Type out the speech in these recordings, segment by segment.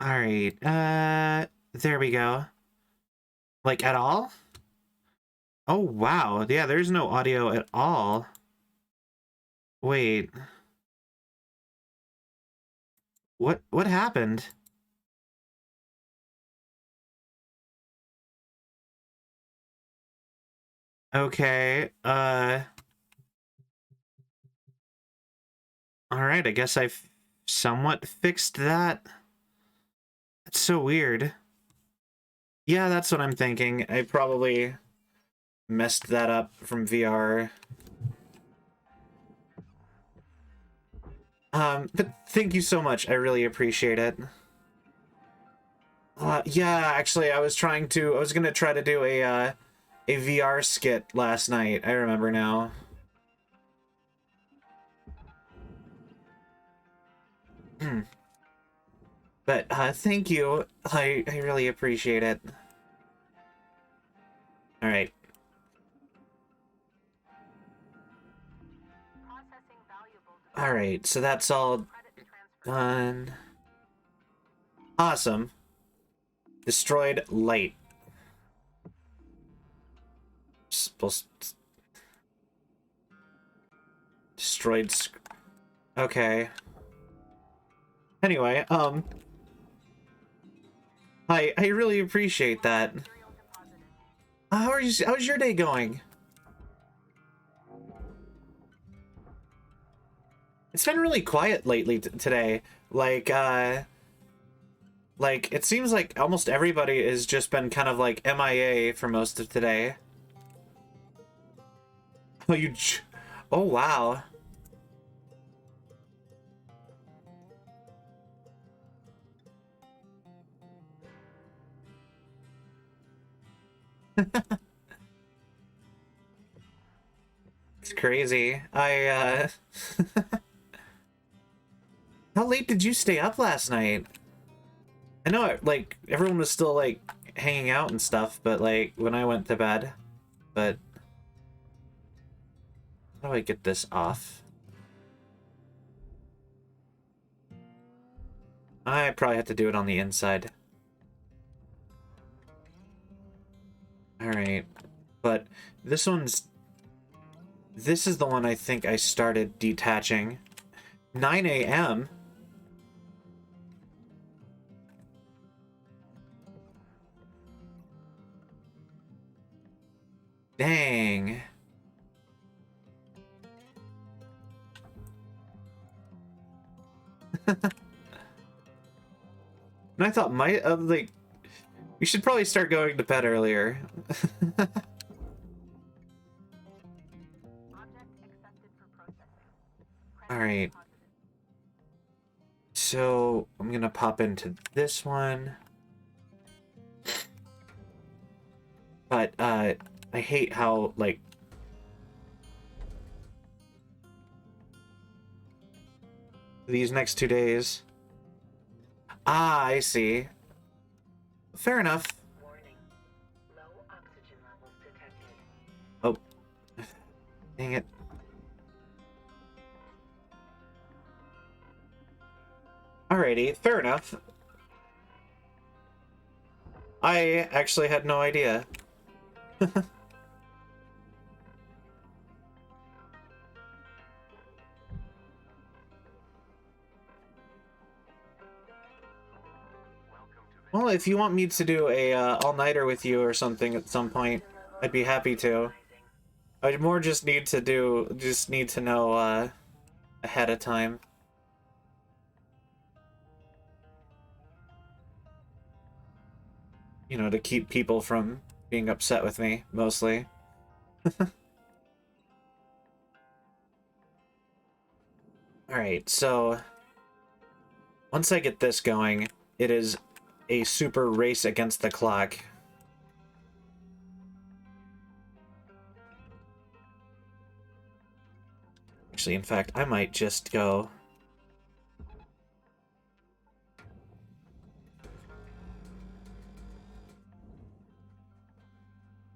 Alright, there we go. Like, at all? Oh, wow. Yeah, there's no audio at all. Wait. What happened? Okay, alright, I guess I've somewhat fixed that. That's so weird. Yeah, that's what I'm thinking. I probably messed that up from VR. But thank you so much. I really appreciate it. Yeah, actually, I was gonna try to do a VR skit last night. I remember now. Hmm. But, thank you. I really appreciate it. Alright. Alright, so that's all done. Awesome. Destroyed light. Destroyed. Okay. Anyway, I really appreciate that. How's your day going? It's been really quiet lately today. Like, it seems like almost everybody has just been kind of like MIA for most of today. Oh, oh, wow. It's crazy. How late did you stay up last night? I know, like, everyone was still, like, hanging out and stuff, but, like, when I went to bed. But... how do I get this off? I probably have to do it on the inside. Alright. But this is the one I think I started detaching. 9 a.m.? Dang. And I thought like, we should probably start going to bed earlier. Alright. So, I'm gonna pop into this one. But, I hate how, like... these next 2 days... Ah, I see. Fair enough. Warning. Low oxygen levels detected. Oh. Dang it. Alrighty, fair enough. I actually had no idea. Well, if you want me to do a all-nighter with you or something at some point, I'd be happy to. I'd more just need to know ahead of time. You know, to keep people from being upset with me, mostly. Alright, so... once I get this going, it is a super race against the clock. Actually, in fact, I might just go...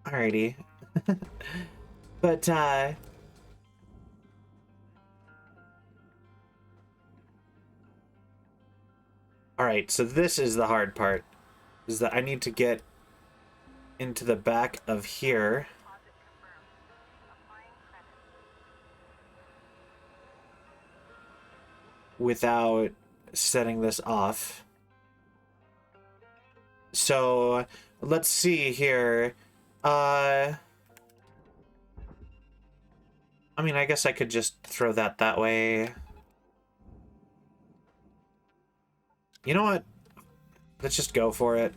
alrighty. But, Alright, so this is the hard part. Is that I need to get into the back of here. Without setting this off. So, let's see here. I mean, I guess I could just throw that way. You know what? Let's just go for it.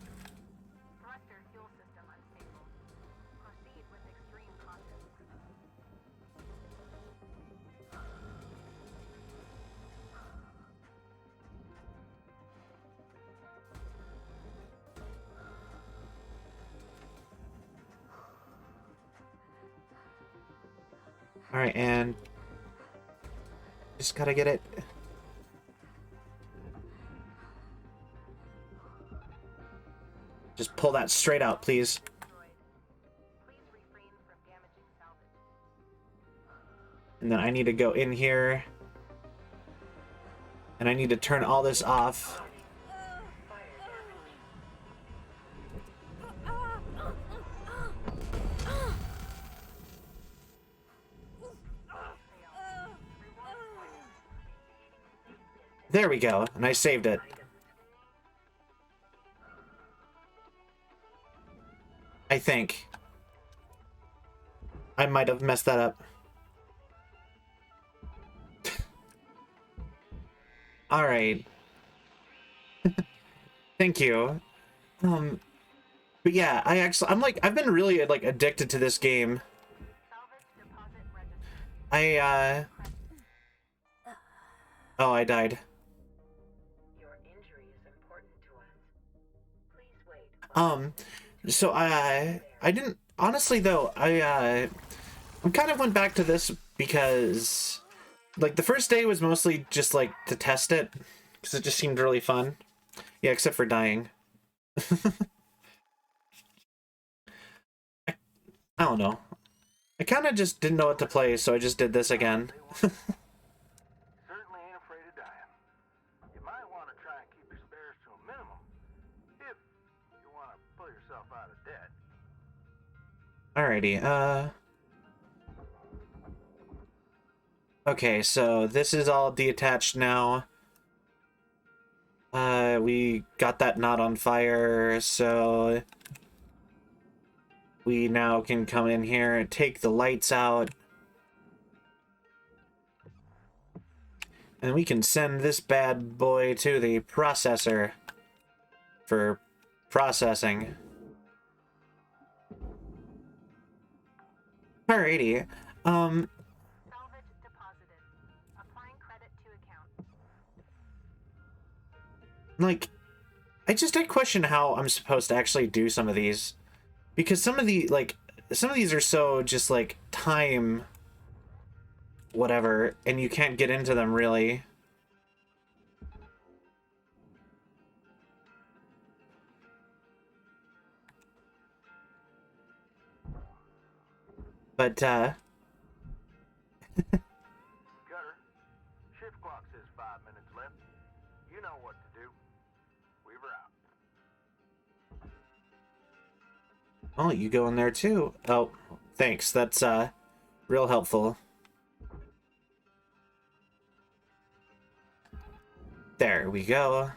Alright, and just gotta get it. Just pull that straight out, please. And then I need to go in here. And I need to turn all this off. There we go, and I saved it. I think. I might have messed that up. Alright. Thank you. But yeah, I've been really, like, addicted to this game. Oh, I died. So I didn't, honestly though, I kind of went back to this because, like, the first day was mostly just, like, to test it, because it just seemed really fun. Yeah, except for dying. I don't know. I kind of just didn't know what to play, so I just did this again. Certainly ain't afraid of dying. You might want to try and keep your spares to a minimum if you want to pull yourself out of debt. Alrighty, okay, so this is all detached now. We got that knot on fire, so we now can come in here and take the lights out. And we can send this bad boy to the processor for processing. Alrighty. Salvage deposited. Applying credit to account. Like, I question how I'm supposed to actually do some of these. Because some of these are so just, like, time whatever, and you can't get into them really. But, Cutter, shift clock says 5 minutes left. You know what to do. Weaver out. oh, you go in there too. Oh, thanks. That's, real helpful. There we go.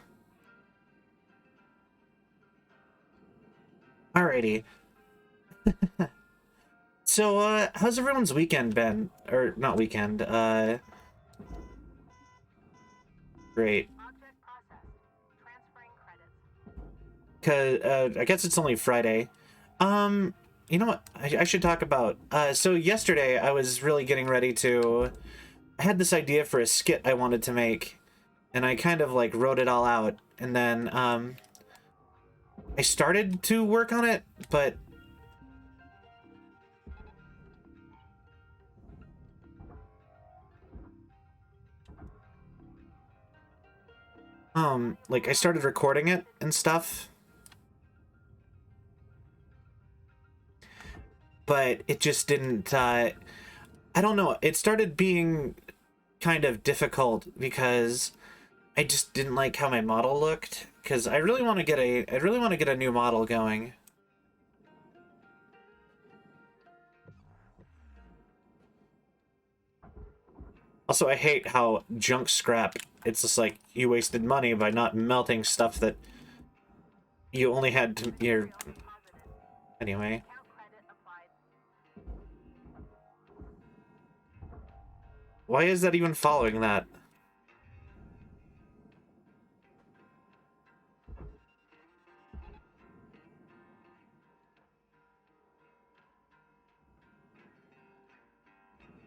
Alrighty. So, how's everyone's weekend been? Or, not weekend, great. Object processed. Transferring credits. I guess it's only Friday. You know what? I should talk about, so yesterday I was really getting ready to, I had this idea for a skit I wanted to make, and I kind of, like, wrote it all out, and then, I started to work on it, but like, I started recording it and stuff, but it just didn't, I don't know, it started being kind of difficult because I just didn't like how my model looked, because I really want to get a new model going. Also, I hate how junk scrap, it's just like you wasted money by not melting stuff that you only had to your anyway. Why is that even following that?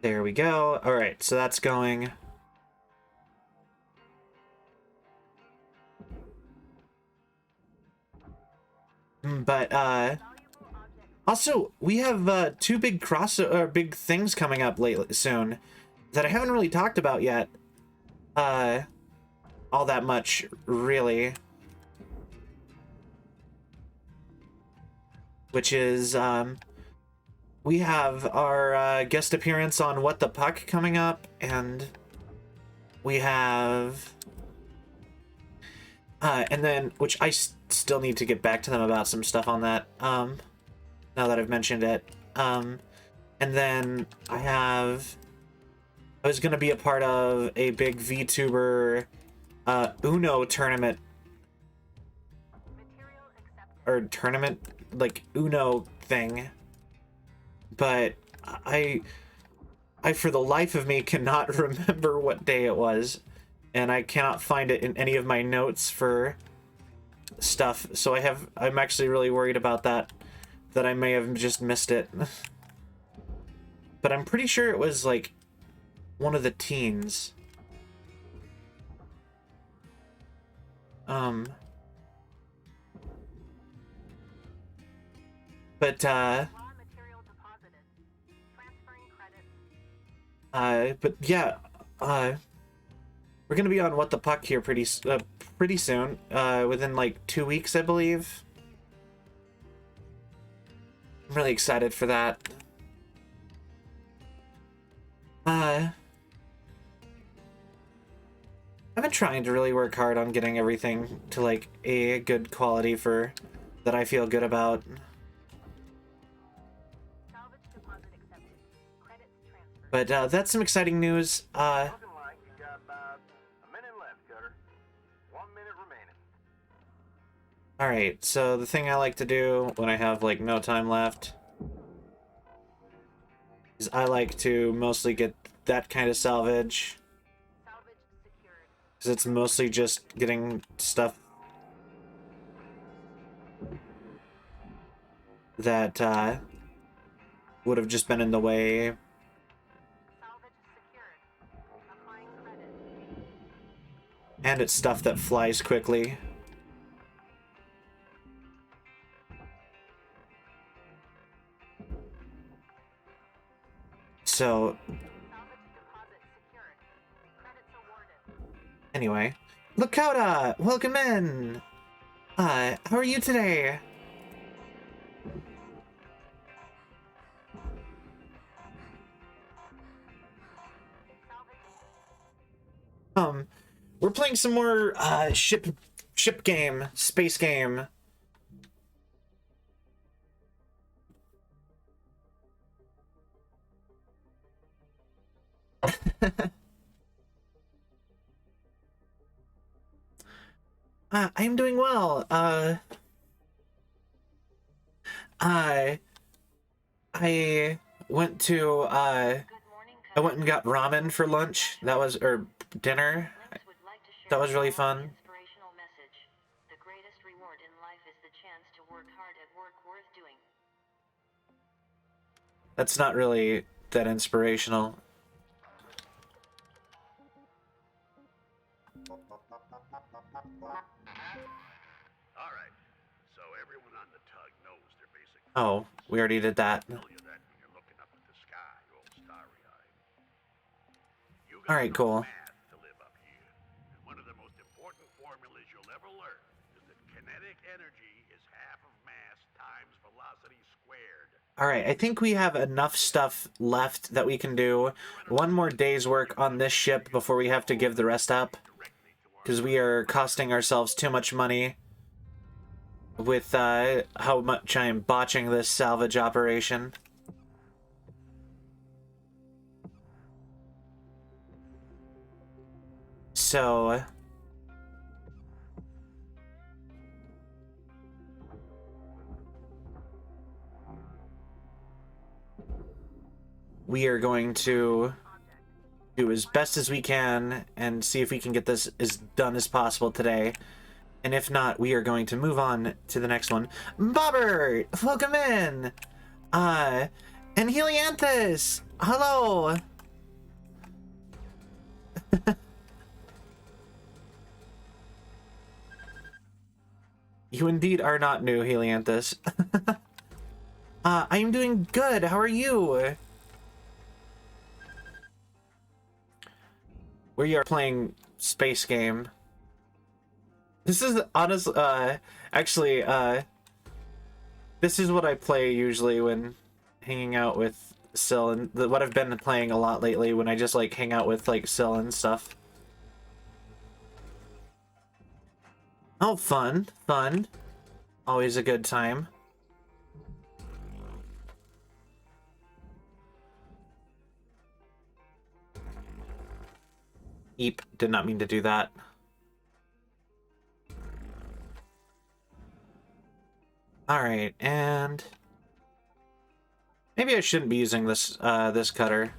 There we go. All right, so that's going. But also we have two big big things coming up lately soon that I haven't really talked about yet. All that much really. Which is we have our guest appearance on What the Puck coming up, and we have and then, which I still need to get back to them about some stuff on that, now that I've mentioned it. And then I was going to be a part of a big VTuber Uno tournament. Or tournament, like Uno thing. But I for the life of me cannot remember what day it was. And I cannot find it in any of my notes for stuff, so I'm actually really worried about that I may have just missed it. But I'm pretty sure it was like one of the teens. But yeah, we're gonna be on What the Puck here pretty soon, within like 2 weeks, I believe. I'm really excited for that. I've been trying to really work hard on getting everything to like a good quality for that I feel good about. But that's some exciting news. Looking like you got about a minute left, Cutter. 1 minute remaining. Alright, so the thing I like to do when I have like no time left is I like to mostly get that kind of salvage. Because it's mostly just getting stuff that would have just been in the way. And it's stuff that flies quickly. So anyway, Lakota, welcome in. How are you today? We're playing some more ship game, space game. I'm doing well. I went to I went and got ramen for lunch. That was or dinner. That was really fun. That's not really that inspirational. All right. So everyone on the tug knows their basic. Oh, we already did that. Tell you that when you're looking up at the sky, all starry-eyed. You All right, cool. math to live up here. And one of the most important formulas you'll ever learn is that kinetic energy is half of mass times velocity squared. All right, I think we have enough stuff left that we can do one more day's work on this ship before we have to give the rest up. because we are costing ourselves too much money with how much I am botching this salvage operation. So we are going to do as best as we can and see if we can get this as done as possible today. And if not, we are going to move on to the next one. Bobbert, welcome in. And Helianthus, hello. You indeed are not new, Helianthus. I am doing good. How are you? We are playing space game. This is honestly, actually, this is what I play usually when hanging out with Syl, and what I've been playing a lot lately when I just like hang out with like Syl and stuff. Oh, fun, fun. Always a good time. Eep, did not mean to do that. Alright, and maybe I shouldn't be using this this cutter.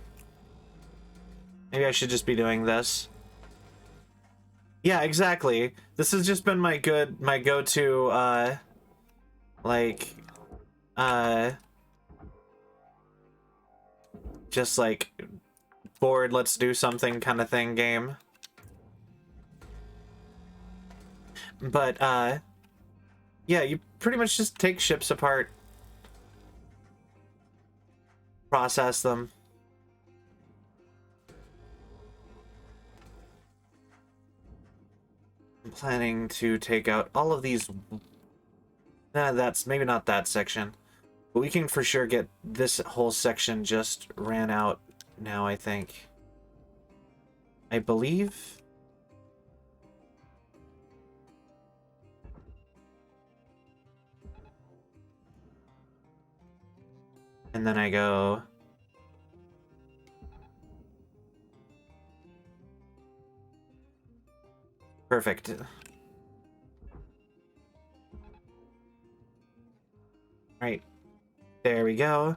Maybe I should just be doing this. Yeah, exactly. This has just been my go-to like just like bored, let's do something kind of thing game. But yeah, you pretty much just take ships apart, process them. I'm planning to take out all of these. That's maybe not that section, but we can for sure get this whole section just ran out now, I think. I believe. And then I go. Perfect. Right. There we go.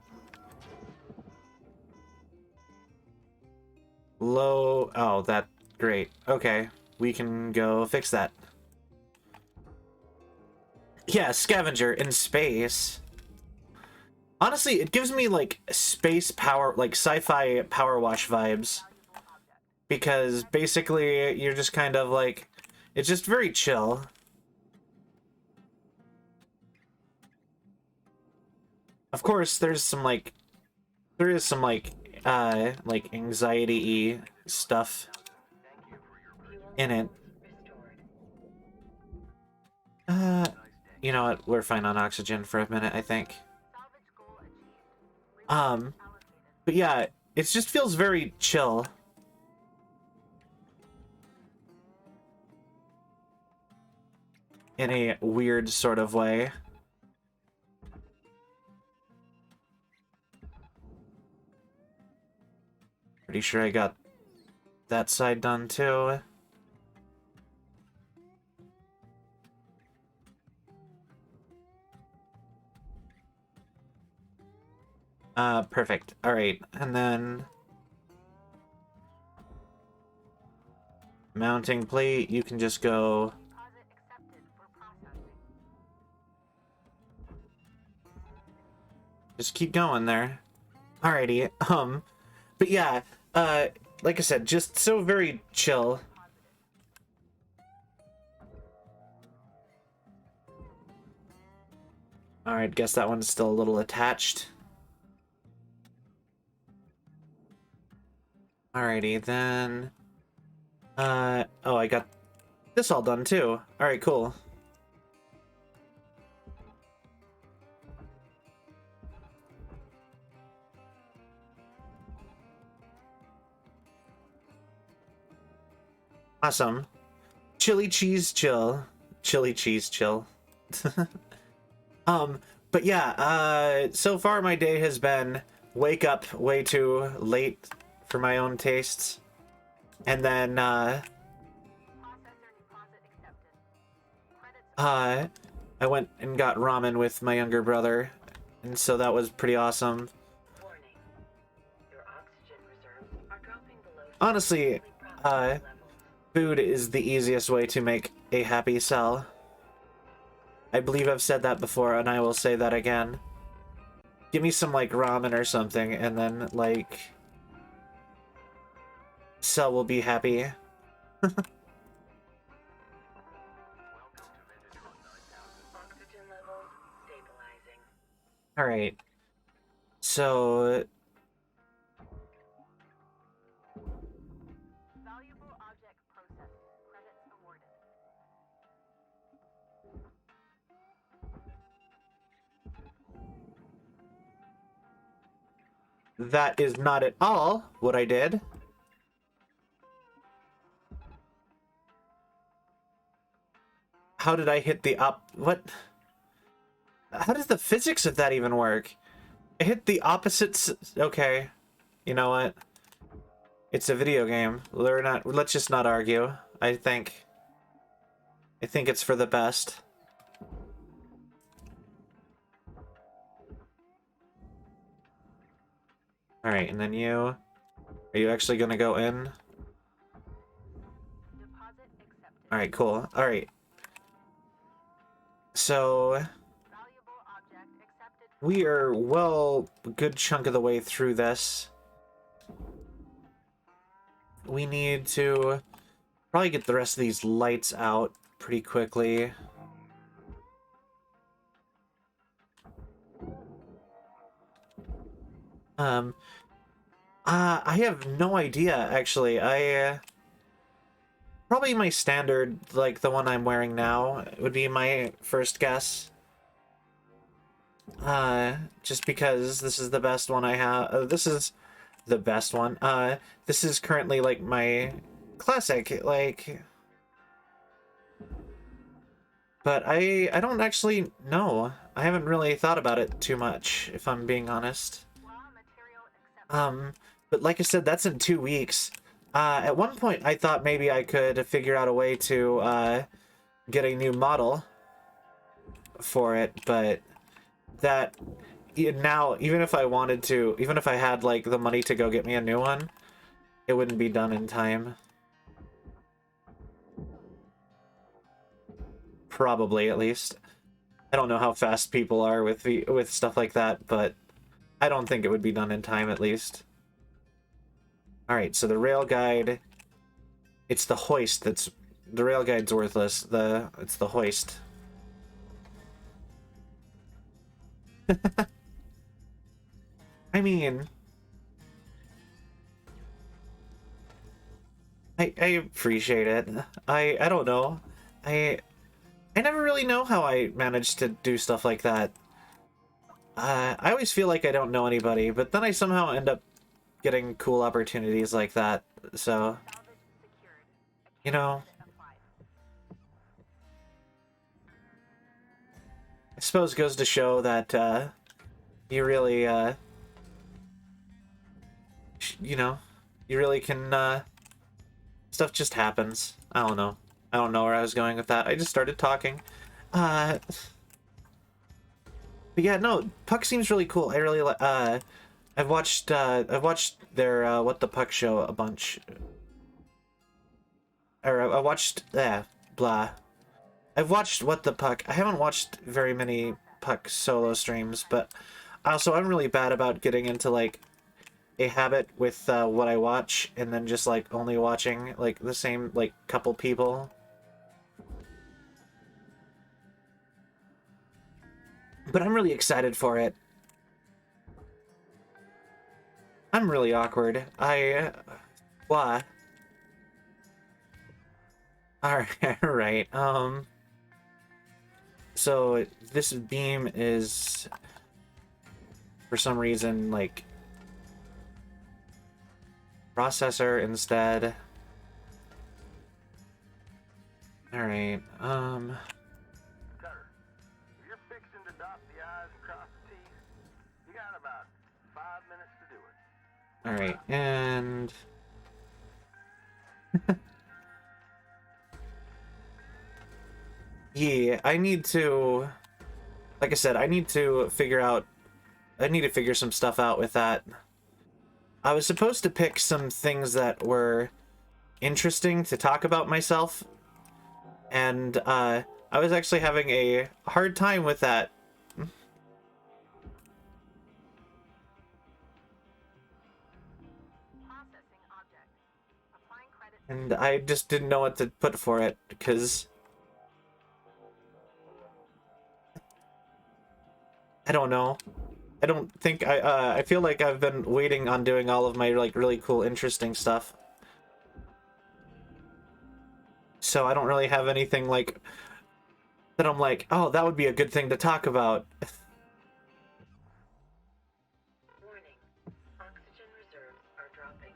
Low. Oh, that. Great. Okay. We can go fix that. Yeah, scavenger in space. Honestly, it gives me like space power, like sci-fi power wash vibes. Because basically you're just kind of like, it's just very chill. Of course, there is some like anxiety-y stuff in it. You know what? We're fine on oxygen for a minute, I think. But yeah, it just feels very chill. In a weird sort of way. Pretty sure I got that side done too. Perfect. Alright, and then mounting plate, you can just go. Just keep going there. Alrighty, but yeah, like I said, just so very chill. Alright, guess that one's still a little attached. Alrighty, then... oh, I got this all done too. Alright, cool. Awesome. Chili cheese chill. Chili cheese chill. But yeah, so far my day has been wake up way too late for my own tastes. And then, I went and got ramen with my younger brother. And so that was pretty awesome. Warning. Your oxygen reserves are dropping below Honestly, levels. food is the easiest way to make a happy cell. I believe I've said that before, and I will say that again. Give me some, like, ramen or something, and then, like, cell will be happy. Oxygen levels stabilizing. Alright. So, Valuable object processed. Credits awarded. that is not at all what I did. How did I hit the up? What? How does the physics of that even work? I hit the opposites. Okay. You know what? It's a video game. Let's just not argue. I think it's for the best. Alright, and then you... Are you actually gonna go in? Deposit accepted. Alright, cool. Alright. So... Valuable object accepted. We are, well, a good chunk of the way through this. We need to probably get the rest of these lights out pretty quickly. I have no idea, actually. Probably my standard, like the one I'm wearing now, would be my first guess. Just because this is the best one I have. This is the best one. This is currently, like, my classic, like... But I don't actually know. I haven't really thought about it too much, if I'm being honest. Raw material accepted. But like I said, that's in 2 weeks. At one point, I thought maybe I could figure out a way to get a new model for it, but that now, even if I wanted to, even if I had like the money to go get me a new one, it wouldn't be done in time. Probably, at least. I don't know how fast people are with stuff like that, but I don't think it would be done in time, at least. Alright, so the rail guide... It's the hoist that's... The rail guide's worthless. It's the hoist. I mean... I appreciate it. I don't know. I never really know how I managed to do stuff like that. I always feel like I don't know anybody, but then I somehow end up getting cool opportunities like that, so... Salvage secured. You know... Applied. I suppose it goes to show that, you really, you know, you really can, stuff just happens. I don't know. I don't know where I was going with that. I just started talking. But yeah, no, Puck seems really cool. I really, I've watched their, What the Puck show a bunch. Or, I watched, blah. I've watched What the Puck. I haven't watched very many Puck solo streams, but also I'm really bad about getting into, like, a habit with what I watch, and then just, like, only watching, like, the same, like, couple people. But I'm really excited for it. I'm really awkward. Why? Alright, so this beam is, for some reason, like, processor instead. Alright, Cutter, if you're fixing to dot the I's and cross the T's, you got about 5 minutes to do it. alright, and... yeah, I need to... Like I said, I need to figure some stuff out with that. I was supposed to pick some things that were interesting to talk about myself, and I was actually having a hard time with that. Processing object. Applying credit. And I just didn't know what to put for it, because... I don't know. I don't think I feel like I've been waiting on doing all of my, like, really cool, interesting stuff. So I don't really have anything, like, that I'm like, oh, that would be a good thing to talk about. Warning. Oxygen reserves are dropping.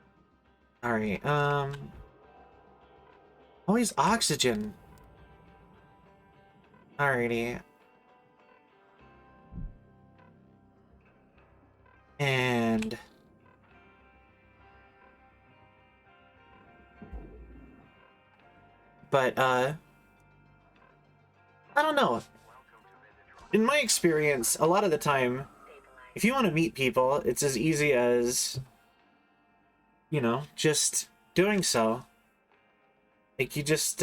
Alright, always oxygen. Alrighty. And... But, I don't know. In my experience, a lot of the time, if you want to meet people, it's as easy as, you know, just doing so. Like, you just,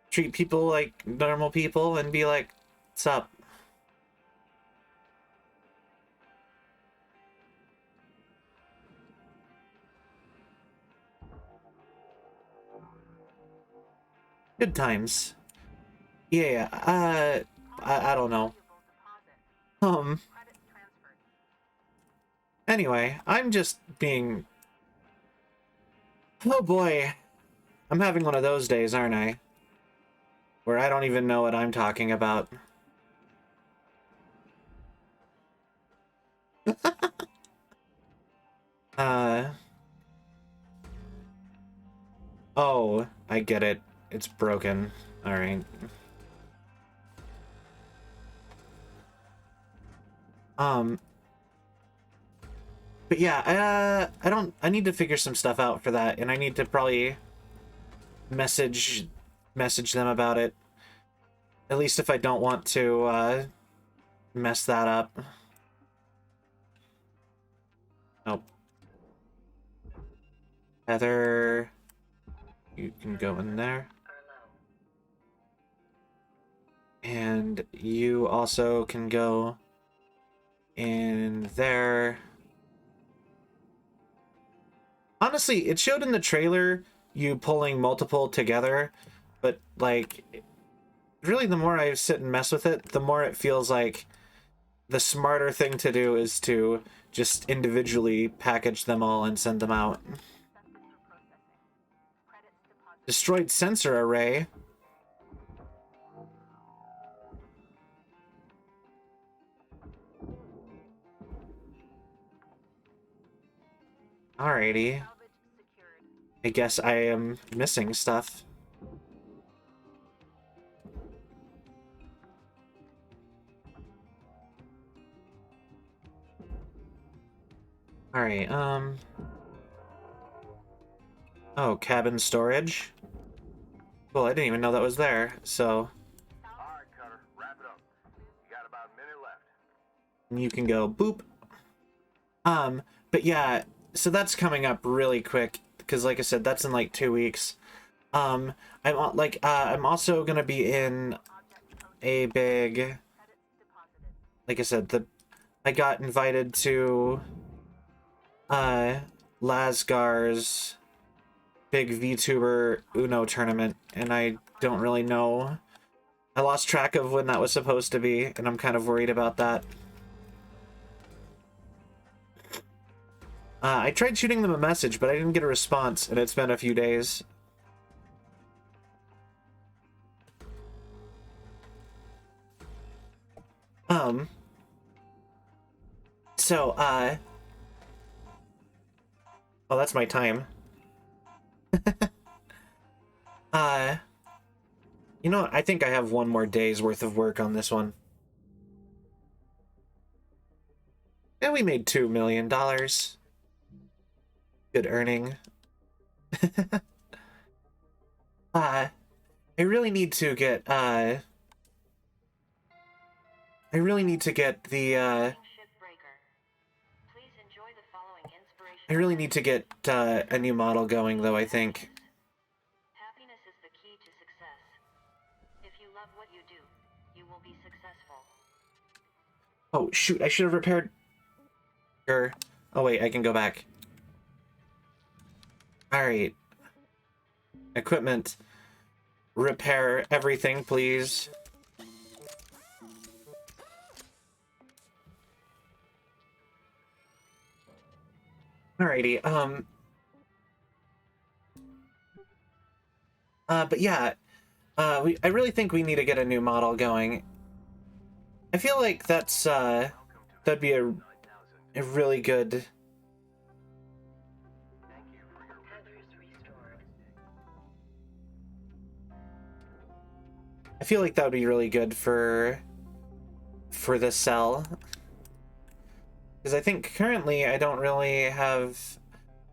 treat people like normal people and be like, what's up? Good times. Yeah, I don't know. Credit transferred. Anyway, I'm just being... Oh boy. I'm having one of those days, aren't I? Where I don't even know what I'm talking about. Oh, I get it. It's broken. Alright. But yeah, I need to figure some stuff out for that, and I need to probably message them about it. At least if I don't want to, mess that up. Nope. Heather, you can go in there. And you also can go in there. Honestly, it showed in the trailer you pulling multiple together, but like, really the more I sit and mess with it, the more it feels like the smarter thing to do is to just individually package them all and send them out. Destroyed sensor array. Alrighty. I guess I am missing stuff. Alright, oh, cabin storage? Well, I didn't even know that was there, so... Alright, Cutter, wrap it up. You got about a minute left. You can go boop. But yeah, so that's coming up really quick, because like I said, that's in like 2 weeks. I'm also gonna be in a big... Like I said, I got invited to Lasgar's big VTuber Uno tournament, and I don't really know. I lost track of when that was supposed to be, and I'm kind of worried about that. I tried shooting them a message, but I didn't get a response, and it's been a few days. So, oh, that's my time. You know what? I think I have one more day's worth of work on this one. And we made $2 million. Good earning. I really need to get, I really need to get the, I really need to get, a new model going, though, I think. Happiness is the key to success. If you love what you do, you will be successful. Oh, shoot, I should have repaired her. Oh, wait, I can go back. Alright. Equipment. Repair everything, please. Alrighty, but yeah, I really think we need to get a new model going. I feel like that'd be a really good... Tethers restored. I feel like that would be really good for the cell. Because I think currently I don't really have...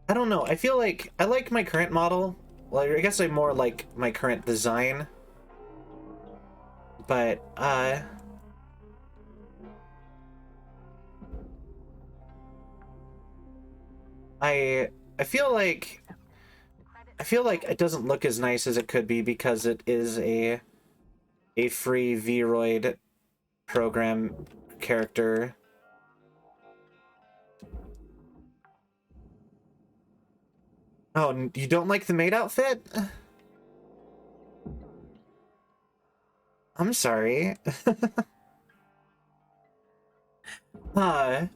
I don't know, I feel like I like my current model. Well, I guess I more like my current design. But, I feel like it doesn't look as nice as it could be because it is a free Vroid program character. Oh, you don't like the maid outfit? I'm sorry. uh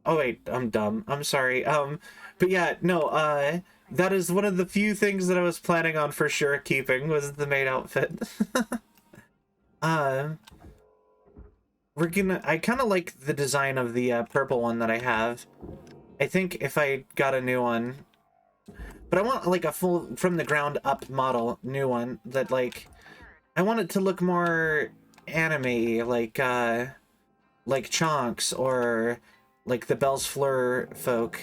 Oh wait, I'm dumb. I'm sorry. But yeah, no, that is one of the few things that I was planning on for sure keeping was the maid outfit. uh I kind of like the design of the purple one that I have. I think if I got a new one, but I want like a full from the ground up model new one that like I want it to look more anime-y, like Chonks or like the Bell's Fleur folk.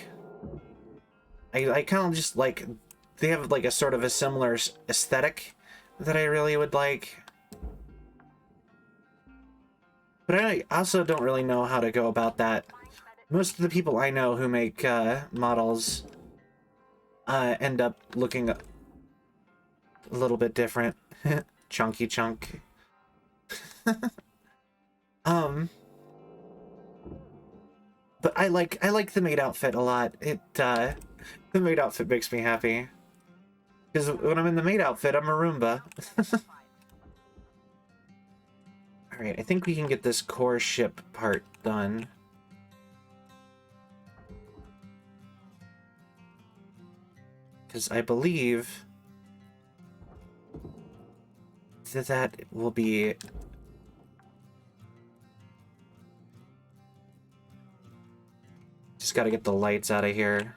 I kind of just like they have like a sort of a similar aesthetic that I really would like. But I also don't really know how to go about that. Most of the people I know who make models end up looking a little bit different. Chunky chunk. But I like the maid outfit a lot. The maid outfit makes me happy. Because when I'm in the maid outfit, I'm a Roomba. Alright, I think we can get this core ship part done. Because I believe that will be... Just gotta get the lights out of here.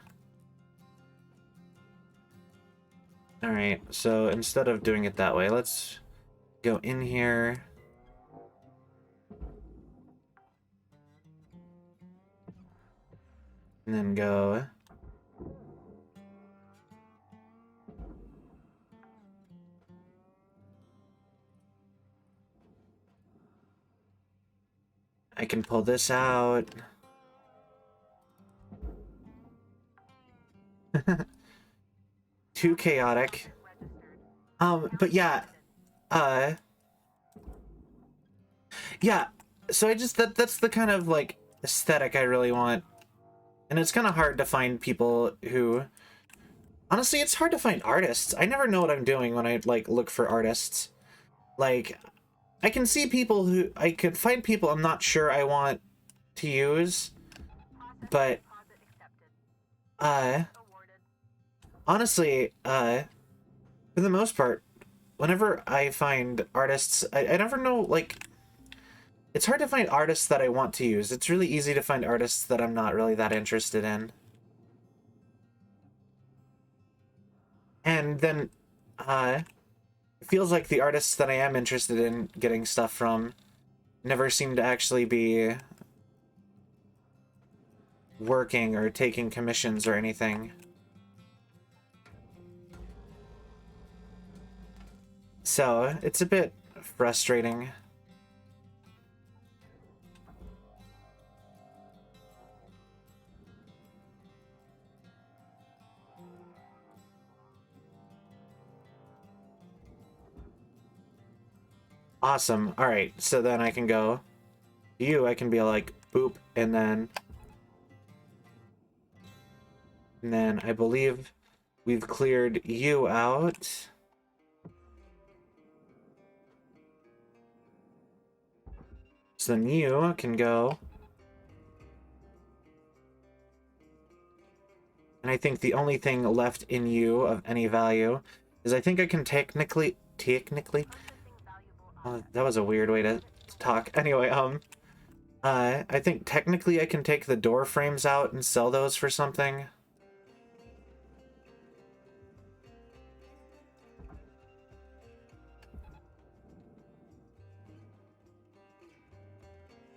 Alright, so instead of doing it that way, let's go in here. And then go... I can pull this out. Too chaotic. But yeah, yeah, so I just, that's the kind of, like, aesthetic I really want. And it's kind of hard to find people who... Honestly, it's hard to find artists. I never know what I'm doing when I, like, look for artists. Like, I can see people who... I could find people I'm not sure I want to use. But, honestly, for the most part, whenever I find artists, I never know, like... It's hard to find artists that I want to use. It's really easy to find artists that I'm not really that interested in. And then, feels like the artists that I am interested in getting stuff from never seem to actually be working or taking commissions or anything. So, it's a bit frustrating. Awesome. All right, so then I can go. You, I can be like, boop, and then I believe we've cleared you out. So then you can go. And I think the only thing left in you of any value is I think I can technically, oh, that was a weird way to talk. Anyway, I think technically I can take the door frames out and sell those for something.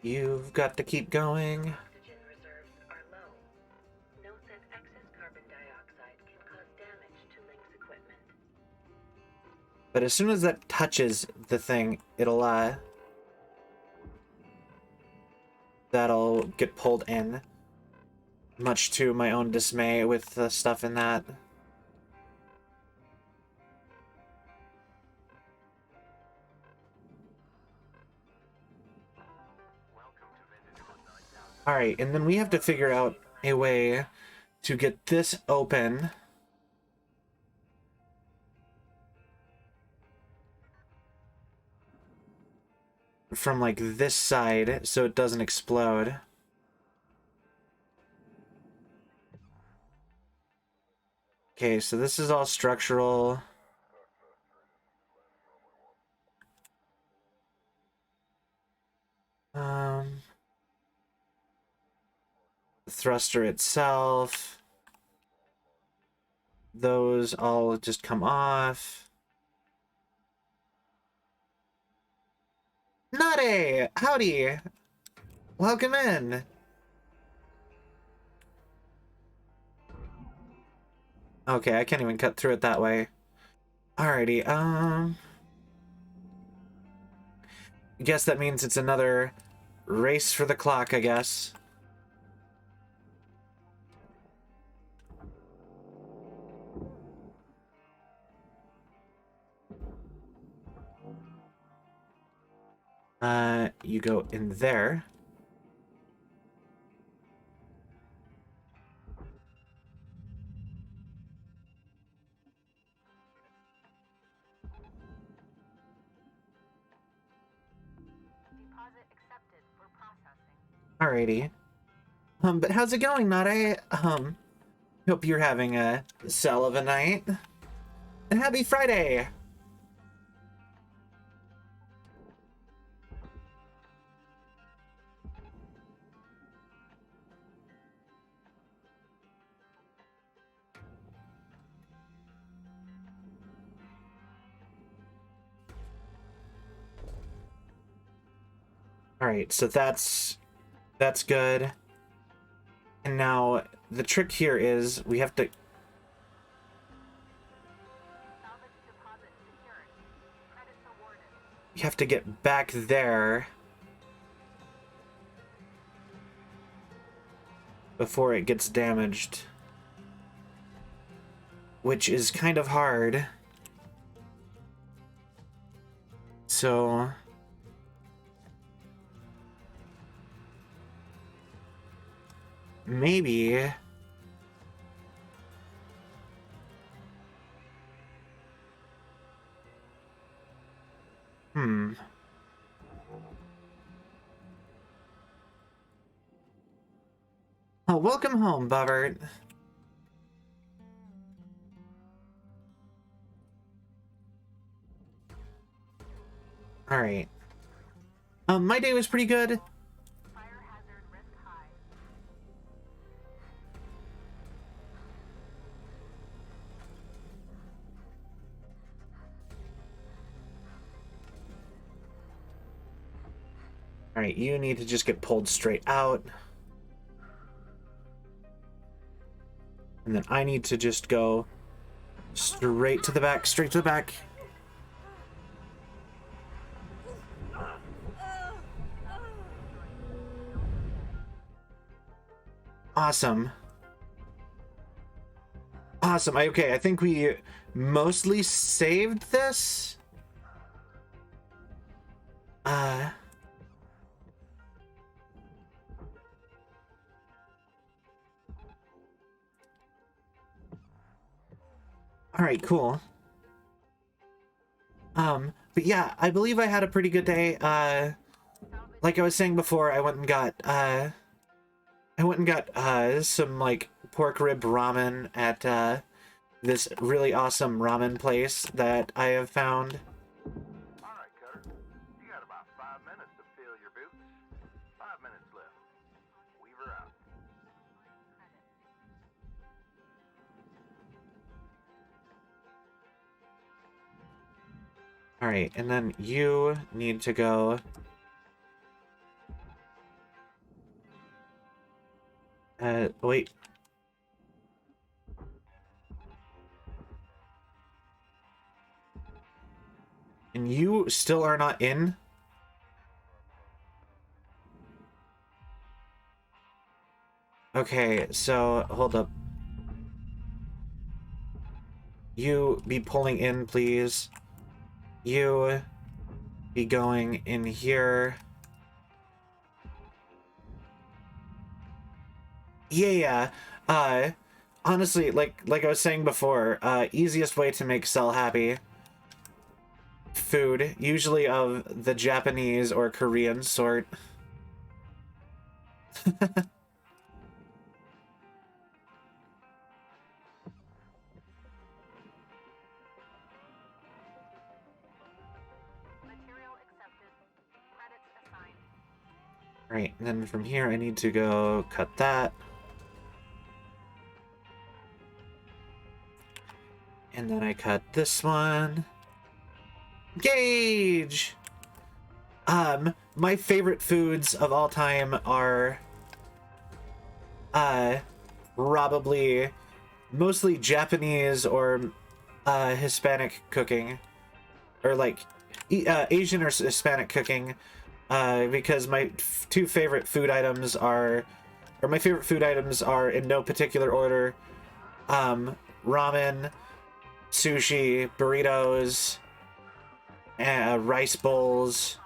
You've got to keep going. Oxygen reserves are low. Note that excess carbon dioxide can cause damage to Link's equipment. But as soon as that touches the thing, that'll get pulled in. Much to my own dismay with the stuff in that. Alright, and then we have to figure out a way to get this open. From like this side so it doesn't explode. Okay, so this is all structural. The thruster itself. Those all just come off. Nade! Howdy! Welcome in! Okay, I can't even cut through it that way. Alrighty, guess that means it's another race for the clock, I guess. You go in there. Deposit accepted for processing. Alrighty. But how's it going, Nade? Hope you're having a cell of a night. And happy Friday! Alright, so that's good. And now the trick here is we have to Salvage deposit secured. Credits awarded. get back there before it gets damaged. Which is kind of hard. So maybe Oh, welcome home, Bovert. Alright. My day was pretty good. Fire hazard risk high. Alright, you need to just get pulled straight out. And then I need to just go straight to the back, straight to the back. Awesome. Awesome. Okay, I think we mostly saved this. All right, cool. But yeah, I believe I had a pretty good day. Like I was saying before, I went and got some like pork rib ramen at this really awesome ramen place that I have found. All right, Cutter. You got about 5 minutes to fill your boots. 5 minutes left. Weaver out. All right, and then you need to go. Wait. And you still are not in? Okay, so hold up. You be pulling in, please. You be going in here. Yeah, honestly, like I was saying before, easiest way to make Cell happy. Food, usually of the Japanese or Korean sort. Material accepted. Credits assigned. Right, and then from here I need to go cut that. And then I cut this one. Gauge! My favorite foods of all time are, probably mostly Japanese or, Hispanic cooking. Or, like, Asian or Hispanic cooking. Because my two favorite food items are, or my favorite food items are in no particular order, ramen, sushi, burritos, rice bowls,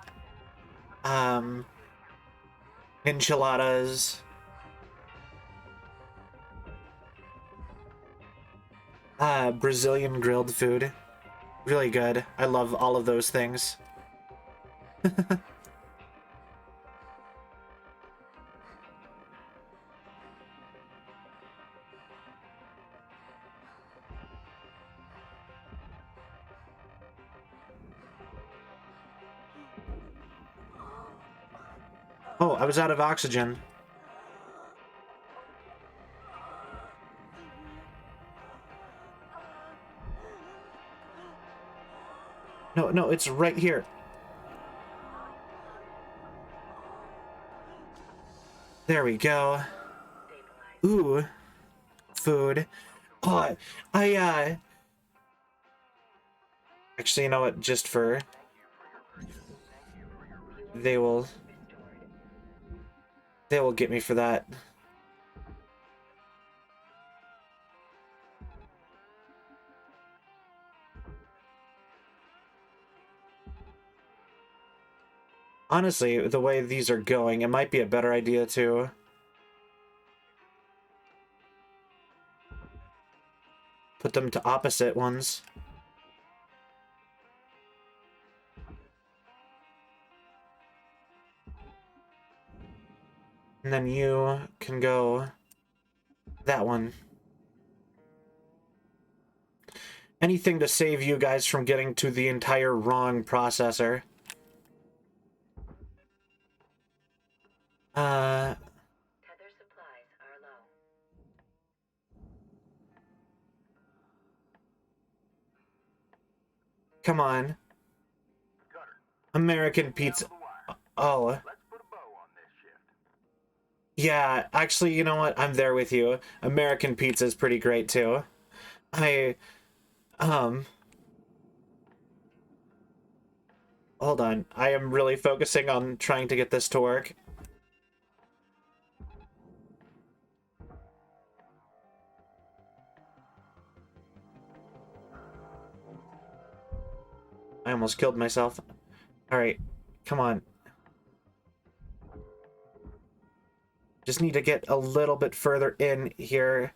enchiladas, Brazilian grilled food. Really good. I love all of those things. Oh, I was out of oxygen. No, no, it's right here. There we go. Ooh. Food. Oh, actually, you know what? Just for... They will get me for that. Honestly, the way these are going, it might be a better idea to put them to opposite ones. And then you can go that one. Anything to save you guys from getting to the entire wrong processor. Tether supplies are low. Come on. Cutter. American pizza. The wire. Oh. Let's put a Yeah, actually, you know what? I'm there with you. American pizza is pretty great too. I um hold on. I am really focusing on trying to get this to work. I almost killed myself. All right. Come on. Just need to get a little bit further in here.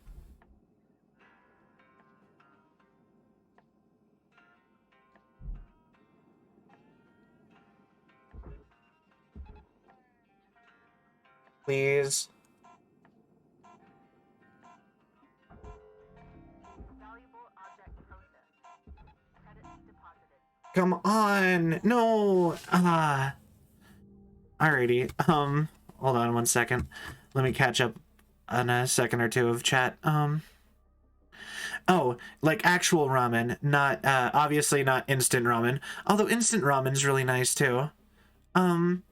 Please. Valuable object processed. Credits deposited. Come on. No. Alrighty. Hold on one second. Let me catch up on a second or two of chat. Oh, like actual ramen, not obviously not instant ramen. Although instant ramen's really nice too. Um,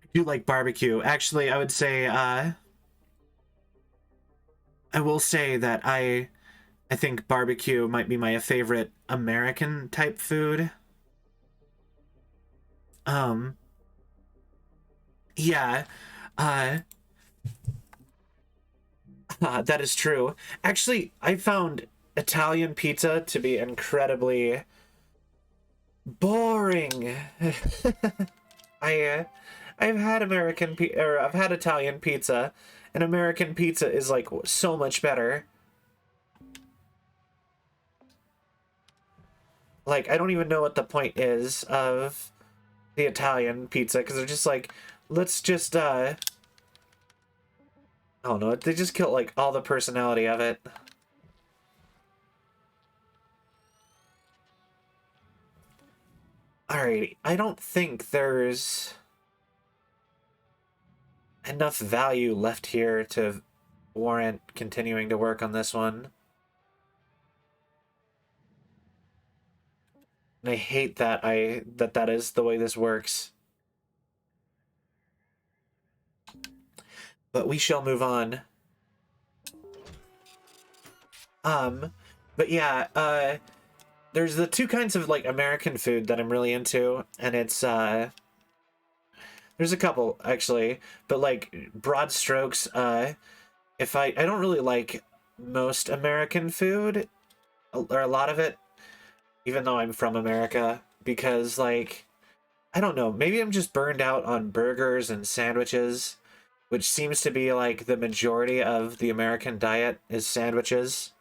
I do like barbecue. Actually, I would say I will say that I think barbecue might be my favorite American type food. Um, yeah. Uh that is true. Actually, I found Italian pizza to be incredibly boring. I I've had I've had Italian pizza, and American pizza is like so much better. Like I don't even know what the point is of the Italian pizza because they're just like, let's just I don't know, they just kill like all the personality of it. Alrighty, I don't think there's enough value left here to warrant continuing to work on this one. And I hate that that is the way this works. But we shall move on. Um, but yeah, there's the two kinds of like American food that I'm really into, and it's there's a couple actually, but like broad strokes, if I don't really like most American food or a lot of it, even though I'm from America, because like I don't know, maybe I'm just burned out on burgers and sandwiches, which seems to be like the majority of the American diet is sandwiches.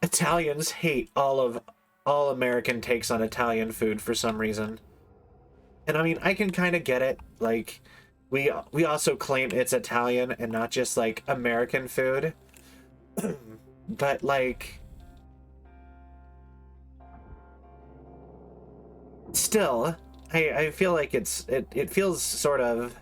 Italians hate all American takes on Italian food for some reason. And I mean, I can kind of get it. Like we also claim it's Italian and not just like American food. But like still, I feel like it feels sort of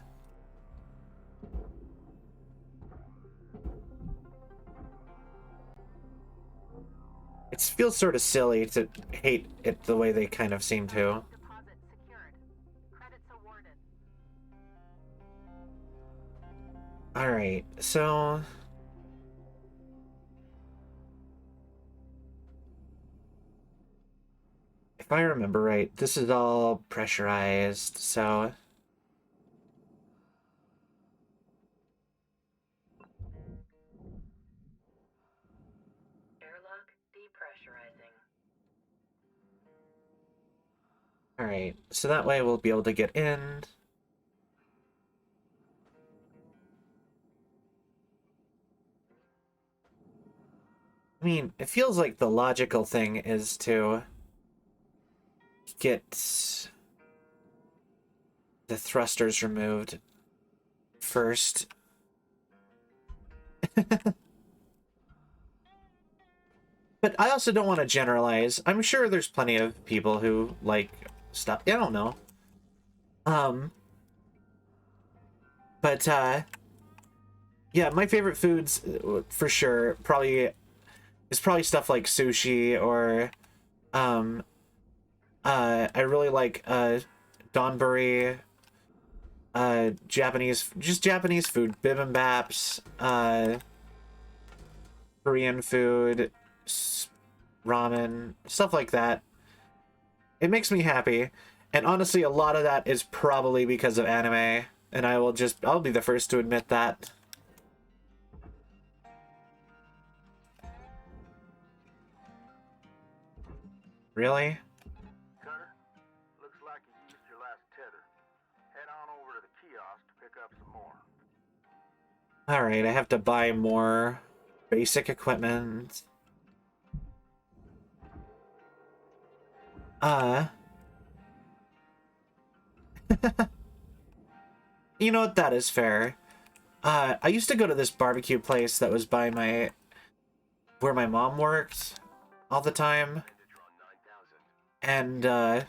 it feels sort of silly to hate it the way they kind of seem to. Deposit secured. Credits awarded. All right, so if I remember right, this is all pressurized, so Airlock depressurizing. all right, so that way we'll be able to get in. I mean, it feels like the logical thing is to get the thrusters removed first. But I also don't want to generalize. I'm sure there's plenty of people who like stuff. I don't know. Um, but yeah, my favorite foods for sure probably is probably stuff like sushi or um I really like donburi, just Japanese food, bibimbaps, Korean food, ramen, stuff like that. It makes me happy. And honestly, a lot of that is probably because of anime. And I'll be the first to admit that. Really? Cutter, looks like you used your last tether. Head on over to the kiosk to pick up some more. Alright, I have to buy more basic equipment. You know what? That is fair. I used to go to this barbecue place that was by where my mom worked all the time. And, they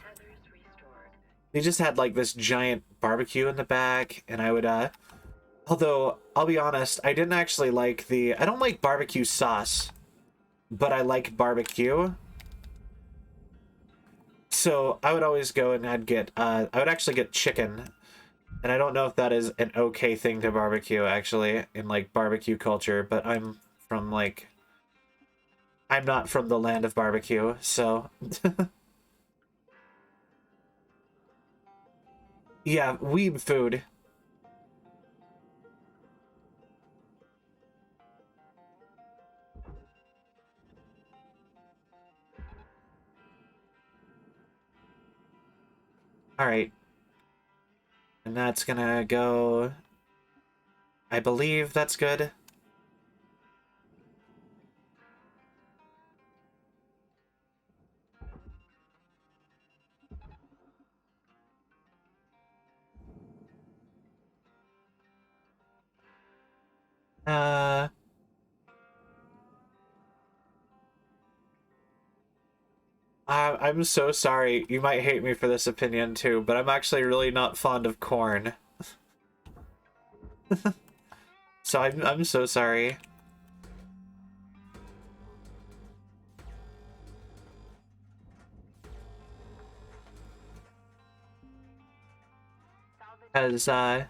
just had, like, this giant barbecue in the back, and I would, although, I'll be honest, I didn't actually like I don't like barbecue sauce, but I like barbecue. So, I would always go and I would actually get chicken. And I don't know if that is an okay thing to barbecue, actually, in, like, barbecue culture, but I'm not from the land of barbecue, so... Yeah, weeb food. Alright. And that's gonna go... I believe that's good. I'm so sorry. You might hate me for this opinion too, but I'm actually really not fond of corn. So I'm so sorry. Because, I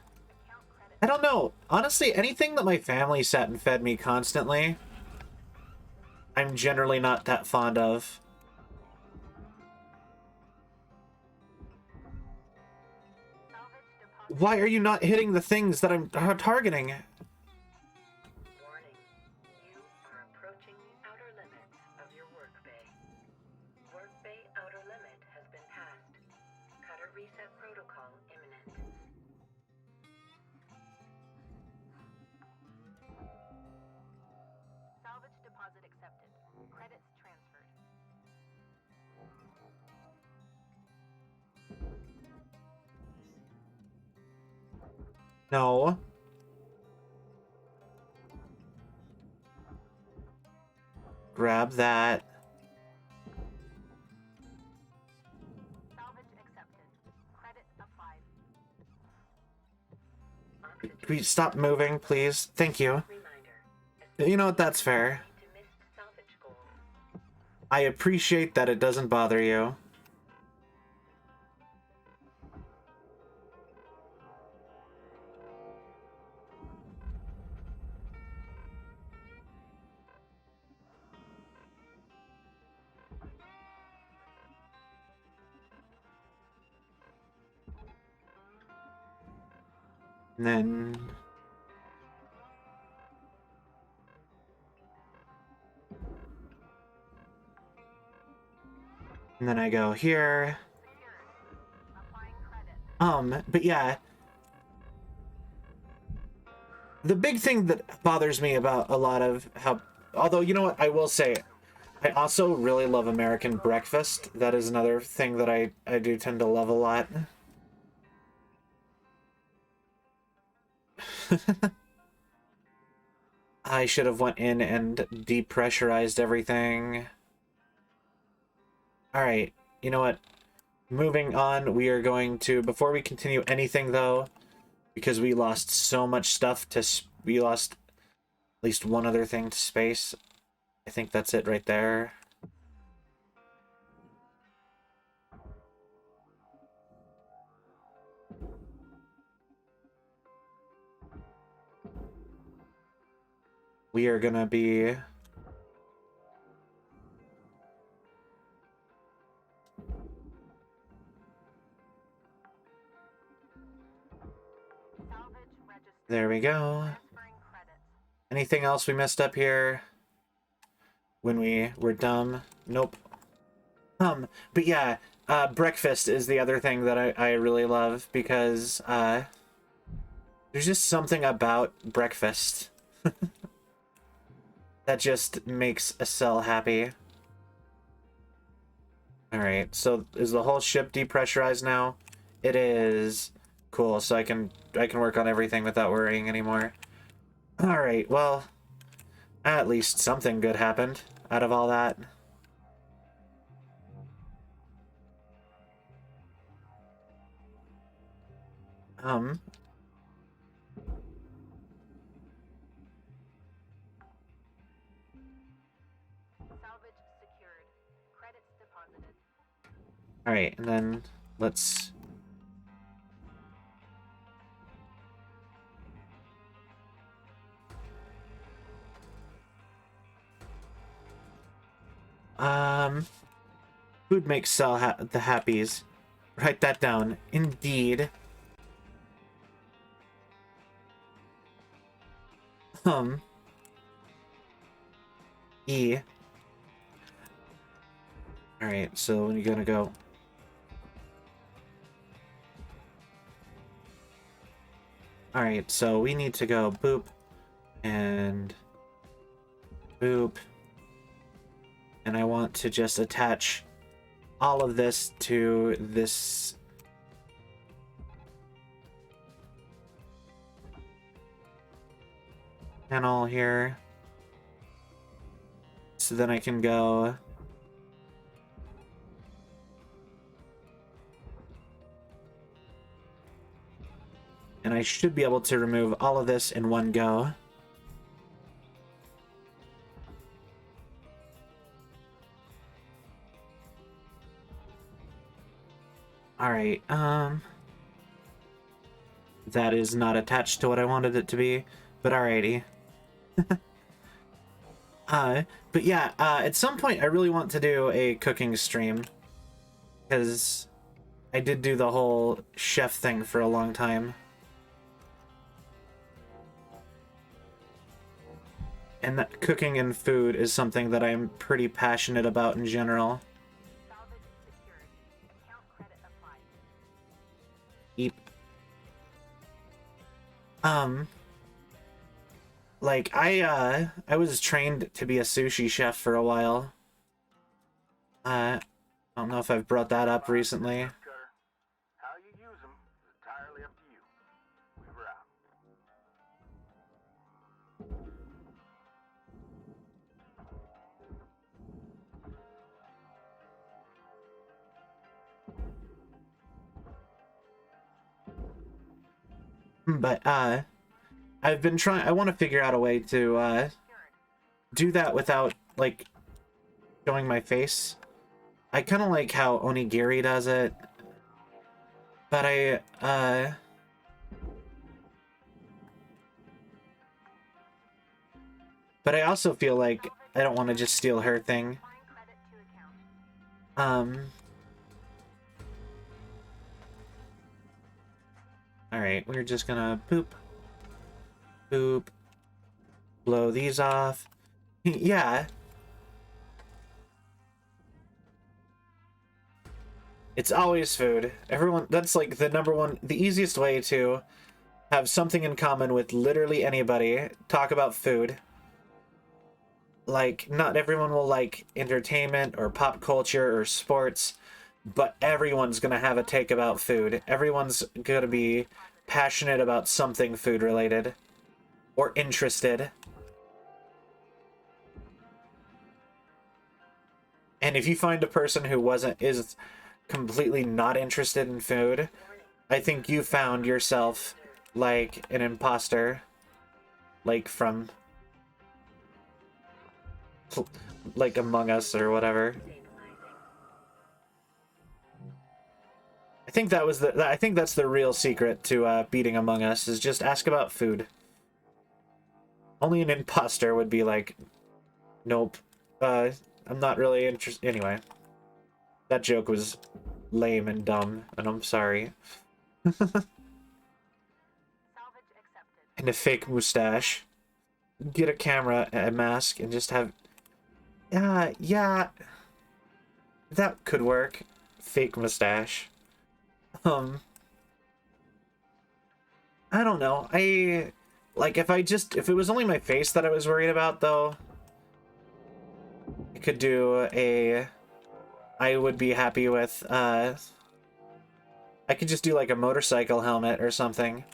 don't know. Honestly, anything that my family sat and fed me constantly, I'm generally not that fond of. Why are you not hitting the things that I'm targeting? Warning. You are approaching the outer limits of your work bay. Work bay outer limit has been passed. Cutter reset protocol imminent. Salvage deposit accepted. Credits transferred. No. Grab that. Salvage accepted. Credit applied. Can we stop moving, please? Thank you. Reminder. You know what? That's fair. To missed salvage goals. I appreciate that it doesn't bother you. And then... And then I go here. Applying credit. But yeah. The big thing that bothers me about a lot of how... Although, you know what? I will say, I also really love American breakfast. That is another thing that I do tend to love a lot. I should have went in and depressurized everything. Alright, you know what? Moving on, we are going to... Before we continue anything, though, because we lost so much stuff to... We lost at least one other thing to space. I think that's it right there. we are gonna be... There we go. Anything else we messed up here when we were dumb? Nope. But yeah, breakfast is the other thing that I really love, because there's just something about breakfast that just makes a cell happy. Alright, so is the whole ship depressurized now? It is. Cool, so I can work on everything without worrying anymore. Alright, well, at least something good happened out of all that. Salvage secured. Credits deposited. Alright, and then let's... Food makes cell the happies. Write that down. Indeed. E. Alright, so when are you gonna go? Alright, so we need to go boop and boop. And I want to just attach all of this to this panel here. So then I can go and I should be able to remove all of this in one go. Alright, that is not attached to what I wanted it to be, but alrighty. But yeah, at some point I really want to do a cooking stream, because I did do the whole chef thing for a long time. And that cooking and food is something that I'm pretty passionate about in general. Salvage secured. Account credit applied. Eep. Like, I was trained to be a sushi chef for a while. I don't know if I've brought that up recently. How you use them is entirely up to you. Weaver out. But, I've been trying, I want to figure out a way to, do that without, like, showing my face. I kind of like how onigiri does it. But but I also feel like I don't want to just steal her thing. Applying credit to account. Alright, we're just gonna boop. Boop. Blow these off. Yeah. It's always food. Everyone, that's like the number one, the easiest way to have something in common with literally anybody. Talk about food. Like, not everyone will like entertainment or pop culture or sports, but everyone's gonna have a take about food. Everyone's gonna be passionate about something food related. Or interested. And if you find a person who is completely not interested in food, I think you found yourself like an imposter. Like from like Among Us or whatever. I think that was I think that's the real secret to beating Among Us, is just ask about food. Only an imposter would be like, nope. I'm not really interested. Anyway, that joke was lame and dumb, and I'm sorry. Salvage accepted. And a fake mustache. Get a camera, a mask, and just have... yeah. That could work. Fake mustache. I don't know. Like, if it was only my face that I was worried about, though, I could do I would be happy with, I could just do, like, a motorcycle helmet or something.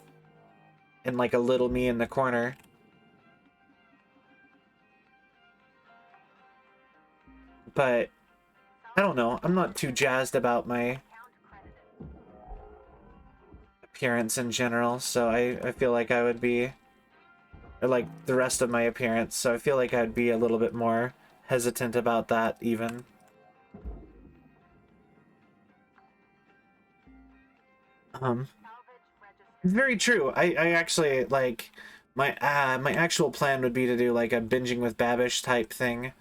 And, like, a little me in the corner. But, I don't know. I'm not too jazzed about my Account credited. appearance in general, so I feel like I would be... Or, like, the rest of my appearance, so I feel like I'd be a little bit more hesitant about that, even. Salvage registered. Very true. I actually, like, my actual plan would be to do, like, a binging with Babish type thing,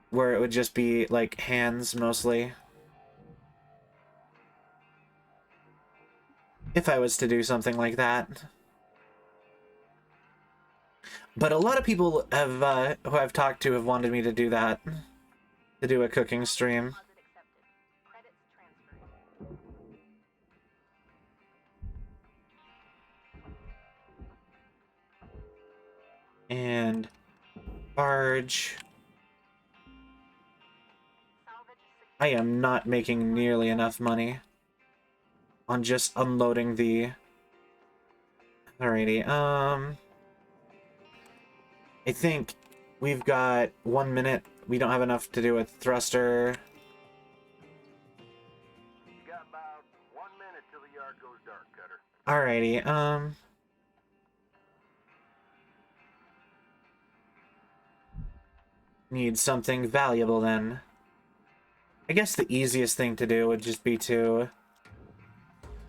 where it would just be, like, hands, mostly. If I was to do something like that. But a lot of people have, who I've talked to have wanted me to do that. To do a cooking stream. Deposit accepted. Credits transferred. And... barge... Salvage secured. I am not making nearly enough money on just unloading the... Alrighty, I think we've got 1 minute. We don't have enough to do with thruster. You got about 1 minute till the yard goes dark, Cutter. Alrighty, need something valuable then. I guess the easiest thing to do would just be to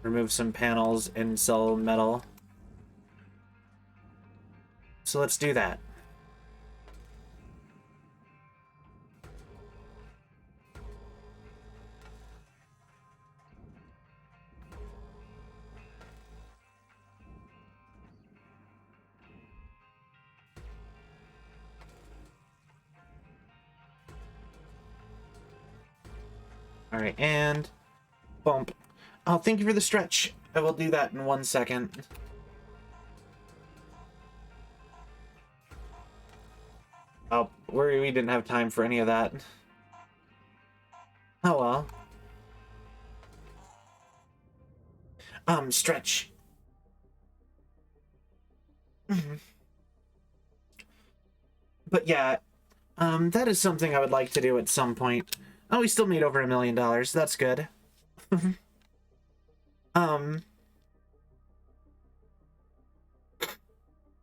remove some panels and sell metal. So let's do that. Alright, and bump. Oh, thank you for the stretch. I will do that in 1 second. Oh, we didn't have time for any of that. Oh well. Stretch. But yeah, that is something I would like to do at some point. Oh, we still made over $1 million. That's good.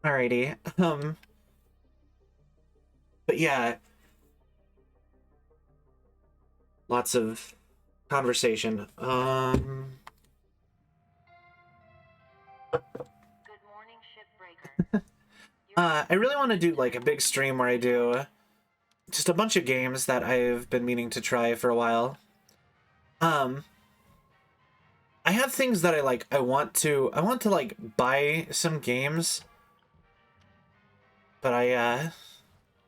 Alrighty. But yeah. Lots of conversation. Good morning, shipbreaker. I really want to do like a big stream where I do just a bunch of games that I've been meaning to try for a while. I have things that I want to like buy some games. But I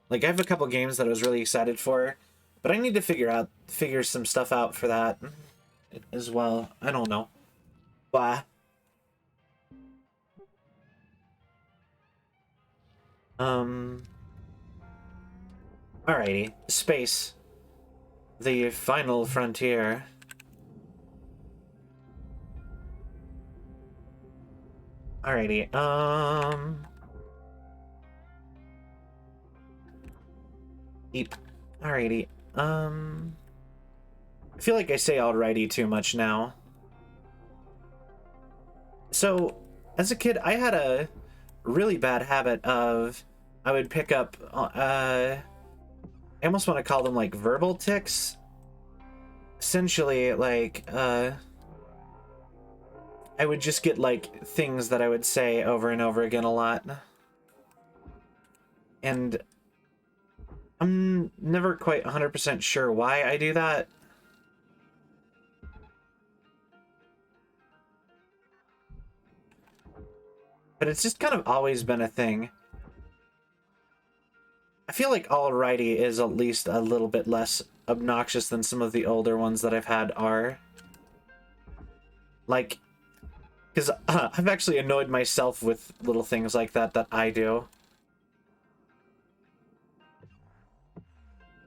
have a couple games that I was really excited for, but I need to figure some stuff out for that as well. I don't know. Blah. Alrighty. Space. The final frontier. Alrighty. Eep. Alrighty. I feel like I say alrighty too much now. So, as a kid, I had a really bad habit of... I would pick up... I almost want to call them, like, verbal tics. Essentially, like, I would just get, like, things that I would say over and over again a lot. And I'm never quite 100% sure why I do that. But it's just kind of always been a thing. I feel like alrighty is at least a little bit less obnoxious than some of the older ones that I've had are. Like, because I've actually annoyed myself with little things like that that I do.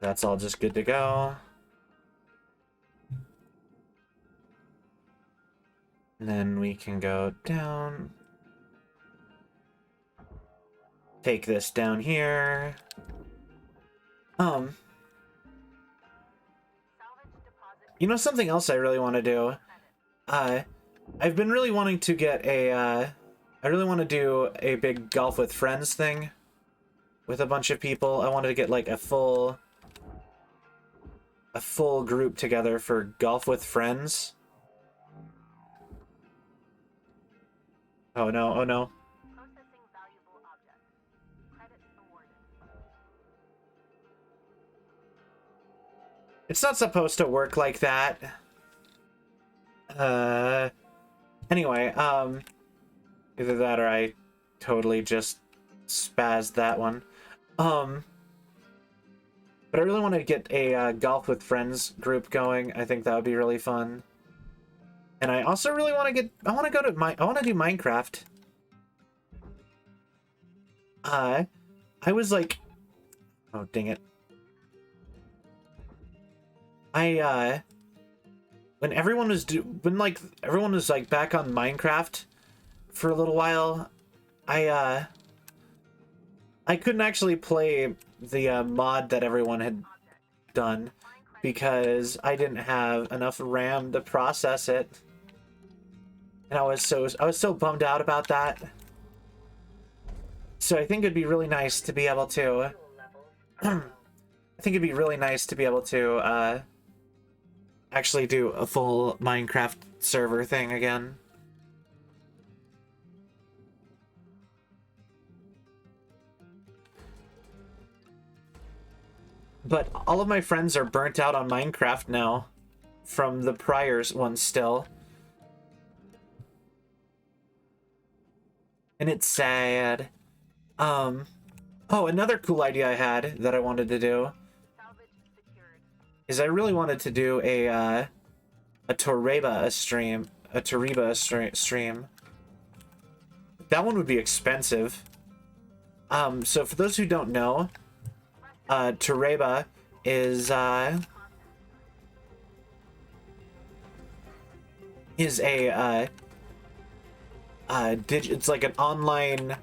That's all just good to go. And then we can go down. Take this down here. You know something else I really want to do? I've been really wanting to get a, I really want to do a big golf with friends thing with a bunch of people. I wanted to get like a full group together for golf with friends. Oh no, oh no. Processing valuable object. Credits awarded. It's not supposed to work like that. Anyway, either that or I totally just spazzed that one. But I really want to get a golf with friends group going. I think that would be really fun. And I also really want to I want to do Minecraft. I was like, oh dang it. When everyone was back on Minecraft for a little while, I couldn't actually play the mod that everyone had done because I didn't have enough RAM to process it. And I was so bummed out about that. So I think it'd be really nice to be able to actually do a full Minecraft server thing again. But all of my friends are burnt out on Minecraft now from the prior one still. And it's sad. Oh, another cool idea I had that I wanted to do is I really wanted to do a Toreba stream. That one would be expensive. So for those who don't know, Toreba is it's like an online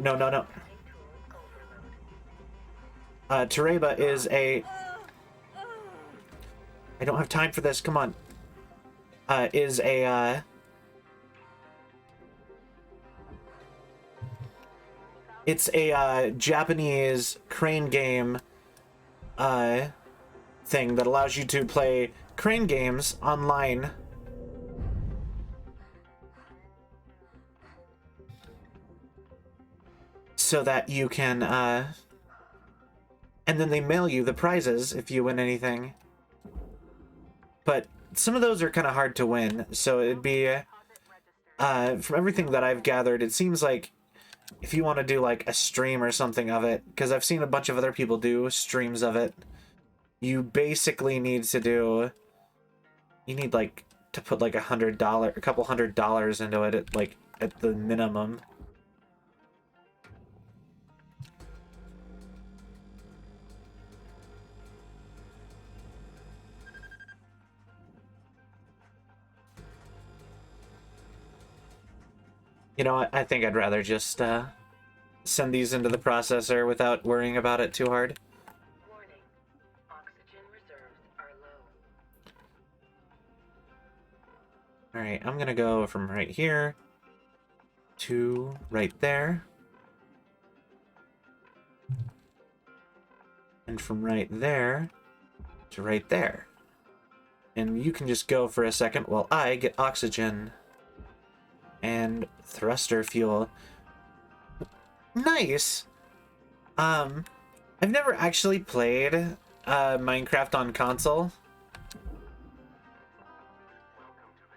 no. Toreba is a... I don't have time for this, come on. Is a, it's a, Japanese crane game, thing that allows you to play crane games online. So that you can, and then they mail you the prizes if you win anything. But some of those are kind of hard to win, so it'd be, from everything that I've gathered, it seems like if you want to do like a stream or something of it, because I've seen a bunch of other people do streams of it, you basically need to do, you need like to put like a couple $100 into it at the minimum. You know what? I think I'd rather just send these into the processor without worrying about it too hard. Warning. Oxygen reserves are low. Alright, I'm gonna go from right here to right there. And from right there to right there. And you can just go for a second while I get oxygen. and thruster fuel. Nice. I've never actually played Minecraft on console.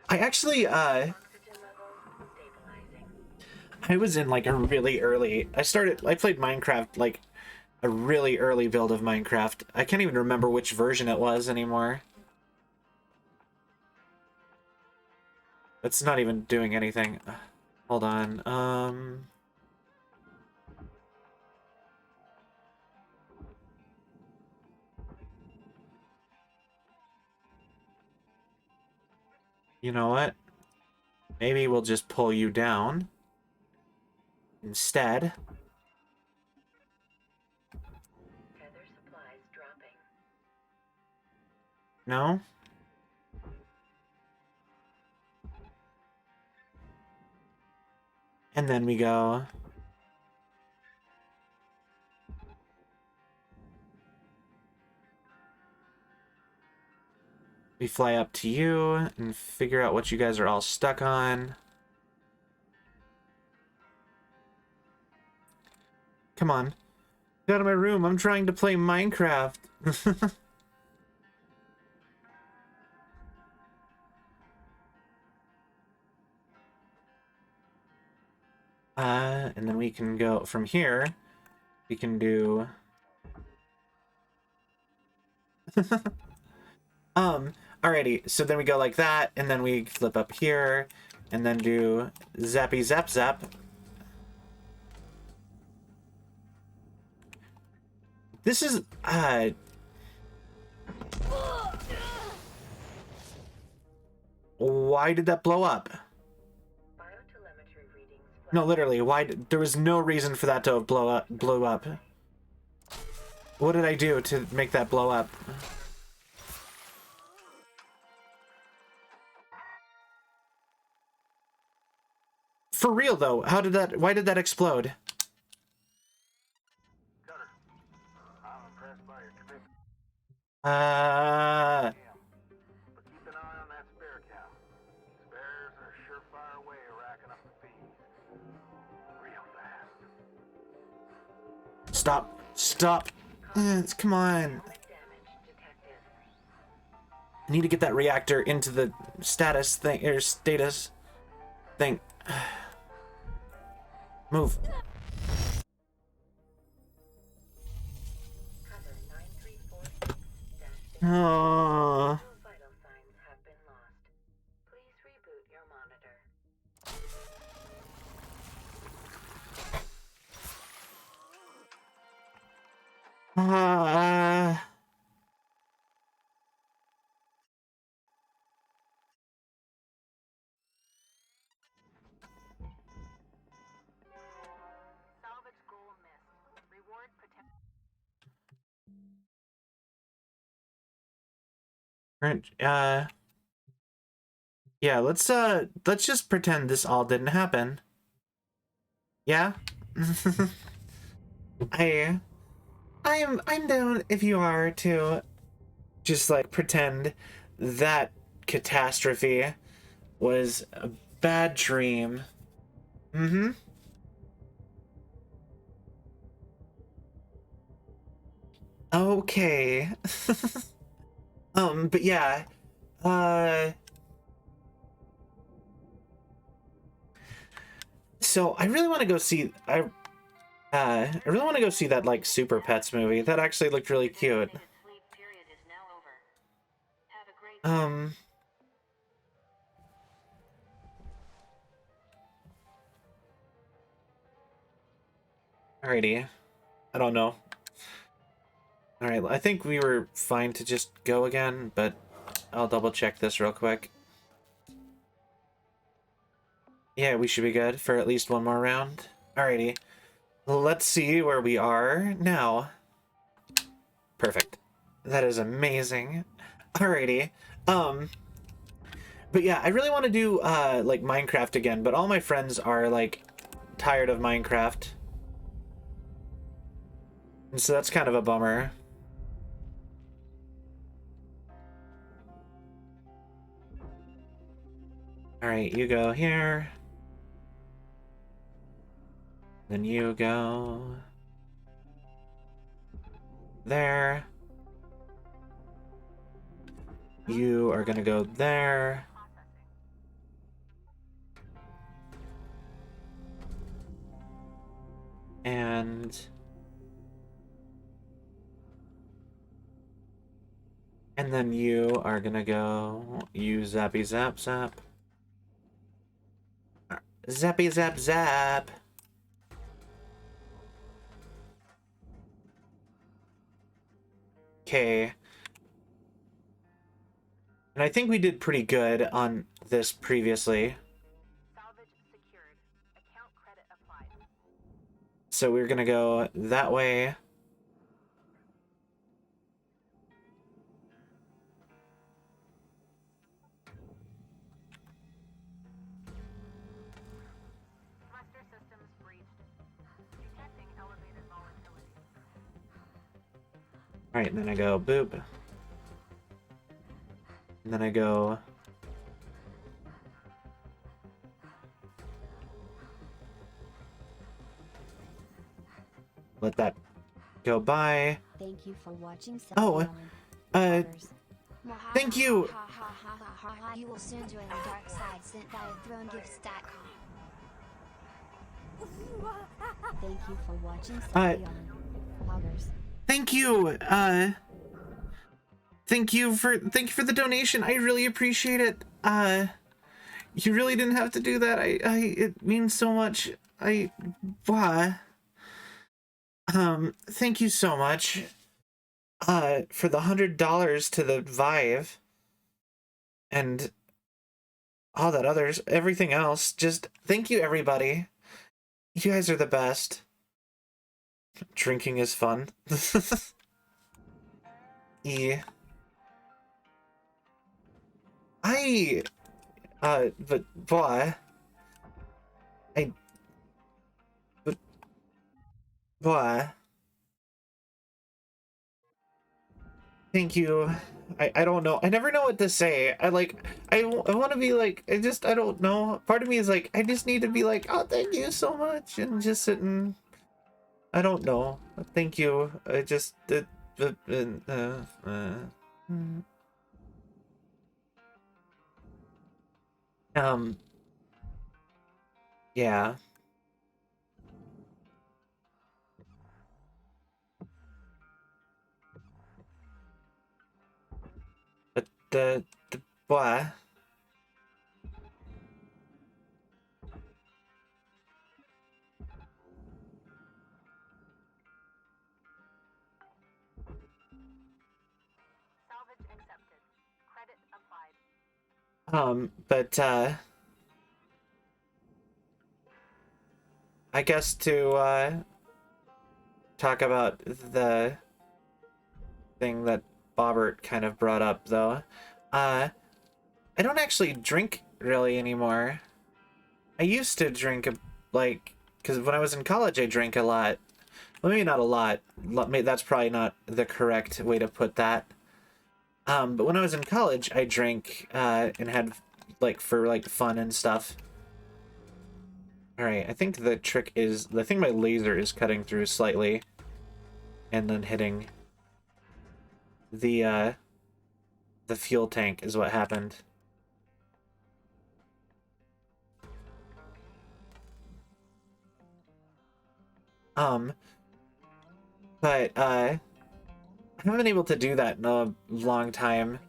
I actually Oxygen levels stabilizing. I was in like a really early. I played Minecraft like a really early build of Minecraft. I can't even remember which version it was anymore. It's not even doing anything. Hold on. You know what? Maybe we'll just pull you down instead. Tether supplies dropping. No? And then we go. We fly up to you and figure out what you guys are all stuck on. Come on. Get out of my room. I'm trying to play Minecraft. And then we can go from here. We can do... Alrighty. So then we go like that, and then we flip up here, and then do zappy zap zap. This is, why did that blow up? Biotelemetry readings. No, literally, there was no reason for that to have blew up. What did I do to make that blow up? For real though, why did that explode? Cutter, I'm impressed by your commitment. Uh, But keep an eye on that spare count. Spares are a surefire way of racking up the fees. Real fast. Stop. Come on. Damage detected. I need to get that reactor into the status thing, or status thing. Move. Cover 9346-6. Oh. Vital signs have been lost. Please reboot your monitor. Salvage goal missed. Reward potential. Yeah, let's just pretend this all didn't happen. Yeah? I'm down if you are to just like pretend that catastrophe was a bad dream. Mm-hmm. Okay. But yeah. So I really want to go see I really want to go see that like Super Pets movie. That actually looked really cute. Sleep period is now over. Have a great Alrighty. I don't know. Alright, I think we were fine to just go again, but I'll double check this real quick. Yeah, we should be good for at least one more round. Alrighty. Let's see where we are now. Perfect. That is amazing. Alrighty. But yeah, I really want to do like Minecraft again, but all my friends are like tired of Minecraft. And so that's kind of a bummer. Alright, you go here. Then you go there. You are gonna go there. And then you are gonna go use zappy zap zap. Zappy zap zap. Okay. And I think we did pretty good on this previously. Salvage secured. Account credit applied. So we're gonna go that way. Thruster systems breached. Detecting elevated volatility. Alright, and then I go boop. And then I go... Let that go by. Thank you for watching. Oh, thank you! You will soon join the dark side sent by ThroneGifts.com. Thank you for watching. Hoggers. Thank you! Thank you for the donation. I really appreciate it. You really didn't have to do that. It means so much. Thank you so much. For the $100 to the Vive. And all that others, everything else. Just thank you, everybody. You guys are the best. Drinking is fun. Yeah. But boy, boy. Thank you. I don't know. I never know what to say. I want to be like, I don't know. Part of me is like, I just need to be like, oh, thank you so much. And just sitting, I don't know. Thank you. I just, yeah. But the boy. Salvage accepted. Credit applied. But I guess to talk about the thing that Bobbert kind of brought up, though. I don't actually drink really anymore. I used to drink, like, because when I was in college, I drank a lot. Well, maybe not a lot. That's probably not the correct way to put that. But when I was in college, I drank and had, like, for, like, fun and stuff. Alright, I think the trick is... I think my laser is cutting through slightly. And then hitting the fuel tank is what happened. But I haven't been able to do that in a long time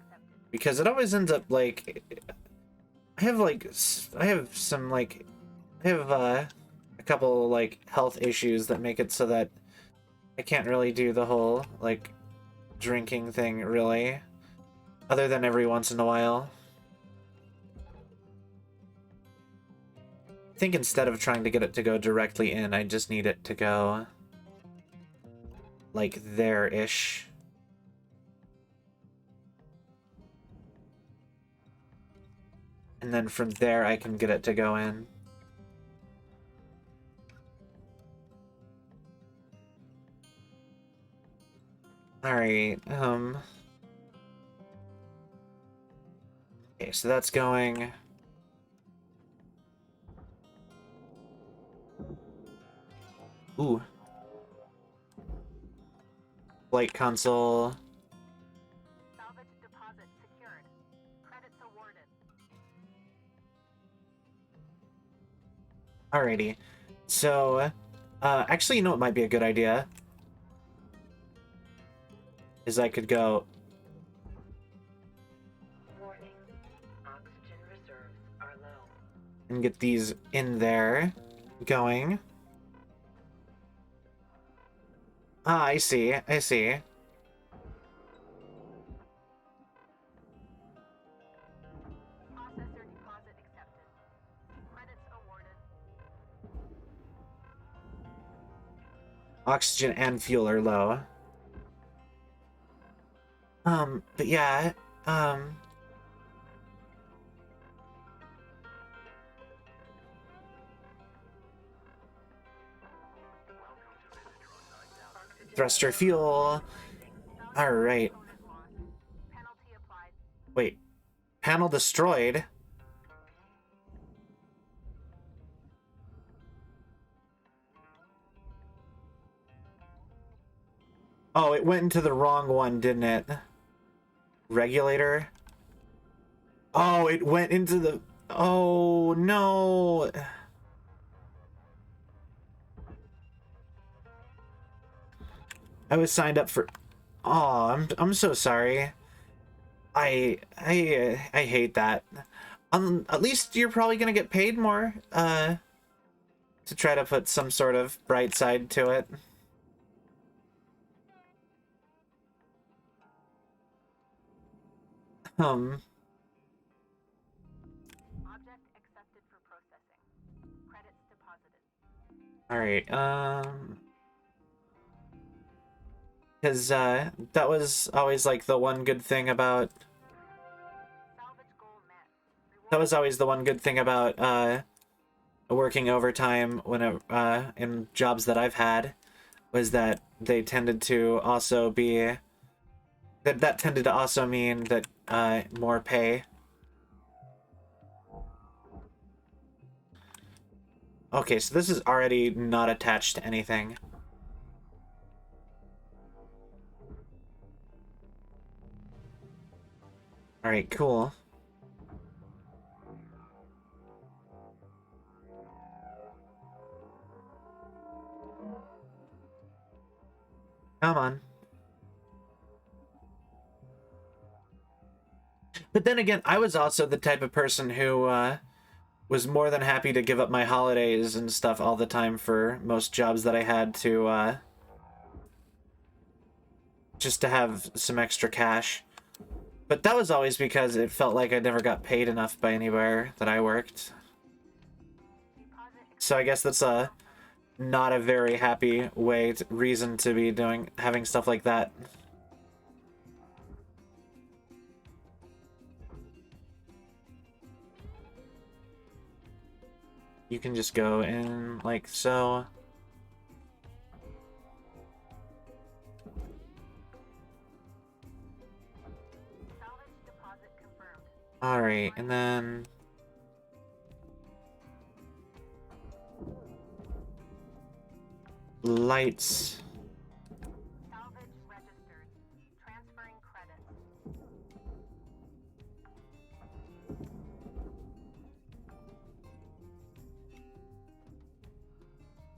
because it always ends up like I have a couple like health issues that make it so that I can't really do the whole like drinking thing really, other than every once in a while. I think instead of trying to get it to go directly in, I just need it to go like there-ish. And then from there I can get it to go in. Alright, okay, so that's going... Ooh. Flight console. Salvage deposit secured. Credits awarded. Alrighty. So, actually, you know what might be a good idea? Is I could go... Warning. Oxygen reserves are low. and get these in there. Going. Ah, I see. I see. Processor deposit accepted. Credits awarded. Oxygen and fuel are low. But yeah, thruster fuel. Alright. Penalty applied. Wait. Panel destroyed? Oh, it went into the wrong one, didn't it? Regulator? Oh, it went into the... Oh, no. I was signed up for... Oh, I'm so sorry. I hate that. At least you're probably gonna get paid more, to try to put some sort of bright side to it. Object accepted for processing. Credits deposited. Alright, because, that was always, like, the one good thing about... Salvage goal met. That was always the one good thing about, working overtime whenever, in jobs that I've had, was that they tended to also be... That tended to also mean that, more pay. Okay, so this is already not attached to anything. Alright, cool. Come on. But then again, I was also the type of person who, was more than happy to give up my holidays and stuff all the time for most jobs that I had to, just to have some extra cash. But that was always because it felt like I never got paid enough by anywhere that I worked. So I guess that's a not a very happy reason to be having stuff like that. You can just go in like so. Salvage deposit confirmed. Alright, and then... Lights. Salvage registered. Transferring credits.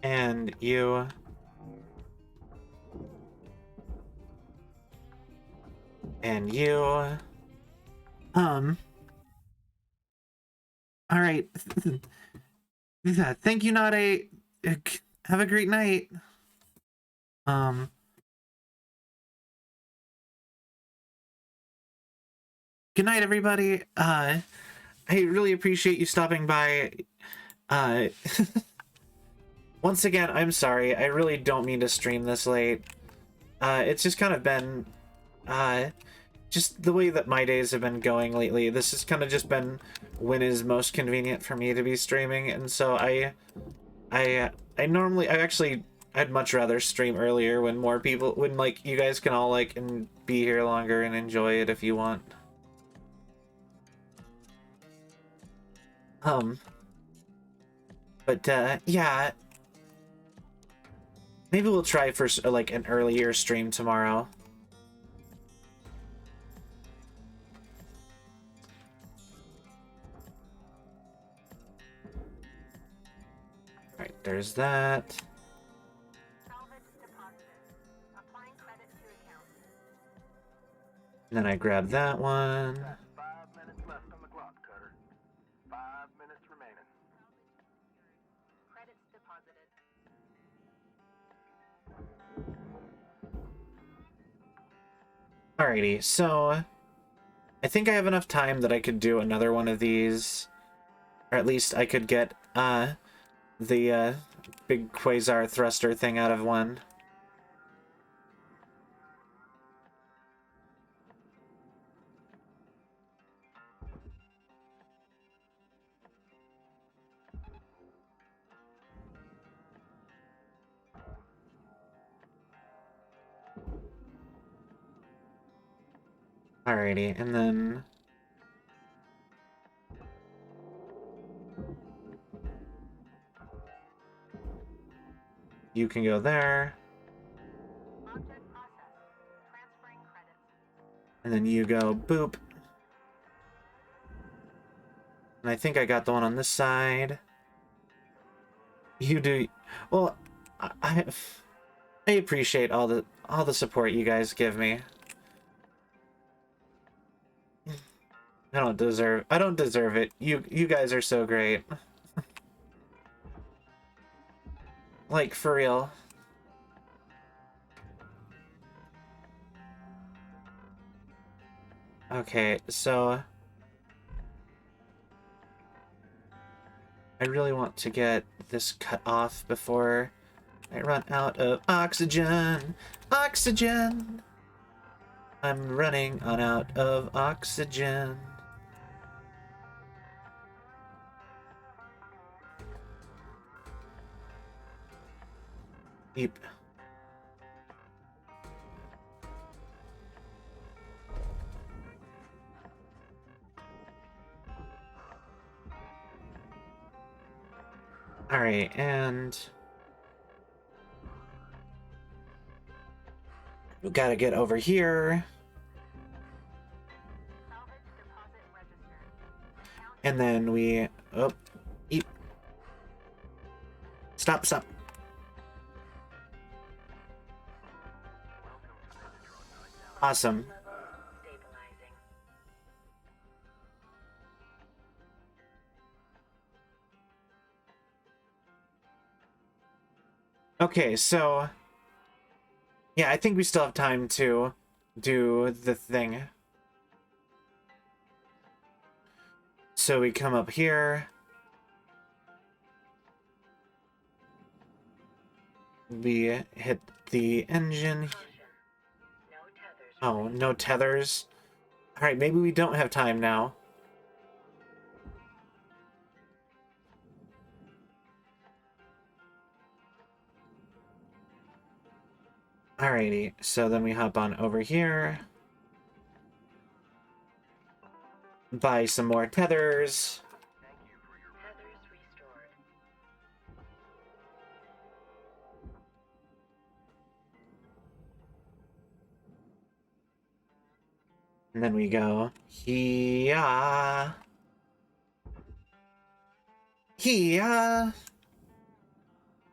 And you... And you... Alright. Thank you, Nade. Have a great night. Good night, everybody. I really appreciate you stopping by. Once again, I'm sorry. I really don't mean to stream this late. It's just kind of been, just the way that my days have been going lately. This has kind of just been when is most convenient for me to be streaming, and so I'd much rather stream earlier when more people, when like you guys can all like and be here longer and enjoy it if you want. But yeah. Maybe we'll try for like an earlier stream tomorrow. Alright, there's that. Salvage deposited. Applying credit to account. And then I grab that one. Got 5 minutes left on the clock, Cutter. 5 minutes remaining. Credits deposited. Alrighty, so I think I have enough time that I could do another one of these. Or at least I could get the big quasar thruster thing out of one. Alrighty, and then you can go there, Object processed. Transferring credits. and then you go boop. And I think I got the one on this side. You do well. I appreciate all the support you guys give me. I don't deserve it. You guys are so great. Like, for real. Okay, so I really want to get this cut off before I run out of oxygen. Oxygen! I'm running on out of oxygen. Eep. Alright, and we gotta get over here. Salvage deposit registered. Account And then we... Oh, eep. Stop. Awesome. stabilizing. Okay, so... Yeah, I think we still have time to do the thing. So we come up here. We hit the engine. No tethers. Oh, no tethers. Alright, maybe we don't have time now. Alrighty, so then we hop on over here. Buy some more tethers. Tethers restored. And then we go, Hee-yah. Hee-yah.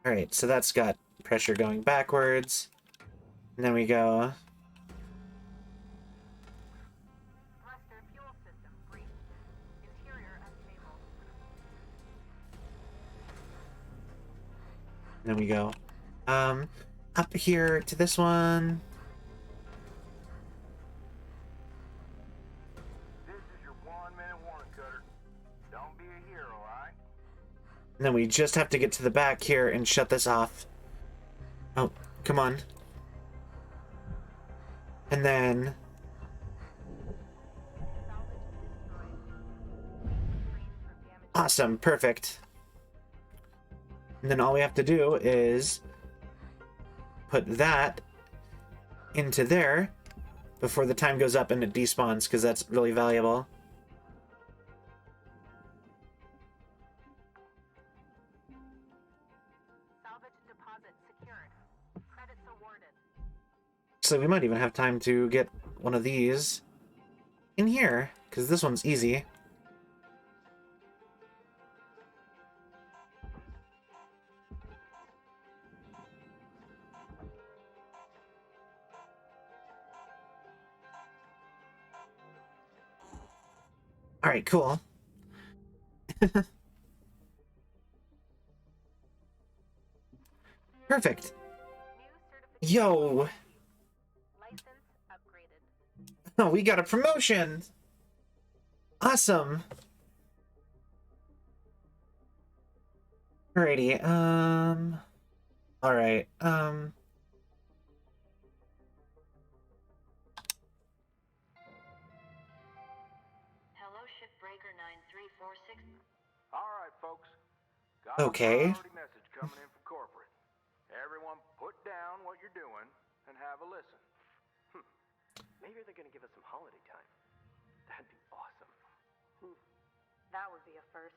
Alright, so that's got pressure going backwards. And then we go, Thruster fuel system briefed. Interior unstable. and then we go, up here to this one. This is your 1-minute warning, Cutter. Don't be a hero, alright? And then we just have to get to the back here and shut this off. Oh, come on. And then... Awesome, perfect. And then all we have to do is put that into there before the time goes up and it despawns, because that's really valuable. Salvage deposit secured. Actually, we might even have time to get one of these in here, because this one's easy. Alright, cool. Perfect. Yo! License upgraded. Oh, we got a promotion! Awesome! Alrighty, Alright, Hello, Shipbreaker 9346. All right, folks. Got Okay. a priority message coming in from corporate. Everyone put down what you're doing and have a listen. Maybe they're gonna give us some holiday time. That'd be awesome. That would be a first.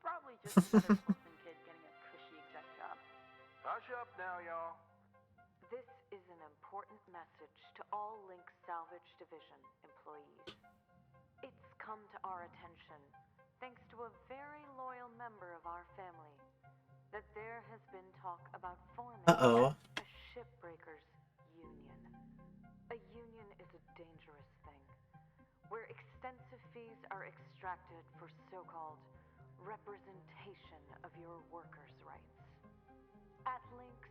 Probably just another orphan kid getting a cushy exec job. Hush up now, y'all. This is an important message to all Link Salvage Division employees. It's come to our attention, thanks to a very loyal member of our family, that there has been talk about forming Uh-oh. a shipbreakers union. A union is a dangerous thing, where extensive fees are extracted for so-called representation of your workers' rights. At Lynx,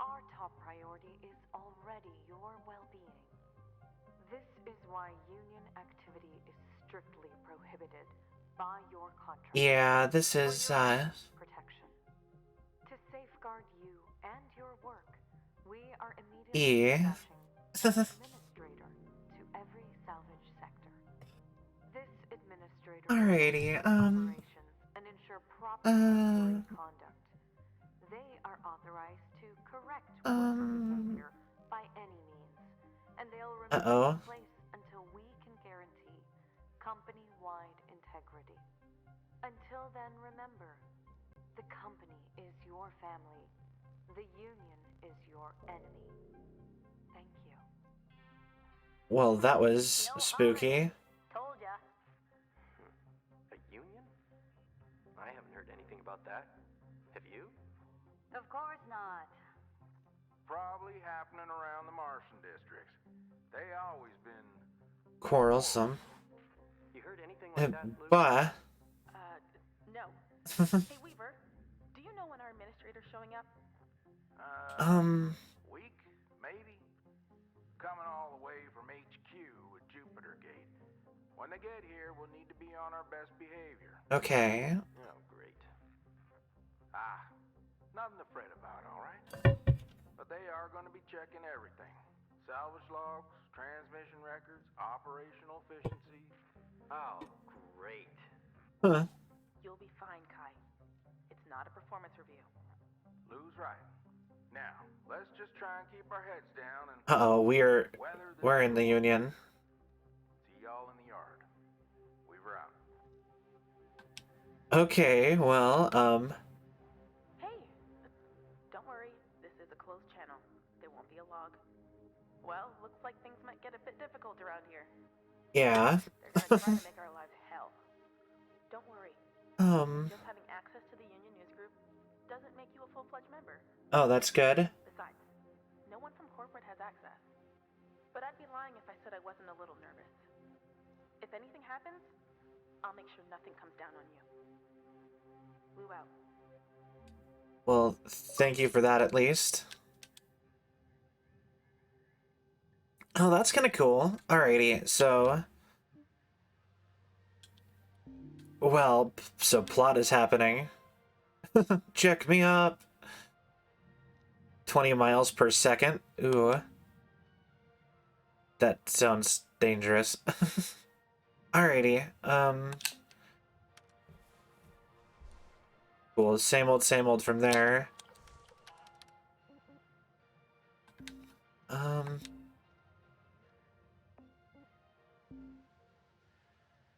our top priority is already your well-being. This is why union activity is strictly prohibited by your contract. Yeah, this is, Protection. To safeguard you and your work, we are immediately Yeah. dispatching an administrator to every salvage sector. This administrator will Alrighty, oversee operations and ensure proper employee conduct. They are authorized to correct worker behavior by any means, and they'll remain Uh-oh. in place until we can guarantee company-wide integrity. Until then, remember, the company is your family. The union is your enemy. Thank you. Well, that was spooky. Told ya. A union? I haven't heard anything about that. Have you? Of course not. Probably happening around the Martian districts. They always been Quarrelsome. You heard anything like that, Luke? But, No. Hey, Weaver, do you know when our administrator's showing up? week, maybe. Coming all the way from HQ with Jupiter Gate. When they get here, we'll need to be on our best behavior. okay. Oh, great. Nothing to fret about, all right? But they are going to be checking everything. Salvage logs, transmission records, operational efficiency. Oh, great. Huh. You'll be fine, Kai. It's not a performance review. Lou's right. Now, let's just try and keep our heads down and Uh-oh, weather this we're in the storm. union. See y'all in the yard. Weaver out. Okay, well, Hey, don't worry. This is a closed channel. There won't be a log. Well, looks like things might get a bit difficult around here. yeah. They're gonna try to make our lives hell. Don't worry. Just having access to the union news group doesn't make you a full-fledged member. Oh, that's good. Besides, no one from corporate has access. But I'd be lying if I said I wasn't a little nervous. If anything happens, I'll make sure nothing comes down on you. Lou out. Well, thank you for that at least. Oh, that's kind of cool. Alrighty, so... Well, so plot is happening. Check me up. 20 miles per second. Ooh. That sounds dangerous. Alrighty, cool, same old from there.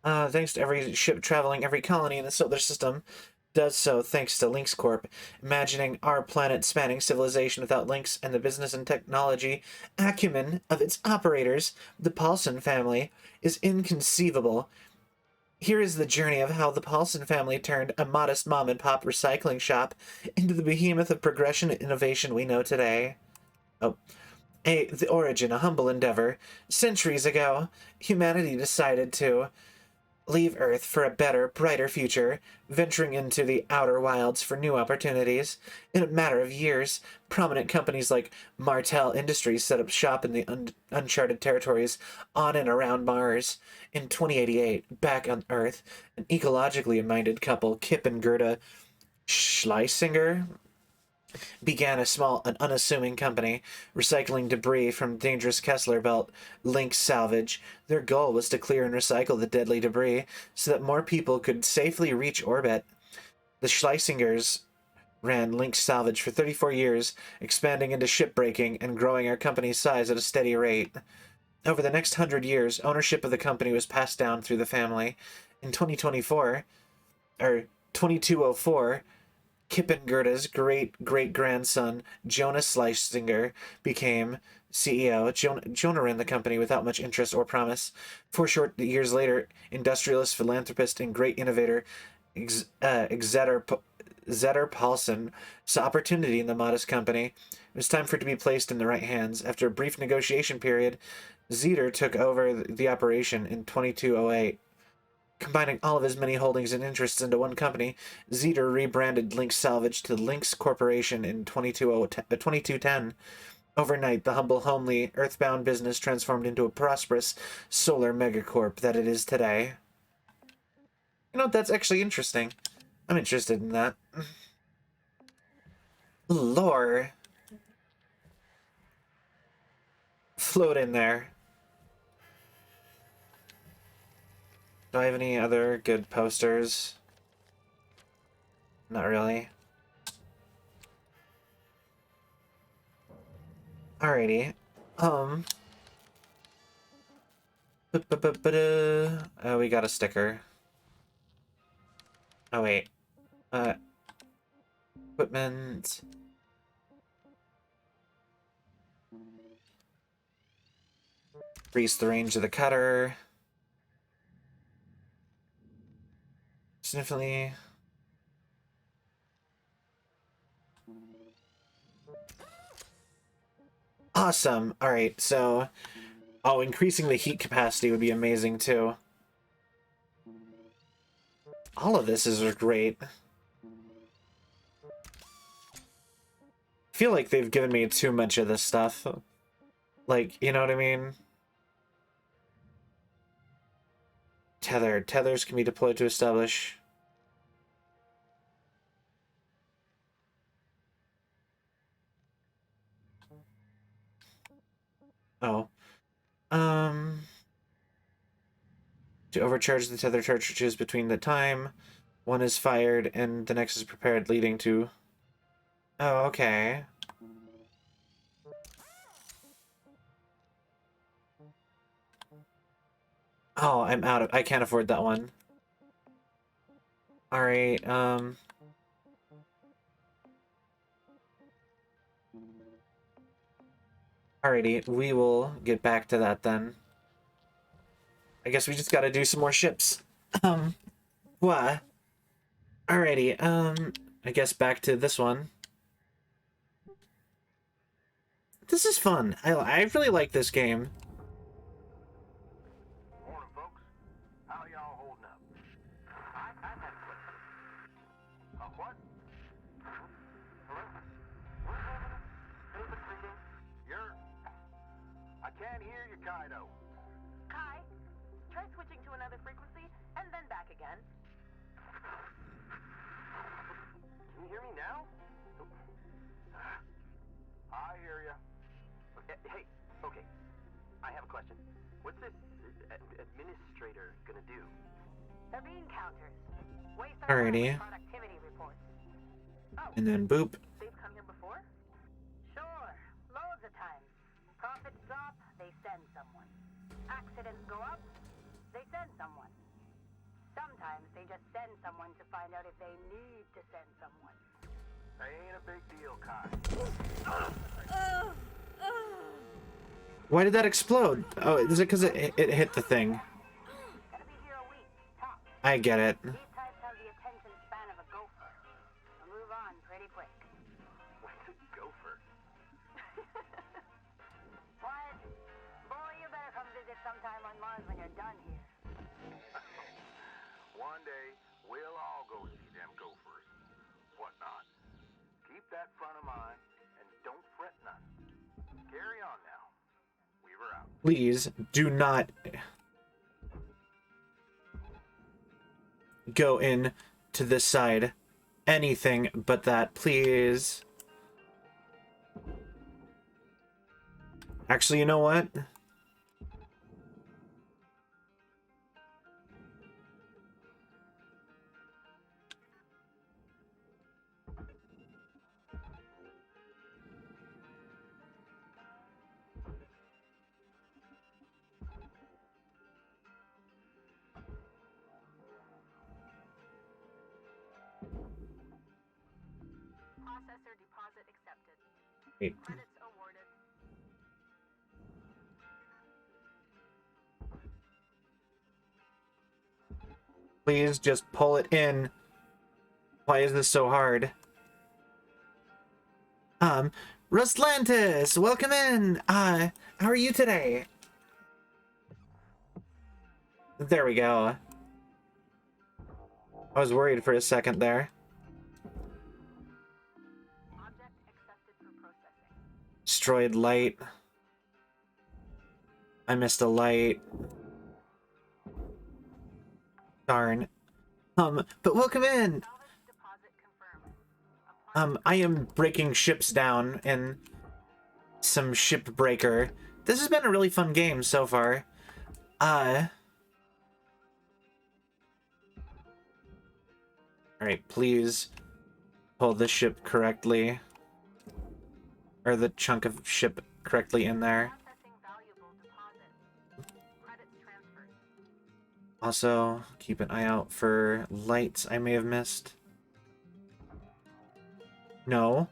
Thanks to every ship traveling every colony in the solar system, does so thanks to Lynx Corp. Imagining our planet spanning civilization without Lynx and the business and technology acumen of its operators, the Paulson family, is inconceivable. Here is the journey of how the Paulson family turned a modest mom-and-pop recycling shop into the behemoth of progression and innovation we know today. Oh. The origin, a humble endeavor. Centuries ago, humanity decided to leave Earth for a better, brighter future, venturing into the outer wilds for new opportunities. In a matter of years, prominent companies like Martel Industries set up shop in the uncharted territories on and around Mars. In 2088, back on Earth, an ecologically minded couple, Kip and Gerda Schleisinger, began a small and unassuming company, recycling debris from dangerous Kessler Belt Lynx salvage. Their goal was to clear and recycle the deadly debris so that more people could safely reach orbit. The Schleisingers ran Lynx salvage for 34 years, expanding into shipbreaking and growing our company's size at a steady rate. Over the next 100 years, ownership of the company was passed down through the family. In 2204, Kip and Gerda's great-great-grandson, Jonas Schleisinger, became CEO. Jonah ran the company without much interest or promise. 4 short years later, industrialist, philanthropist, and great innovator Zetter Paulson saw opportunity in the modest company. It was time for it to be placed in the right hands. After a brief negotiation period, Zetter took over the operation in 2208. Combining all of his many holdings and interests into one company, Zeter rebranded Lynx Salvage to Lynx Corporation in 2210. Overnight, the humble, homely, earthbound business transformed into a prosperous solar megacorp that it is today. You know, that's actually interesting. I'm interested in that. Lore. Float in there. Do I have any other good posters? Not really. Alrighty. Oh, we got a sticker. Oh, wait. Equipment. Increase the range of the cutter. Significantly. Awesome. Alright, so... Oh, increasing the heat capacity would be amazing, too. All of this is great. I feel like they've given me too much of this stuff. Like, you know what I mean? Tether. Tethers can be deployed to establish... Oh. To overcharge the tether cartridges between the time one is fired and the next is prepared, leading to... Oh, okay. Oh, I'm out of... I can't afford that one. Alright, Alrighty, we will get back to that then. I guess we just gotta do some more ships. What? Alrighty, I guess back to this one. This is fun. I really like this game. Morning, folks. How y'all holding up? I've had a question. A what? Hello? David speaking. You're... I can't hear you, Kaido. Kai, try switching to another frequency and then back again. Can you hear me now? I hear you. Hey, okay. I have a question. What's this administrator gonna do? The bean counters. Waste Alrighty. productivity reports. Oh, And then boop. They've come here before? sure. Loads of times. Profits drop, they send someone. Accidents go up, they send someone. Some sometimes they just send someone to find out if they need to send someone. That ain't a big deal, Kai. Why did that explode? Oh, is it because it hit the thing? Gonna be here a week, tops. I get it. These types have the attention span of a gopher. They'll move on pretty quick. What's a gopher? What? Boy, you better come visit sometime on Mars when you're done here. One day, we'll all go see them gophers. Whatnot. Keep that front of mind, and don't fret none. Carry on now. Weaver out. Please do not go in to this side. Anything but that, please. Actually, you know what? Processor deposit accepted. Wait. Credits awarded. Please just pull it in. Why is this so hard? Rustlantis, welcome in. How are you today? There we go. I was worried for a second there. Object accepted for processing. Destroyed light. I missed a light. Darn. But welcome in. Salvage deposit confirmed. I am breaking ships down in some shipbreaker. This has been a really fun game so far. Alright, please hold the ship correctly. Or the chunk of ship correctly in there. Processing valuable deposit. Credits transferred. Also, keep an eye out for lights I may have missed. No.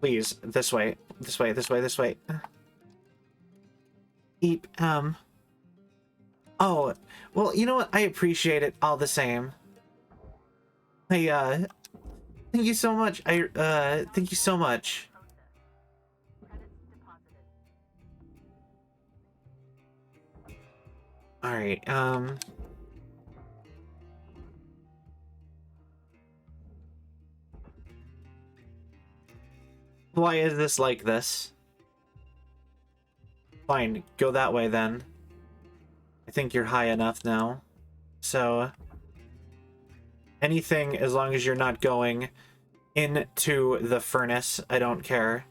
Please, this way. This way, this way, this way. Eep, Oh, well, you know what? I appreciate it all the same. Hey, thank you so much. Thank you so much. Credits deposited. Alright, why is this like this? Fine, go that way then. I think you're high enough now. So, anything as long as you're not going into the furnace, I don't care.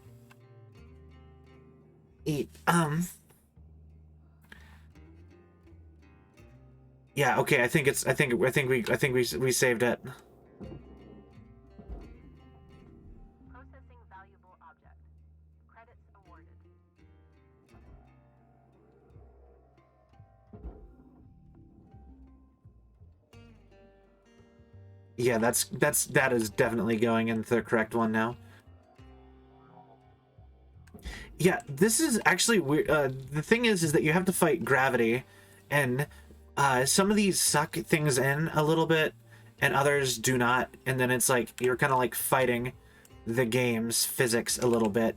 Yeah, okay, I think we saved it. Processing valuable object. Credits awarded. Yeah, that is definitely going into the correct one now. Yeah, this is actually weird. The thing is that you have to fight gravity, and some of these suck things in a little bit, and others do not. And then it's like you're kind of like fighting the game's physics a little bit.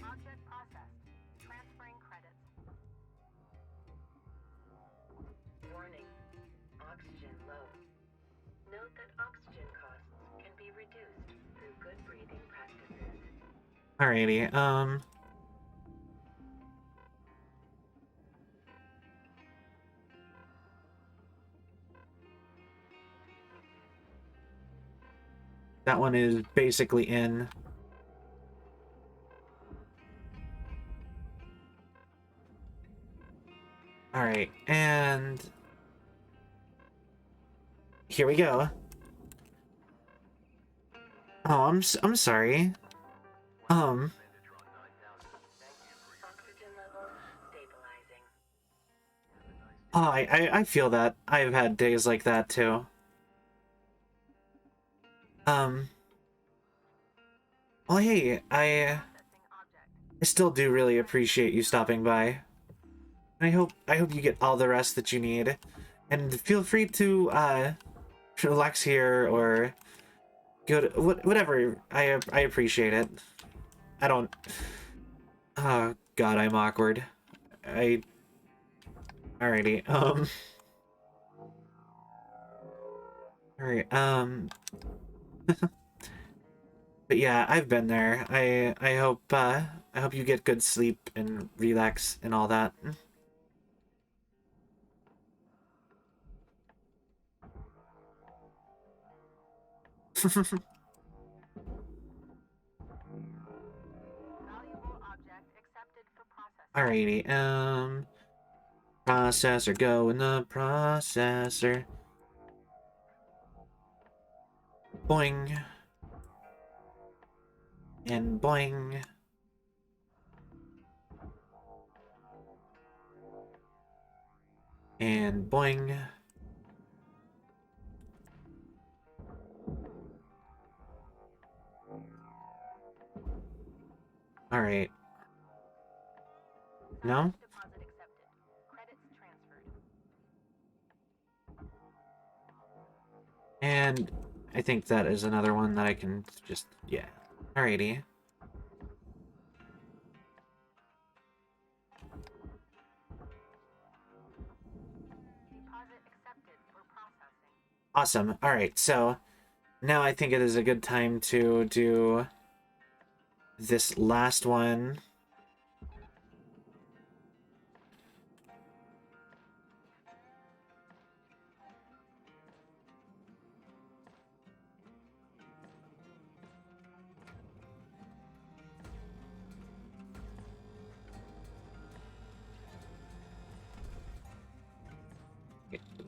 Object processed. Transferring credits. Warning. Oxygen low. Note that oxygen costs can be reduced through good breathing practices. Alrighty, that one is basically in. Alright, and here we go. Oh, I'm sorry. Oxygen levels stabilizing. Oh, I feel that. I've had days like that too. Well, hey, I still do really appreciate you stopping by. I hope you get all the rest that you need. And feel free to relax here or go to whatever. I appreciate it. I don't. Oh God, I'm awkward. Alrighty. Alright. But yeah, I've been there. I hope you get good sleep and relax and all that. Valuable object accepted for processing. Alrighty. Processor, go in the processor. Boing. And boing. And boing. Alright. No? Deposit accepted. Credits transferred. And I think that is another one that I can just, yeah. Alrighty. Deposit accepted for processing. Awesome. Alright, so now I think it is a good time to do this last one.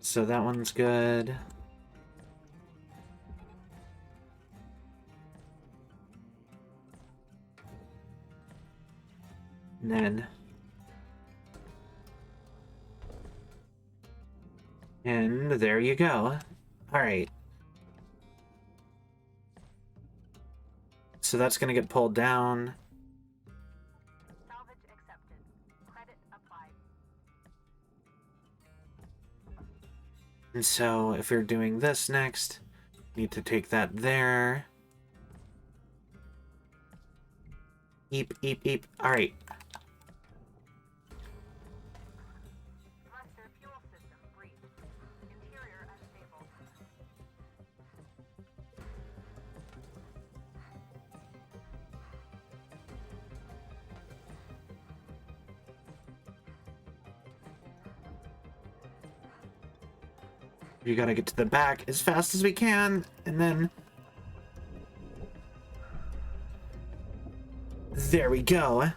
So that one's good. And then... And there you go. Alright. So that's gonna get pulled down. Salvage accepted. Credit applied. And so if we're doing this next, need to take that there. Eep, eep, eep. Alright. Thruster fuel system brief. Interior unstable. We gotta get to the back as fast as we can, and then... There we go.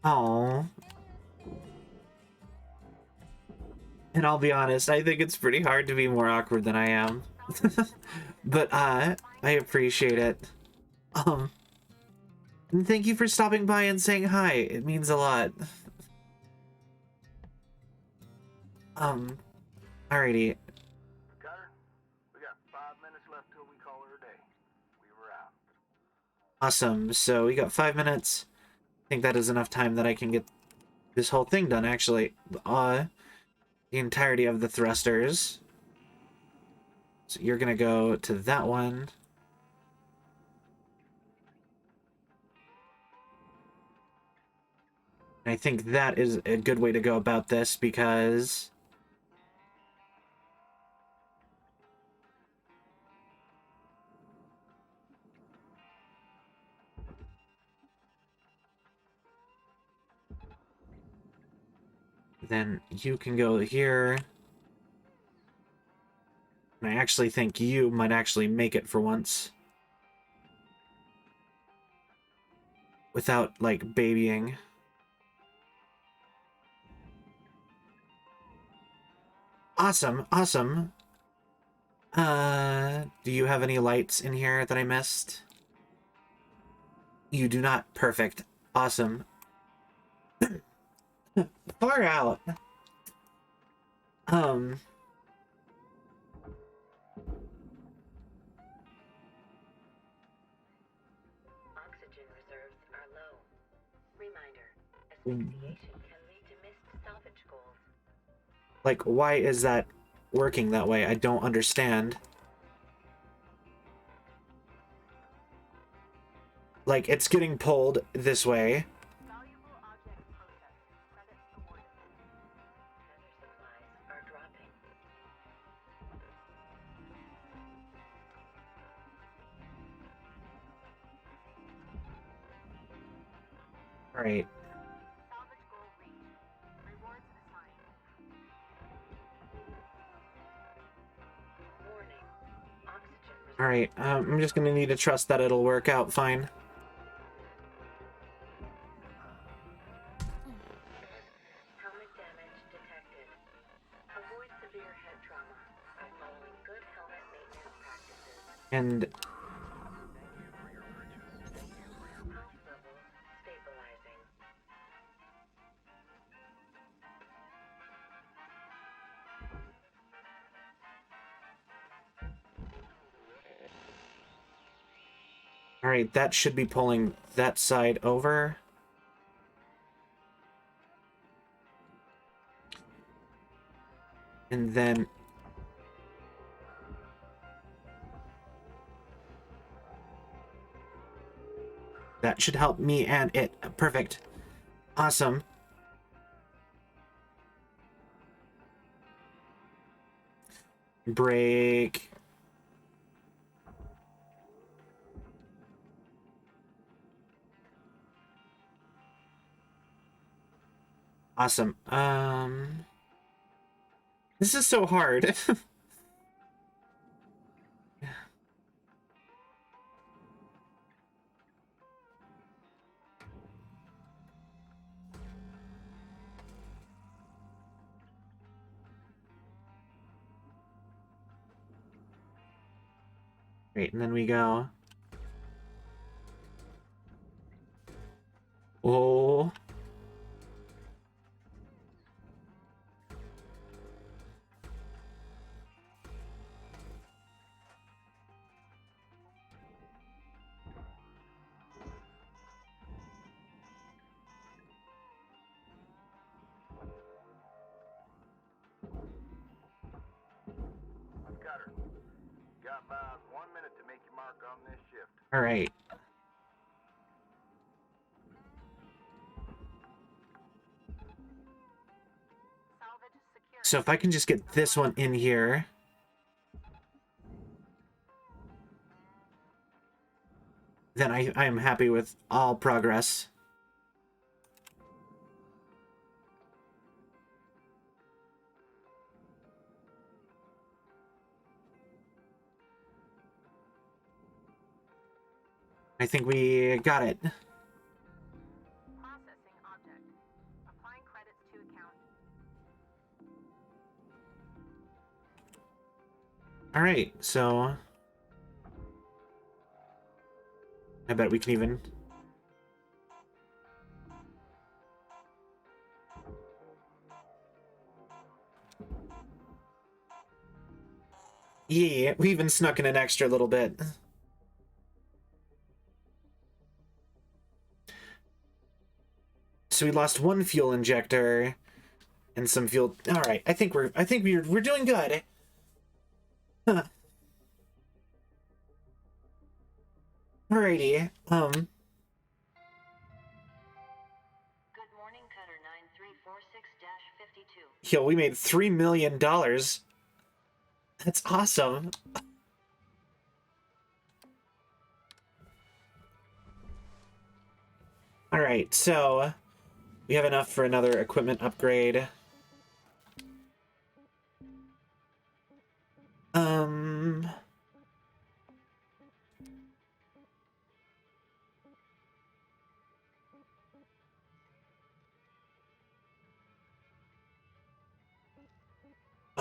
Oh. And I'll be honest, I think it's pretty hard to be more awkward than I am. But, I appreciate it. And thank you for stopping by and saying hi. It means a lot. Alrighty. Cutter, we got 5 minutes left till we call her a day. We were out. Awesome. So we got 5 minutes. I think that is enough time that I can get this whole thing done, actually. The entirety of the thrusters. So you're gonna go to that one. And I think that is a good way to go about this because... Then you can go here. And I actually think you might actually make it for once. without, like, babying. Awesome, awesome. Do you have any lights in here that I missed? You do not. Perfect. Awesome. Far out. Oxygen reserves are low. Reminder, asphyxiation can lead to missed salvage goals. Like, why is that working that way? I don't understand. Like, it's getting pulled this way. Valuable object processed. Credits awarded. Nether supplies are dropping. Alright. Salvage goal reached. Rewards assigned. Warning, oxygen reserves. Alright, I'm just gonna need to trust that it'll work out fine. Helmet damage detected. Avoid severe head trauma by following good helmet maintenance practices. And Pulse levels stabilizing. alright, that should be pulling that side over. And then that should help me and it. Perfect. Awesome. Break. Awesome. This is so hard. Great, and then we go. Oh. Cutter, got about 1 minute to make your mark on this shift. All right. Salvage secure. So if I can just get this one in here. Then I am happy with all progress. I think we got it. Processing object. Applying credits to account. All right, so I bet we can even. Yeah, we even snuck in an extra little bit. So we lost one fuel injector and some fuel. All right, I think we're doing good. Huh. Alrighty. Good morning, Cutter 9346-52. Yo, we made $3 million. That's awesome. All right, so we have enough for another equipment upgrade.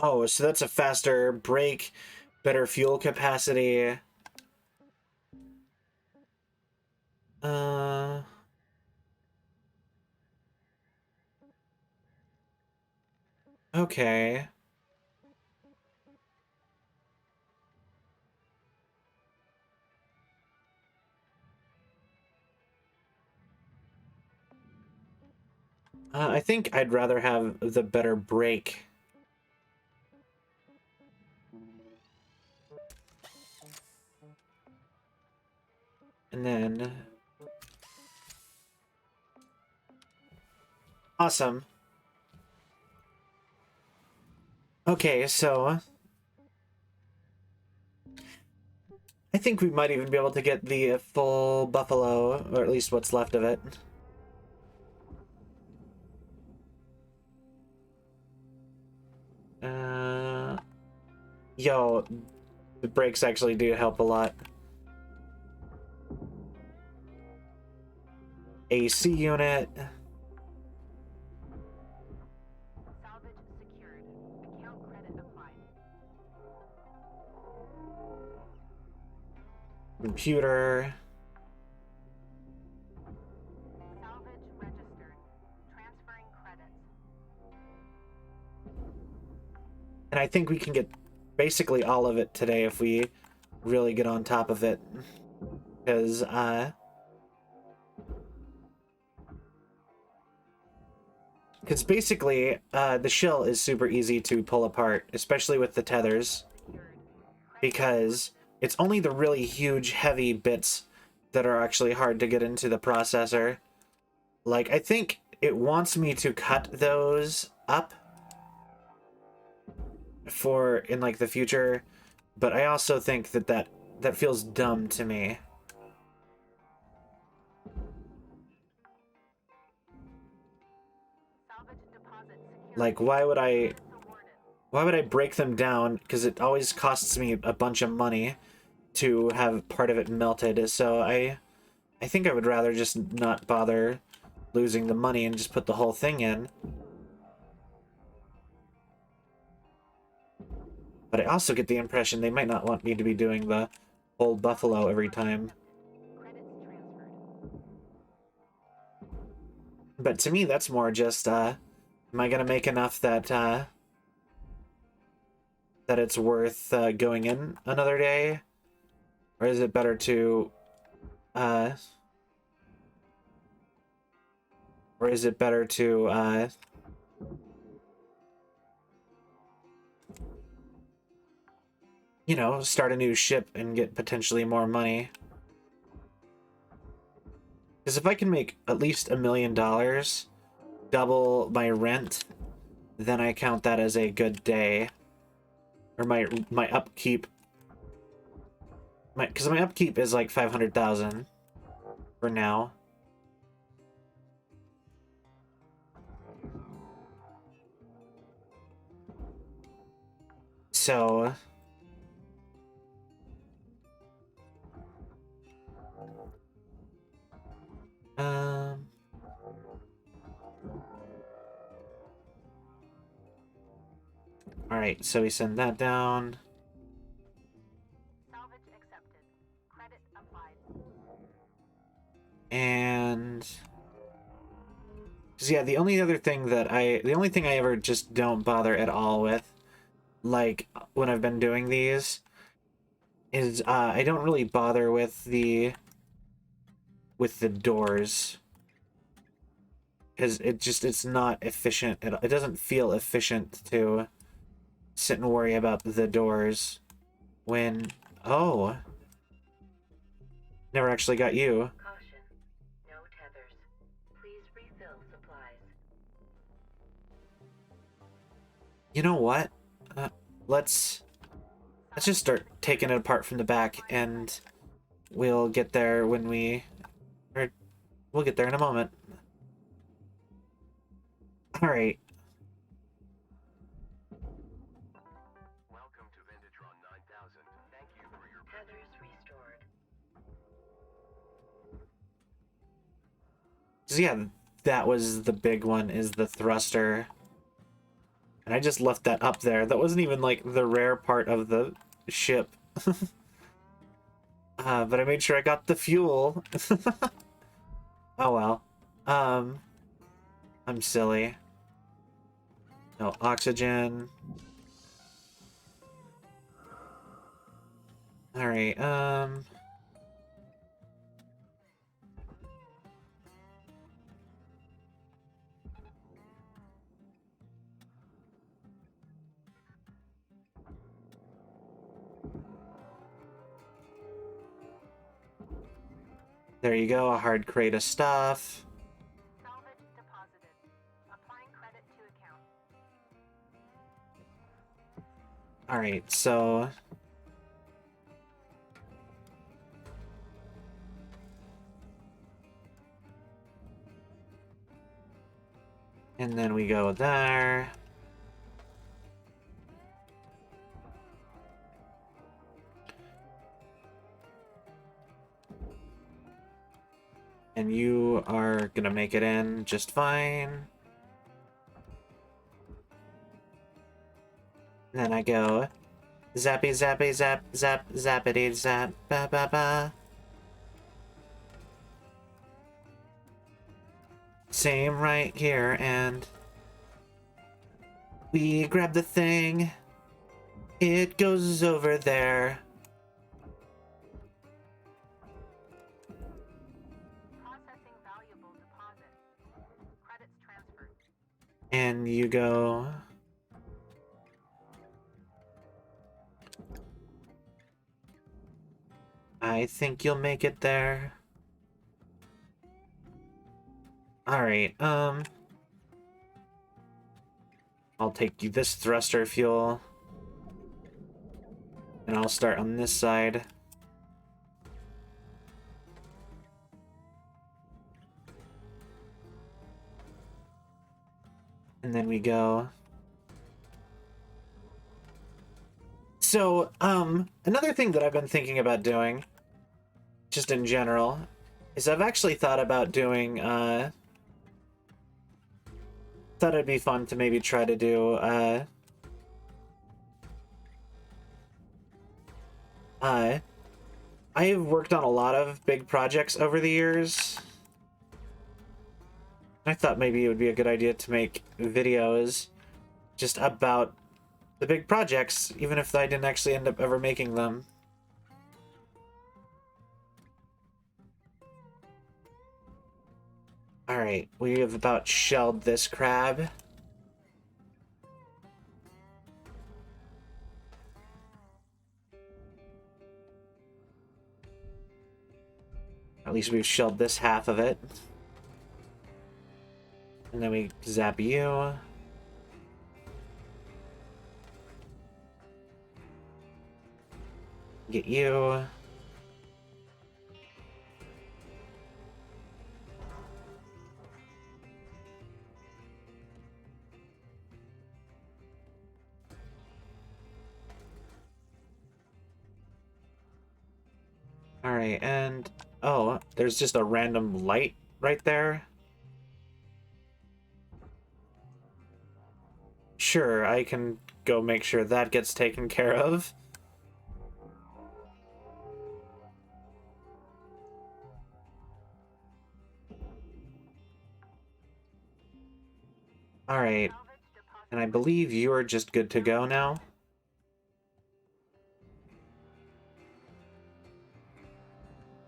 Oh, so that's a faster brake, better fuel capacity. Uh, okay. I think I'd rather have the better brake. And then... Awesome. Okay, so... I think we might even be able to get the full buffalo, or at least what's left of it. Yo, the brakes actually do help a lot. AC unit. Salvage secured. Account credit applied. Computer. Salvage registered. Transferring credits. And I think we can get basically all of it today if we really get on top of it. Because, basically, the shell is super easy to pull apart, especially with the tethers. Because it's only the really huge, heavy bits that are actually hard to get into the processor. Like, I think it wants me to cut those up for in like the future, but I also think that that feels dumb to me. Salvage deposit secured. Like, why would I break them down? Because it always costs me a bunch of money to have part of it melted. So I think I would rather just not bother losing the money and just put the whole thing in. But I also get the impression they might not want me to be doing the whole buffalo every time. Credits transferred. But to me, that's more just, am I gonna make enough that, that it's worth, going in another day? Or is it better to, or is it better to, you know, start a new ship and get potentially more money? Because if I can make at least $1 million, double my rent, then I count that as a good day. Or my upkeep. Because my upkeep is like 500,000 for now. So um all right, so we send that down. Salvage accepted. Credit applied. And yeah, the only thing I ever just don't bother at all with, like when I've been doing these, is I don't really bother with the doors, because it's not efficient. It doesn't feel efficient to sit and worry about the doors when, oh, never actually got you. Caution. No tethers. Please refill supplies. You know what? Let's just start taking it apart from the back, and we'll get there when we'll get there in a moment. All right. Welcome to Vintatron 9000. Thank you for your Tethers restored. So yeah, that was the big one, is the thruster. And I just left that up there. That wasn't even like the rare part of the ship. But I made sure I got the fuel. Oh well. I'm silly. No oxygen. Alright, there you go, a hard crate of stuff. Salvage deposited. Applying credit to account. Alright, so... And then we go there. And you are gonna make it in just fine. And then I go zappy zappy zap zap zappity zap ba ba ba. Same right here, and we grab the thing. It goes over there. Processing valuable deposit. Credits transferred. And you go... I think you'll make it there. Alright, I'll take you this thruster fuel. And I'll start on this side. And then we go. So, another thing that I've been thinking about doing, just in general, is I've actually thought about doing, thought it'd be fun to maybe try to do, I've worked on a lot of big projects over the years. I thought maybe it would be a good idea to make videos just about the big projects, even if I didn't actually end up ever making them. Alright, we have about shelled this crab. At least we've shelled this half of it. And then we zap you. Get you. Alright, and... oh, there's just a random light right there. Sure, I can go make sure that gets taken care of. Alright, and I believe you are just good to go now.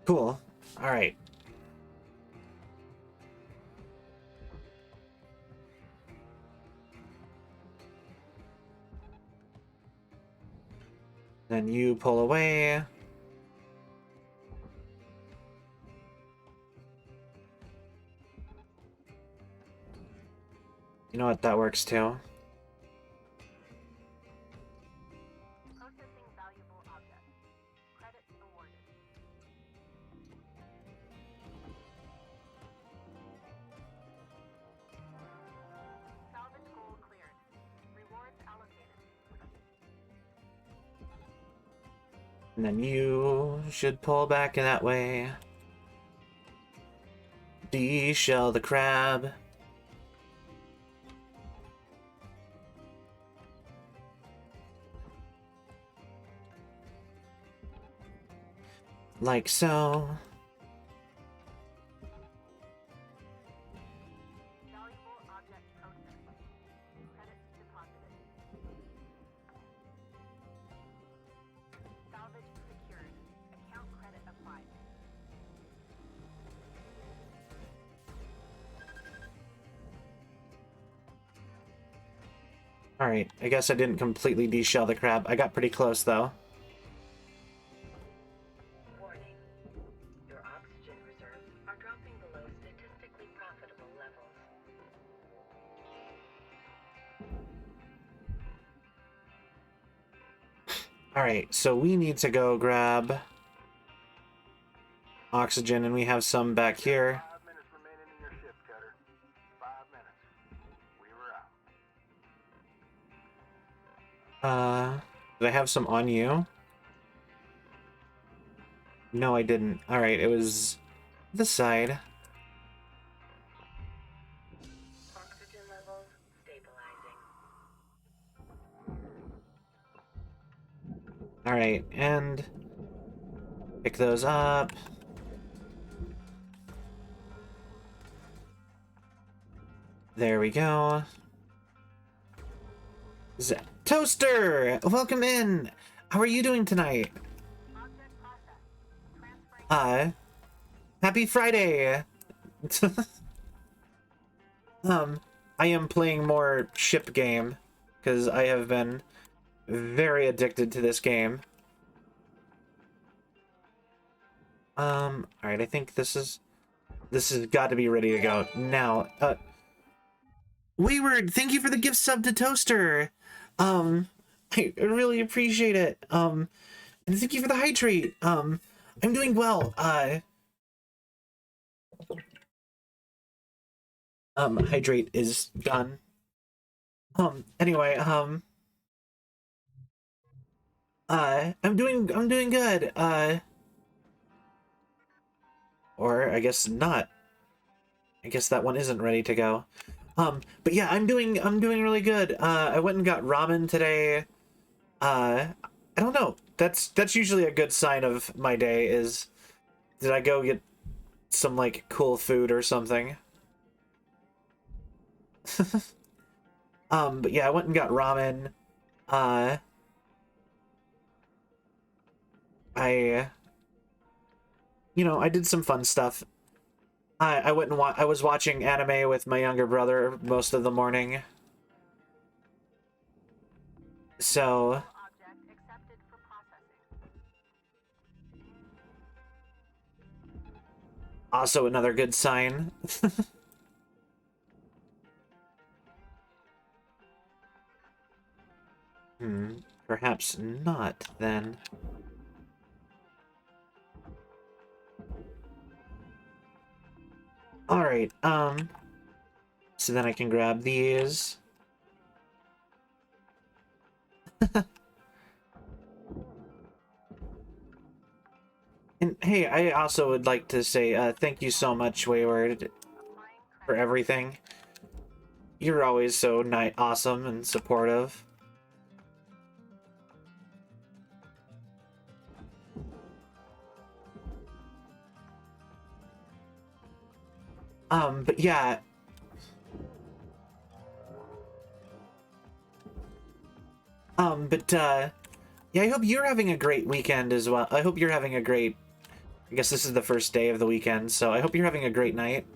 Cool. Alright. Then you pull away. You know what, that works too. Processing valuable object. Credits awarded. Salvage goal cleared. Rewards allocated. And then you should pull back in that way. De-shell the crab. Like so. Valuable object processed. Credits deposited. Salvage secured. Account credit applied. Alright, I guess I didn't completely deshell the crab. I got pretty close, though. Warning. Your oxygen reserves are dropping below statistically profitable levels. Alright, so we need to go grab oxygen, and we have some back here. 5 minutes remaining in your shift, Cutter. 5 minutes. We were out. Did I have some on you? No, I didn't. Alright, it was this side. Oxygen levels stabilizing. Alright, and pick those up. There we go. Toaster! Welcome in! How are you doing tonight? Object processed. Transferring. Happy Friday! I am playing more ship game, because I have been very addicted to this game. Alright, I think this has got to be ready to go now. Wayward, thank you for the gift sub to Toaster. I really appreciate it. And thank you for the hydrate. I'm doing well. Hydrate is done. Anyway, I'm doing good. Or I guess not. I guess that one isn't ready to go. But yeah, I'm doing really good. I went and got ramen today. I don't know. That's usually a good sign of my day is, did I go get some like cool food or something? But yeah, I went and got ramen. I did some fun stuff. I went and I was watching anime with my younger brother most of the morning. So, Object accepted for processing. also another good sign. Perhaps not, then. Alright, so then I can grab these. And hey, I also would like to say thank you so much, Wayward, for everything. You're always so awesome and supportive. But yeah. Yeah, I hope you're having a great weekend as well. I hope you're having a great, I guess this is the first day of the weekend, so I hope you're having a great night.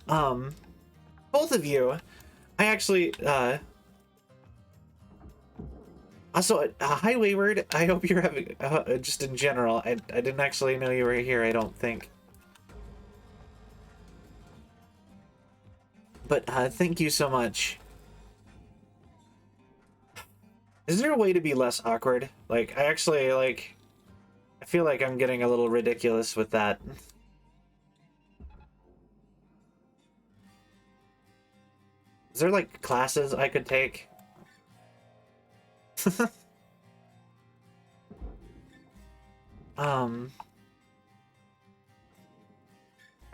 Both of you. I actually, also, hi Wayward. I hope you're having, just in general, I didn't actually know you were here, I don't think. But, thank you so much. Is there a way to be less awkward? Like, I actually, like, I feel like I'm getting a little ridiculous with that. Is there, like, classes I could take?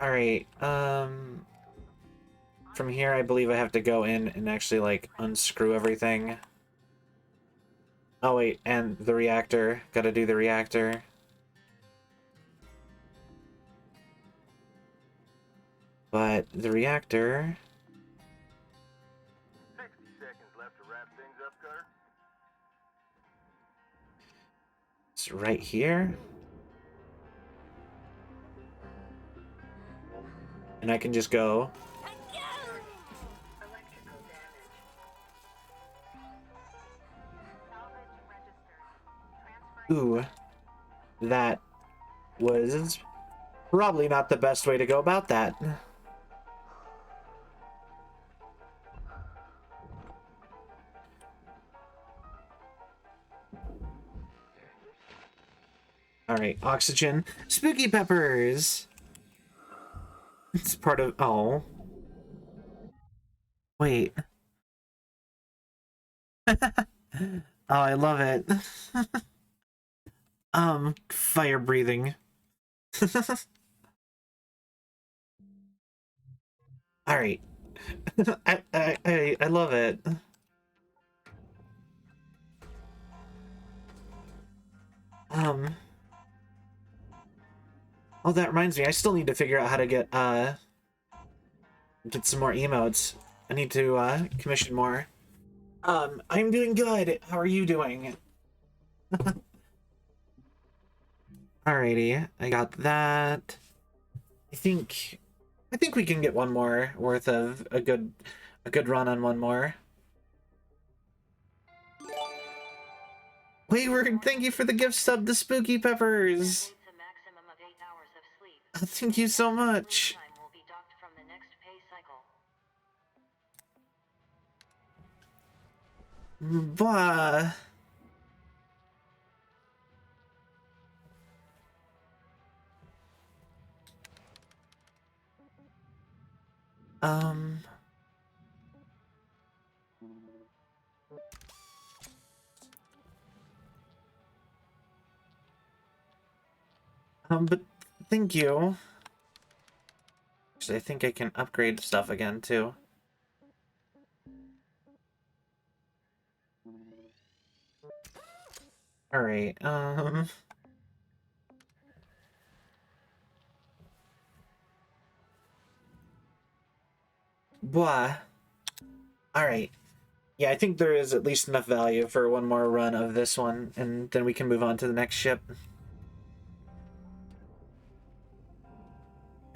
Alright, from here I believe I have to go in and actually, like, unscrew everything. Oh wait, and the reactor. Gotta do the reactor. But the reactor 60 seconds left to wrap things up, Cutter. is right here. And I can just go. Electrical damage. Salvage registered. Transferring. Ooh. That was probably not the best way to go about that. Alright, oxygen. Spooky peppers! It's part of... Oh. Wait. Oh, I love it. Fire breathing. Alright. I love it. Oh, that reminds me, I still need to figure out how to get some more emotes. I need to commission more. I'm doing good. How are you doing? Alrighty, I got that. I think we can get one more worth of a good run on one more. Wayward, thank you for the gift sub, the Spooky Peppers. A maximum of 8 hours of sleep. Thank you so much. Time will be docked from the next pay cycle. Blah. But thank you. Actually, I think I can upgrade stuff again too. All right. Blah. All right. Yeah, I think there is at least enough value for one more run of this one, and then we can move on to the next ship.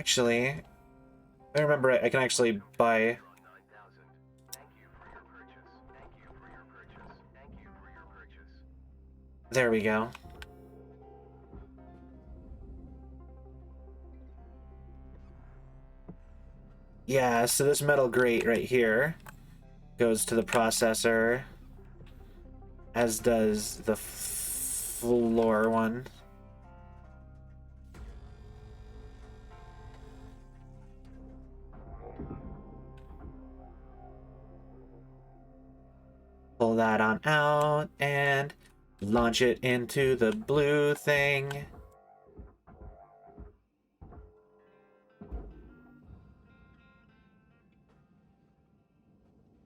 Actually, I remember I can actually buy... 9,000. Thank you for your purchase. Thank you for your purchase. Thank you for your purchase. There we go. Yeah, so this metal grate right here goes to the processor, as does the floor one. Pull that on out and launch it into the blue thing.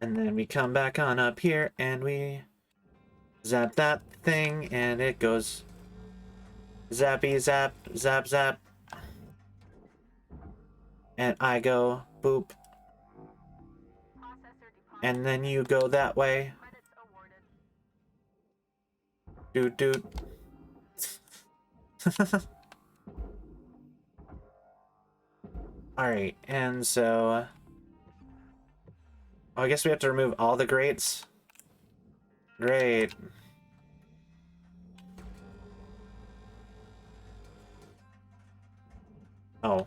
And then we come back on up here and we zap that thing and it goes zappy zap, zap zap. And I go boop. Processor deposit. And then you go that way. Credits awarded. Doot doot. Alright, and so... Oh, I guess we have to remove all the grates. Great. Oh.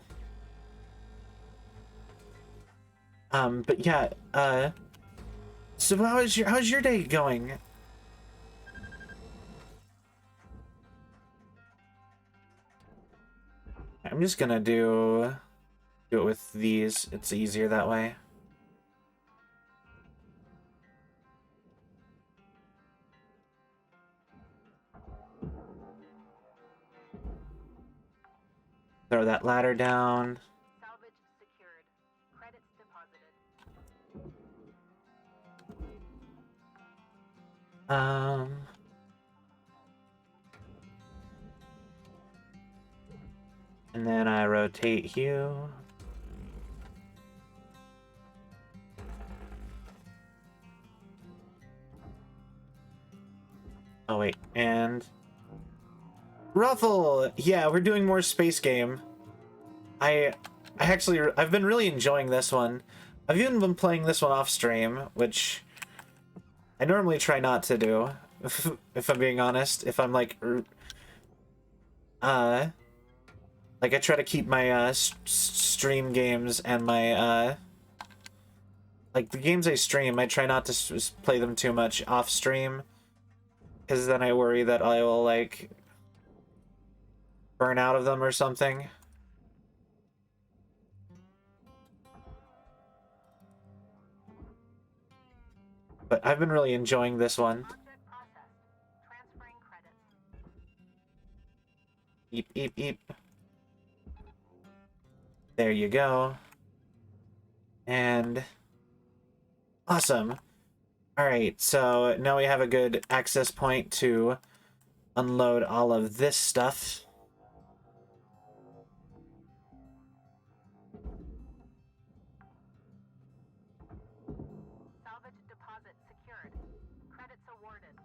But yeah, so how's your day going? I'm just gonna do it with these. It's easier that way. Throw that ladder down. Salvage secured. Credits deposited. And then I rotate you. Ruffle! Yeah, we're doing more space game. I've been really enjoying this one. I've even been playing this one off stream, which I normally try not to do, if I'm being honest. If I'm like I try to keep my stream games and my like the games I stream, I try not to play them too much off stream, because then I worry that I will like burn out of them or something. But I've been really enjoying this one. Object processed. Transferring credits. Eep, eep, eep. There you go. And awesome. Alright, so now we have a good access point to unload all of this stuff. Salvage deposit secured. Credits awarded.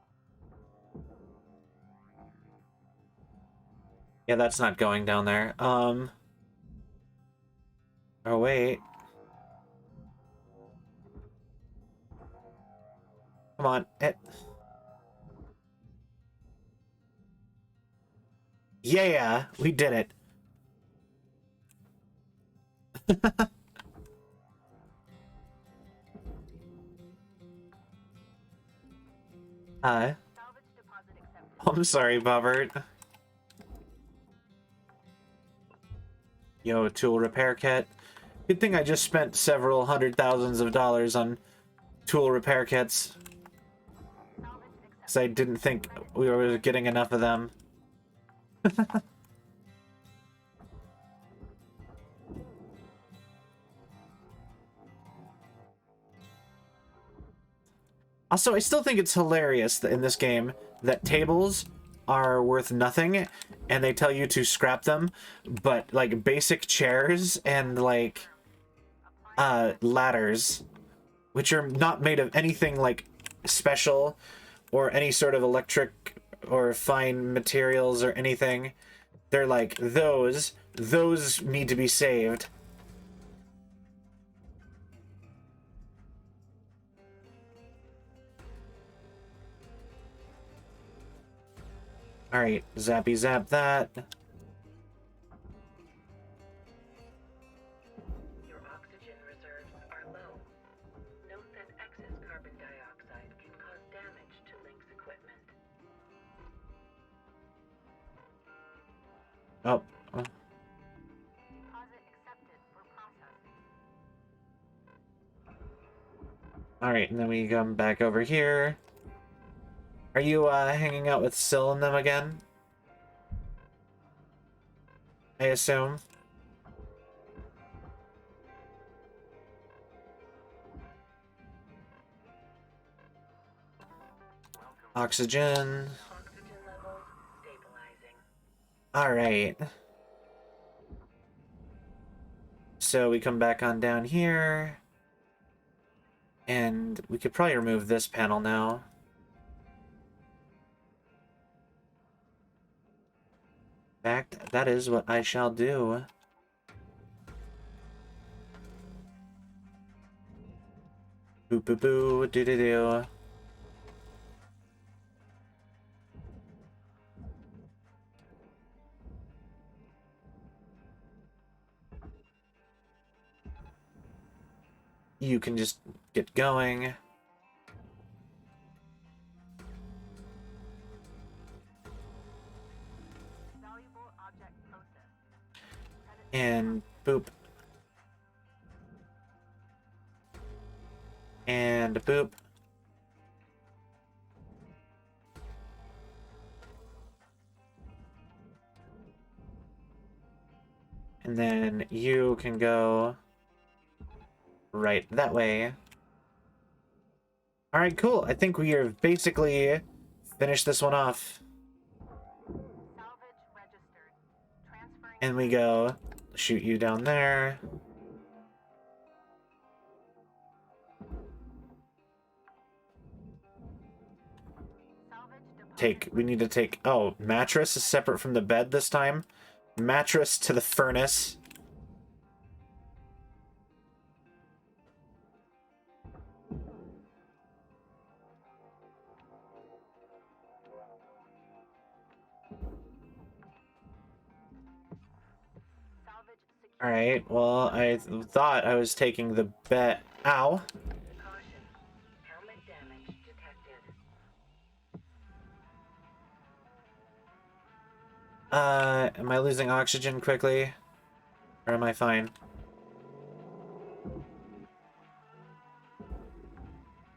Yeah, that's not going down there. Oh wait. Come on. Yeah, we did it. Salvage deposit accepted. I'm sorry, Bobbert. Yo, tool repair kit. Good thing I just spent several hundred thousands of dollars on tool repair kits, Salvage because accepted. I didn't think we were getting enough of them. Also, I still think it's hilarious that in this game that tables are worth nothing and they tell you to scrap them, but like basic chairs and like ladders, which are not made of anything like special or any sort of electric or fine materials or anything, they're like those need to be saved. Alright, zappy zap that. Your oxygen reserves are low. Note that excess carbon dioxide can cause damage to Link's equipment. Oh. Deposit accepted for processing. Alright, and then we come back over here. Are you hanging out with Syl and them again? I assume. Oxygen. Oxygen levels stabilizing. Alright. So we come back on down here. And we could probably remove this panel now. In fact, that is what I shall do. Boo boo boo doo doo doo. You can just get going. Valuable object processed. Credits And boop. And boop. And then you can go right that way. Alright, cool. I think we are basically finished this one off. salvage registered. Transferring. And we go shoot you down there. Salvage deposit take, oh, mattress is separate from the bed this time. Mattress to the furnace. Alright, well, I thought I was taking the bed. Ow. Caution. Helmet damage detected. Am I losing oxygen quickly? Or am I fine?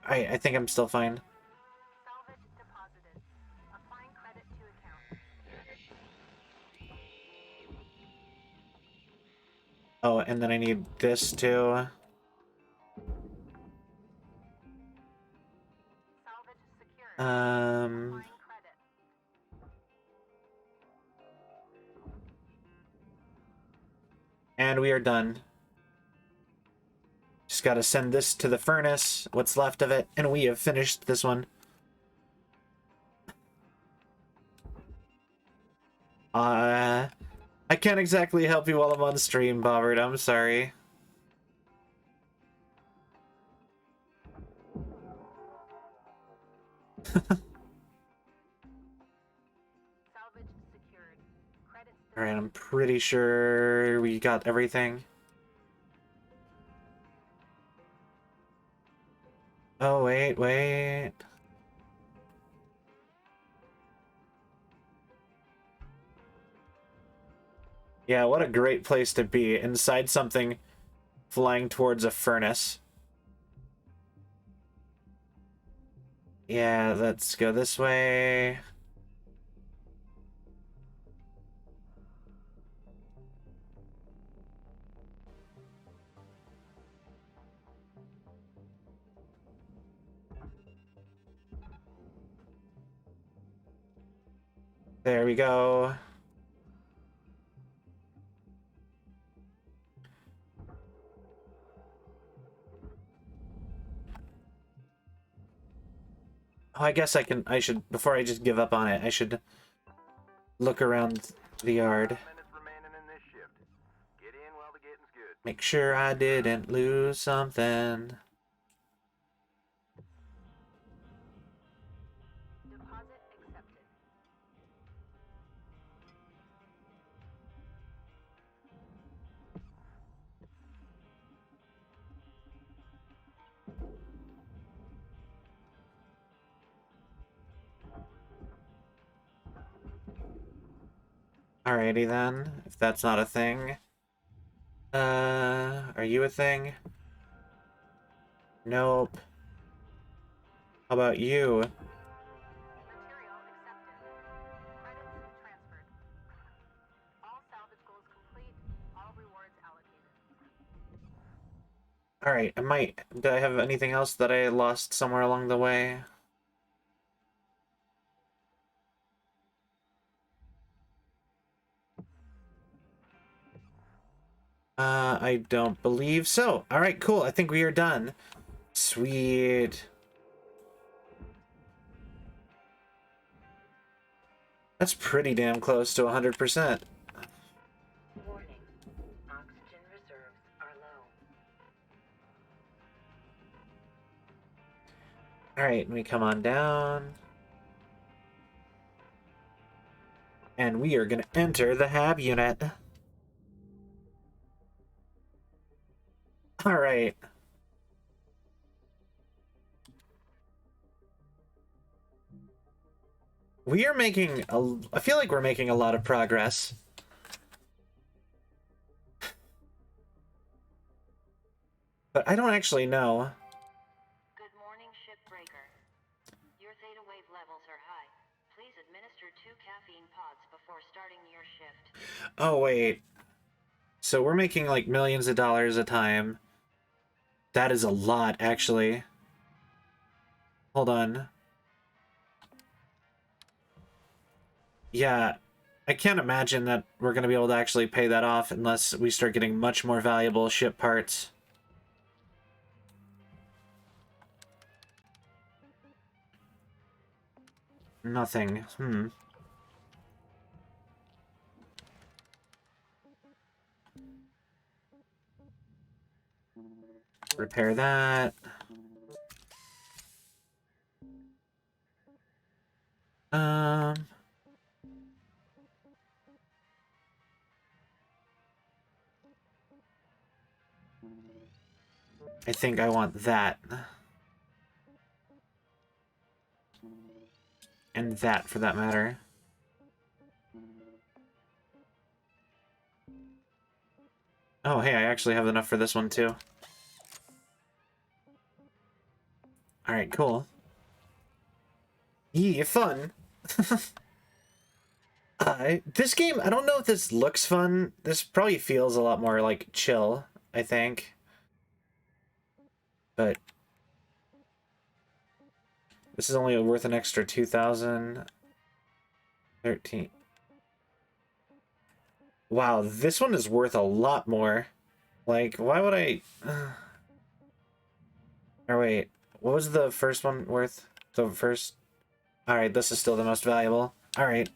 I think I'm still fine. Salvage deposited. Applying credit to account. Oh, and then I need this too. Salvage secured. Um, Applying credit. and we are done. Just gotta send this to the furnace, what's left of it, and we have finished this one. I can't exactly help you while I'm on stream, Bobbert, I'm sorry. Salvage secured. Credit Alright, I'm pretty sure we got everything. Oh, wait. Yeah, what a great place to be, inside something flying towards a furnace. Yeah, let's go this way. There we go. Oh, I guess I should, before I just give up on it, I should look around the yard. 5 minutes remaining in this shift. Get in while the getting's good. Make sure I didn't lose something. deposit accepted. Alrighty then, if that's not a thing. Are you a thing? Nope. How about you? Material accepted. Credits transferred. All salvage goals complete. All rewards allocated. Alright, do I have anything else that I lost somewhere along the way? I don't believe so. Alright, cool. I think we are done. Sweet. That's pretty damn close to 100%. Warning. Oxygen reserves are low. Alright, let me come on down. And we are gonna enter the HAB unit. Alright. We are making I feel like we're making a lot of progress. But I don't actually know. Good morning, shipbreaker. Your theta wave levels are high. Please administer 2 caffeine pods before starting your shift. Oh, wait. So we're making like millions of dollars a time. That is a lot, actually. Hold on. Yeah, I can't imagine that we're going to be able to actually pay that off unless we start getting much more valuable ship parts. Nothing. Repair that. Um... I think I want that. And that, for that matter. Oh, hey, I actually have enough for this one, too. Alright, cool. Yee, fun! This game, I don't know if this looks fun. This probably feels a lot more, like, chill, I think. But... this is only worth an extra 2,013. Wow, this one is worth a lot more. Like, why would I... Or wait, what was the first one worth? The first... Alright, this is still the most valuable. Alright.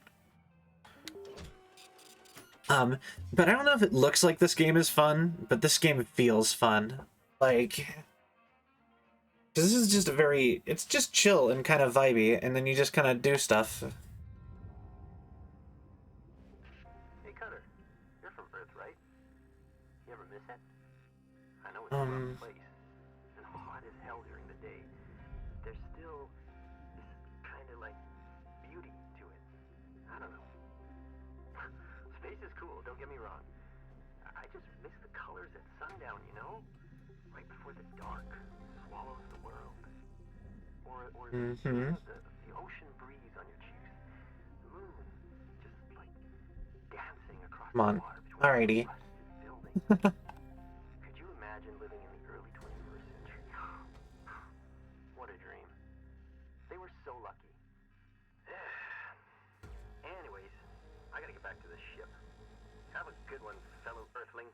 But I don't know if it looks like this game is fun, but this game feels fun. Like... This is just a very... It's just chill and kind of vibey, and then you just kind of do stuff. Hey, Cutter. You're from Earth, right? You ever miss it? I know it's a rough place. And hot as hell during the day. There's still this kind of, like, beauty to it. I don't know. Space is cool, don't get me wrong. I just miss the colors at sundown, you know? Right before the dark swallows the world. Or the ocean breeze on your cheeks. The moon just, like, dancing across Come on. the water between Alrighty. the buildings. Could you imagine living in the early 21st century? What a dream. They were so lucky. Anyways, I gotta get back to this ship. Have a good one, fellow Earthling.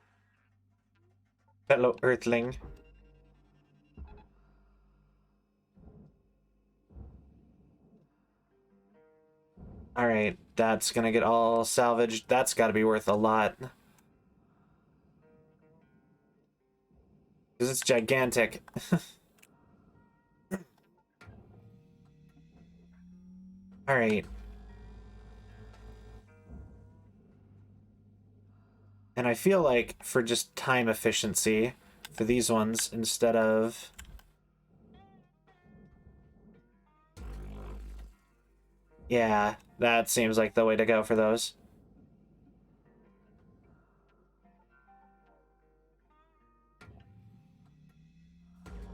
Fellow Earthling. Alright, that's gonna get all salvaged. That's gotta be worth a lot. Because it's gigantic. Alright. And I feel like for just time efficiency, for these ones, instead of... Yeah, that seems like the way to go for those.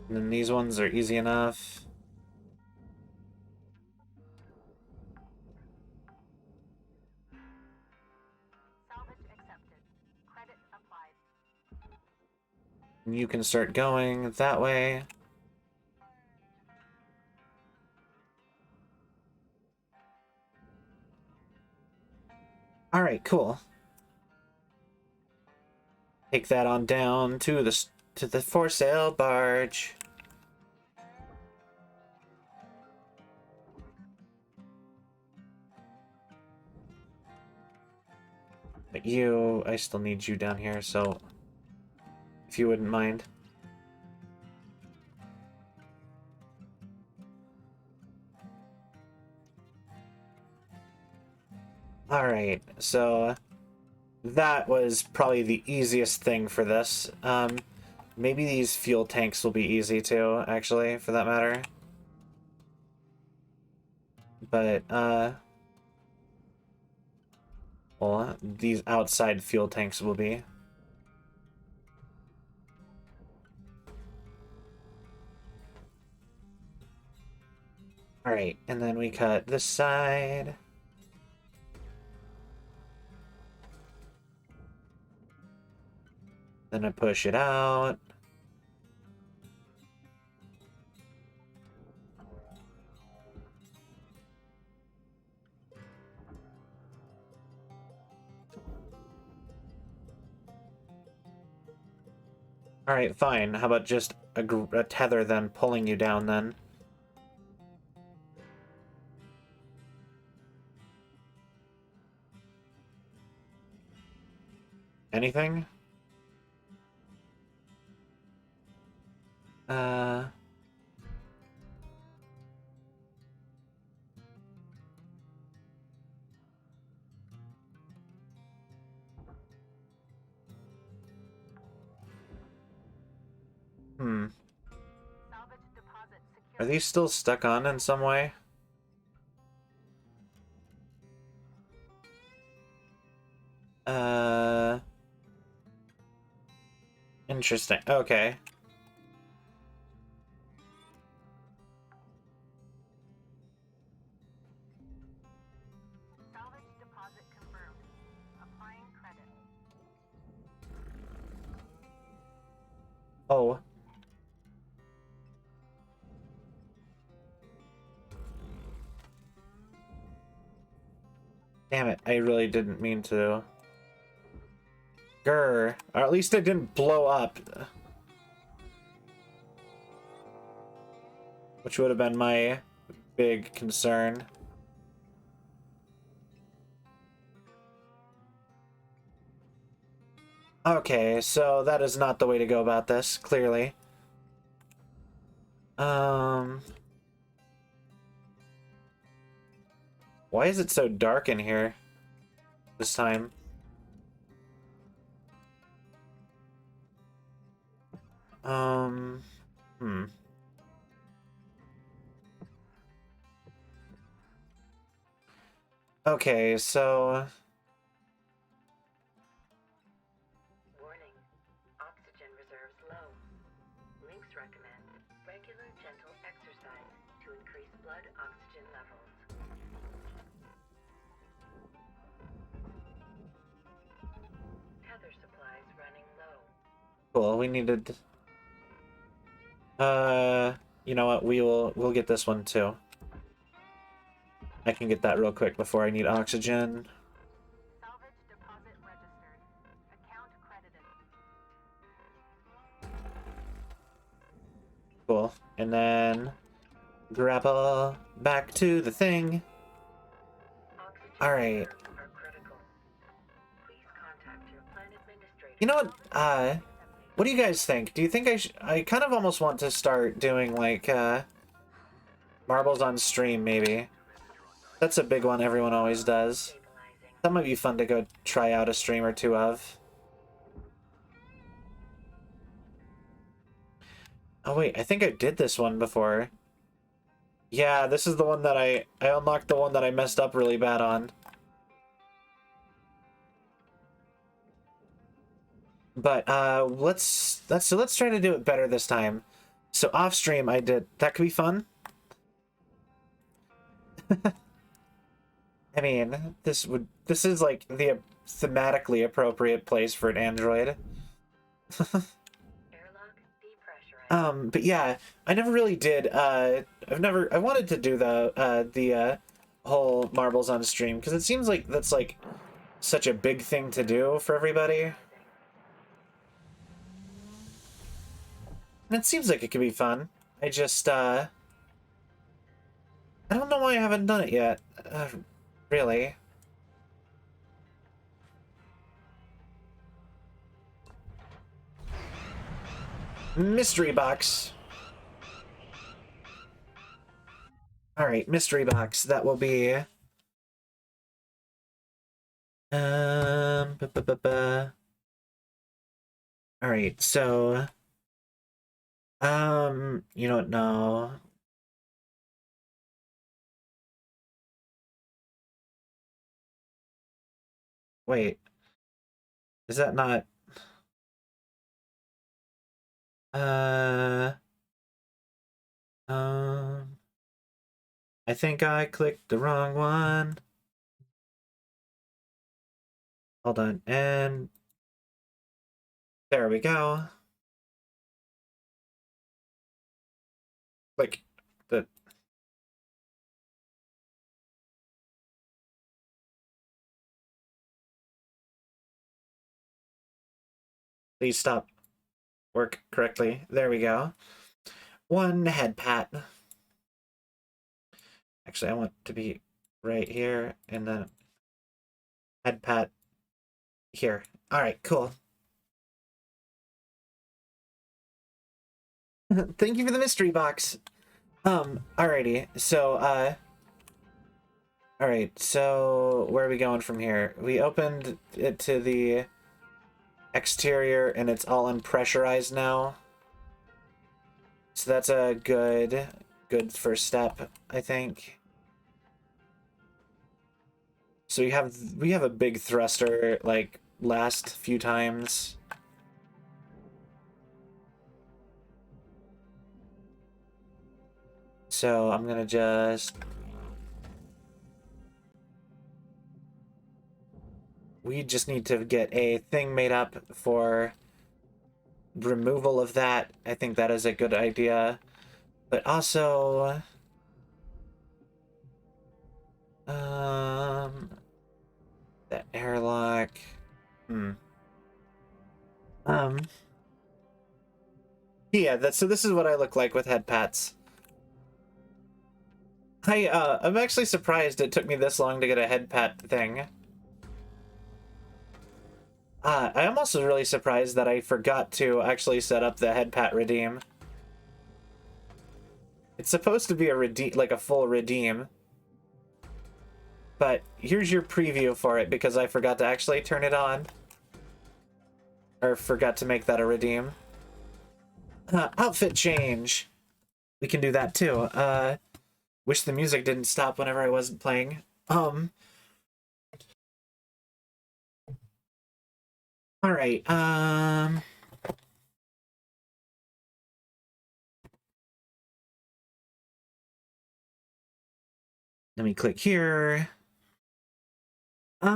And then these ones are easy enough. Salvage accepted. Credit applied. And you can start going that way. Alright, cool. Take that on down to the for sale barge. But you, I still need you down here, so if you wouldn't mind. Alright, so that was probably the easiest thing for this. Maybe these fuel tanks will be easy too, actually, for that matter. But, well, these outside fuel tanks will be. Alright, and then we cut this side. Then I push it out. Alright, fine. How about just a tether then pulling you down then? Anything? Hmm. Salvage deposit Are secured. these still stuck on in some way? Interesting. Okay. Salvage deposit confirmed. Applying credit. Oh. Damn it, I really didn't mean to. Grr. Or at least it didn't blow up. Which would have been my big concern. Okay, so that is not the way to go about this, clearly. Why is it so dark in here this time? Hmm. Okay, so Warning. Oxygen reserves low. Links recommend regular gentle exercise to increase blood oxygen levels. Tether supplies running low. cool. We needed. You know what? We'll get this one too. I can get that real quick before I need oxygen. Salvage deposit registered. Account credited. Cool. And then grapple back to the thing. Oxygen All right. reserves are critical. Please contact your plan administrator. You know what do you guys think? Do you think I kind of almost want to start doing like marbles on stream maybe. That's a big one everyone always does. Stabilizing. That might be fun to go try out a stream or two of. Oh wait, I think I did this one before. Yeah, this is the one that I unlocked, the one that I messed up really bad on. But let's try to do it better this time. So off stream I did that could be fun. I mean, this is like the thematically appropriate place for an android. Airlock depressurized. But yeah, I never really did. I wanted to do the whole marbles on stream because it seems like that's like such a big thing to do for everybody, and it seems like it could be fun. I just I don't know why I haven't done it yet. Really. Mystery box. All right, mystery box. That will be. Ba, ba, ba, ba. All right, so. You don't know. Wait, is that not? Uh, um, I think I clicked the wrong one. Hold on, and there we go. Click the. Please stop. Work correctly. There we go. One head pat. Actually, I want to be right here, and then head pat Here. All right, cool. Thank you for the mystery box. Alrighty. So, all right. So, where are we going from here? We opened it to the exterior and it's all unpressurized now. So that's a good first step, I think. So we have a big thruster like last few times. So I'm gonna just... We just need to get a thing made up for removal of that. I think that is a good idea. But also... That airlock... Yeah, so this is what I look like with head pats. I'm actually surprised it took me this long to get a head pat thing. I'm also really surprised that I forgot to actually set up the head pat redeem. It's supposed to be a redeem, like a full redeem. But here's your preview for it because I forgot to actually turn it on. Or forgot to make that a redeem. Outfit change. We can do that too. Wish the music didn't stop whenever I wasn't playing. Alright, let me click here. What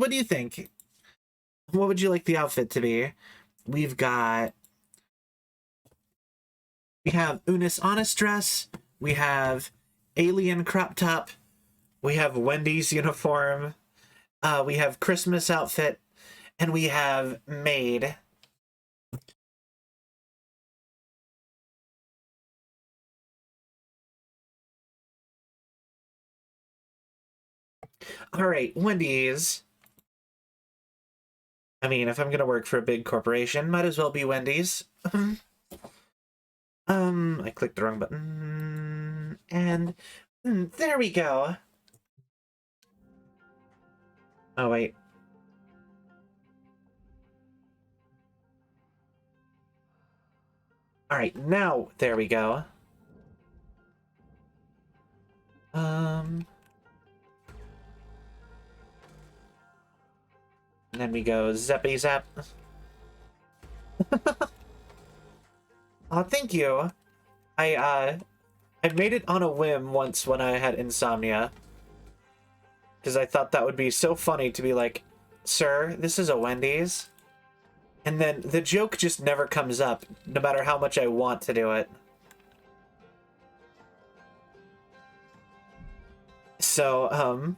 do you think? What would you like the outfit to be? We have Unis Honest dress, we have Alien crop top, we have Wendy's uniform, we have Christmas outfit, and we have maid. All right, Wendy's. I mean, if I'm gonna work for a big corporation, might as well be Wendy's. I clicked the wrong button, and there we go. Oh wait. All right, now there we go. And then we go zappity zap. Oh, thank you. I made it on a whim once when I had insomnia. Because I thought that would be so funny to be like, sir, this is a Wendy's. And then the joke just never comes up, no matter how much I want to do it. So,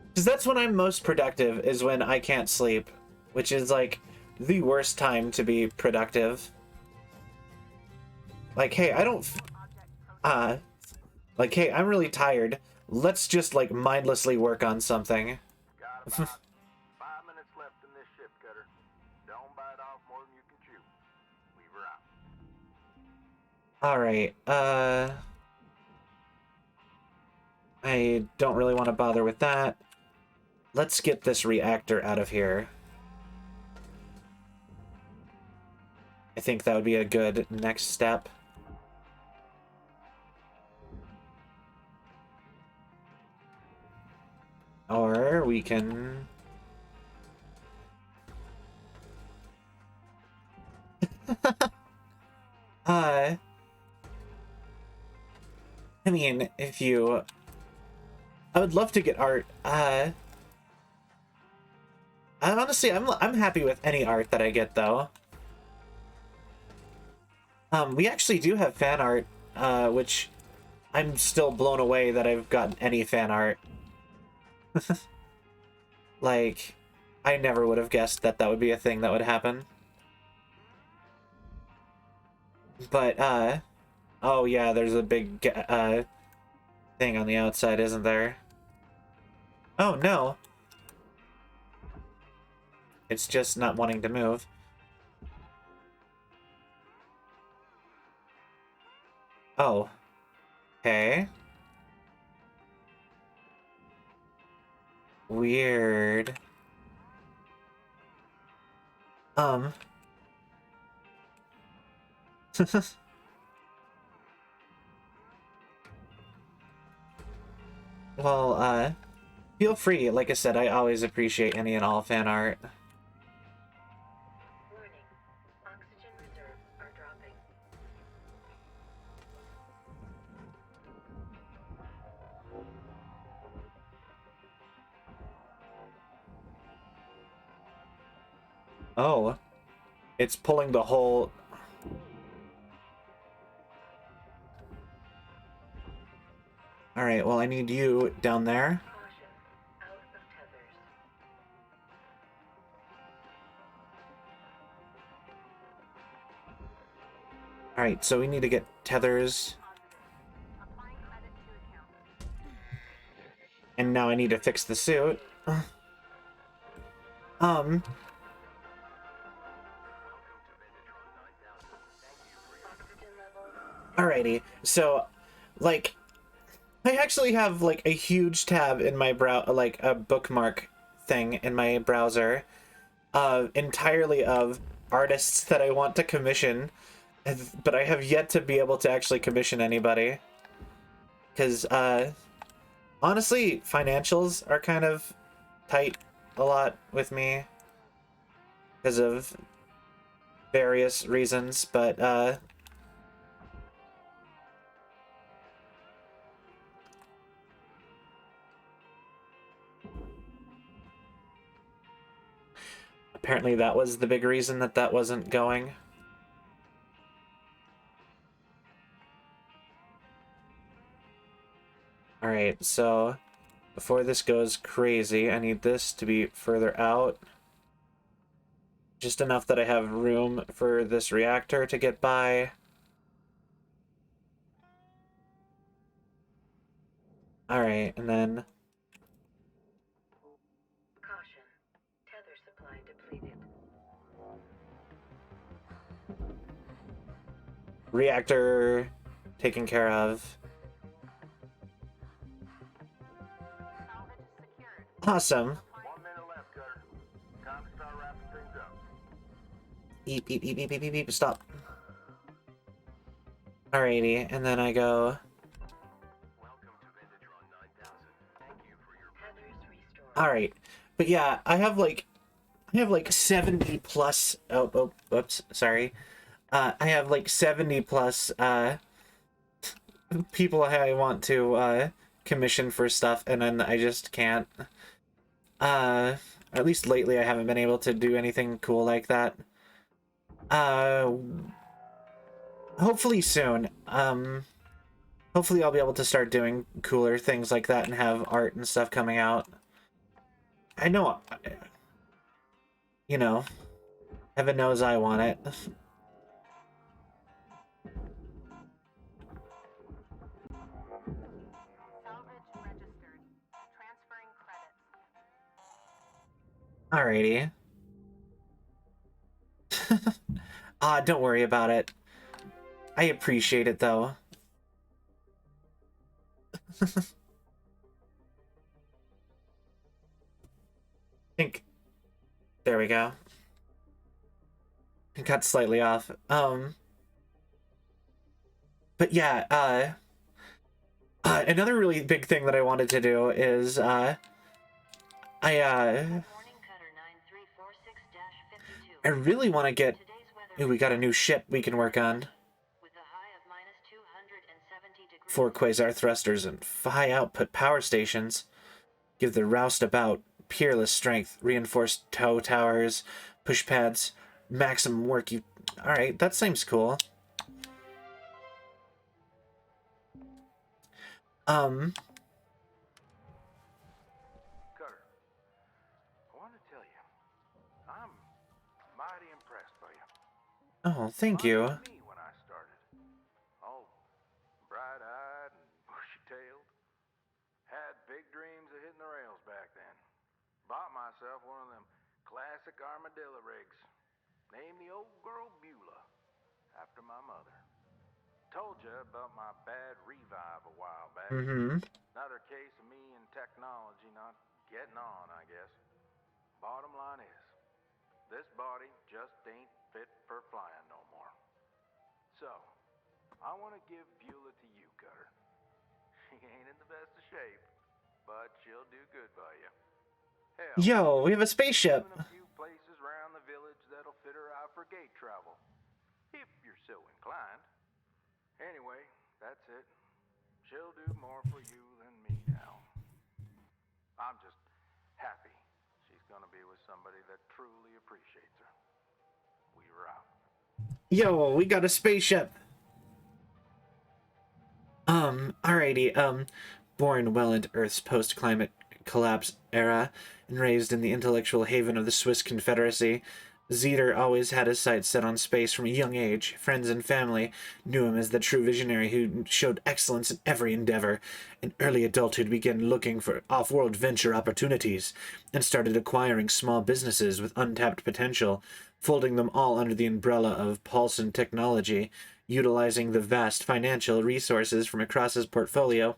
because that's when I'm most productive, is when I can't sleep. Which is, like, the worst time to be productive. Like, hey, I don't... like, hey, I'm really tired. Let's just, like, mindlessly work on something. Got about 5 minutes left in this shift, Cutter. Don't bite off more than you can chew. Leave her out. Alright, I don't really want to bother with that. Let's get this reactor out of here. I think that would be a good next step. Or we can... I mean, if you... I would love to get art. Honestly, I'm happy with any art that I get, though. We actually do have fan art, which I'm still blown away that I've gotten any fan art. Like, I never would have guessed that that would be a thing that would happen. But, Oh yeah, there's a big thing on the outside, isn't there? Oh no. It's just not wanting to move. Oh. Okay. Weird. Um. Well, feel free. Like I said, I always appreciate any and all fan art. Warning. Oxygen reserves are dropping. Oh. It's pulling the whole... Alright, well, I need you down there. Caution. Out of tethers. Alright, so we need to get tethers. And now I need to fix the suit. Um... Oxygen levels. Alrighty, so, like, I actually have, like, a huge tab in my like, a bookmark thing in my browser, entirely of artists that I want to commission, but I have yet to be able to actually commission anybody. Because, honestly, financials are kind of tight a lot with me because of various reasons, but, apparently that was the big reason that that wasn't going. Alright, so before this goes crazy, I need this to be further out. Just enough that I have room for this reactor to get by. Alright, and then... Caution. Tether supply depleted. reactor taken care of. Awesome. 1 minute left, Cutter. Time to start wrapping things up. Beep, beep, beep, beep, beep, beep, beep, stop. Alrighty, and then I go... Welcome to Vintatron 9000. Thank you for your... Tethers restored. Alright, but yeah, I have like 70 plus... Oh, whoops, sorry. I have like 70 plus, people I want to, commission for stuff, and then I just can't. At least lately I haven't been able to do anything cool like that. Hopefully soon. Hopefully I'll be able to start doing cooler things like that and have art and stuff coming out. I know, you know, heaven knows I want it. Salvage registered. Transferring credits. Alrighty. Don't worry about it. I appreciate it, though. Think... There we go. It got slightly off. But yeah, another really big thing that I wanted to do is, Warning Cutter 9346-52. I really want to get... Today's weather Ooh, we got a new ship we can work on. with a high of -270 degrees. 4 quasar thrusters and high output power stations. Give the roustabout peerless strength, reinforced tow towers, push pads, maximum work you... Alright, that seems cool. Cutter, I want to tell you, I'm mighty impressed by you. Oh, thank you. Me when I started. Oh, myself one of them classic armadillo rigs. Named the old girl Beulah, after my mother. Told you about my bad revive a while back. Mm-hmm. Another case of me and technology not getting on, I guess. Bottom line is, this body just ain't fit for flying no more. So, I want to give Beulah to you, Cutter. She ain't in the best of shape, but she'll do good by you. Hell, Yo, we have a spaceship. even a few places around the village that'll fit her out for gate travel, if you're so inclined. Anyway, that's it. She'll do more for you than me now. I'm just happy she's gonna be with somebody that truly appreciates her. We're out. Yo, we got a spaceship. Alrighty, born well into Earth's post-climate collapse era and raised in the intellectual haven of the Swiss Confederacy, Zeter always had his sights set on space from a young age. Friends and family knew him as the true visionary who showed excellence in every endeavor. In early adulthood, he began looking for off-world venture opportunities and started acquiring small businesses with untapped potential, folding them all under the umbrella of Paulson Technology. Utilizing the vast financial resources from across his portfolio,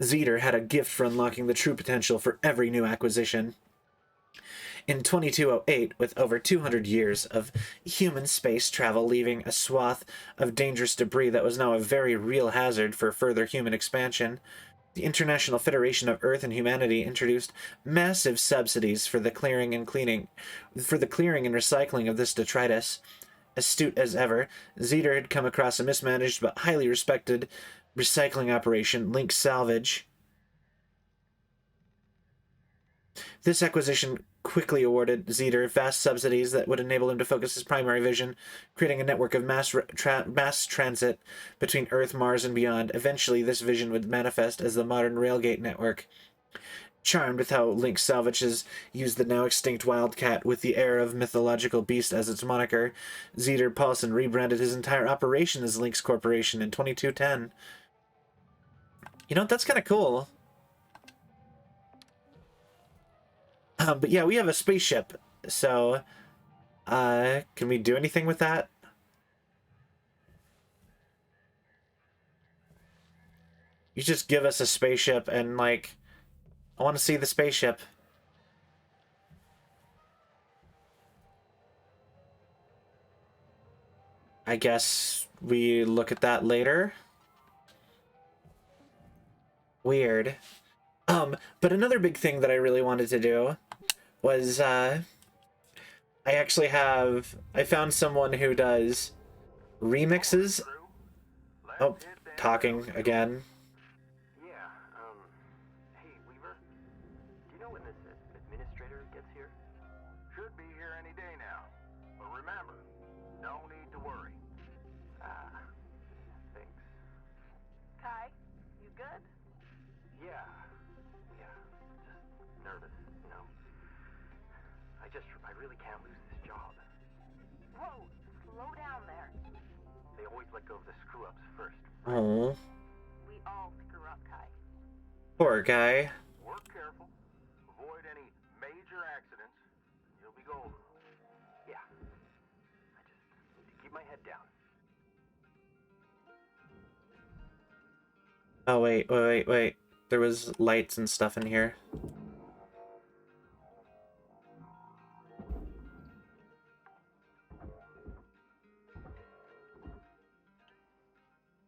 Zeter had a gift for unlocking the true potential for every new acquisition. In 2208, with over 200 years of human space travel leaving a swath of dangerous debris that was now a very real hazard for further human expansion, the International Federation of Earth and Humanity introduced massive subsidies for the clearing and recycling of this detritus. Astute as ever, Zeter had come across a mismanaged but highly respected recycling operation, Link Salvage. This acquisition quickly awarded Zeter vast subsidies that would enable him to focus his primary vision, creating a network of mass transit between Earth, Mars, and beyond. Eventually, this vision would manifest as the modern railgate network. Charmed with how Link Salvage has used the now extinct Wildcat with the air of mythological beast as its moniker, Zeter Paulson rebranded his entire operation as Lynx Corporation in 2210. You know, that's kind of cool. But yeah, we have a spaceship, so can we do anything with that? You just give us a spaceship and, like, I want to see the spaceship. I guess we look at that later. Weird. But another big thing that I really wanted to do was, I found someone who does remixes. Oh, talking again. Yeah, hey, Weaver, do you know when this administrator gets here? Should be here any day now. But remember, no need to worry. Thanks. Kai, you good? Yeah, just nervous, you know. I really can't lose this job. Whoa, slow down there. They always let go of the screw-ups first. Oh, We all screw up, Kai. poor guy. Work careful. Avoid any major accidents. And you'll be golden. Yeah, I just need to keep my head down. Oh, wait. There was lights and stuff in here.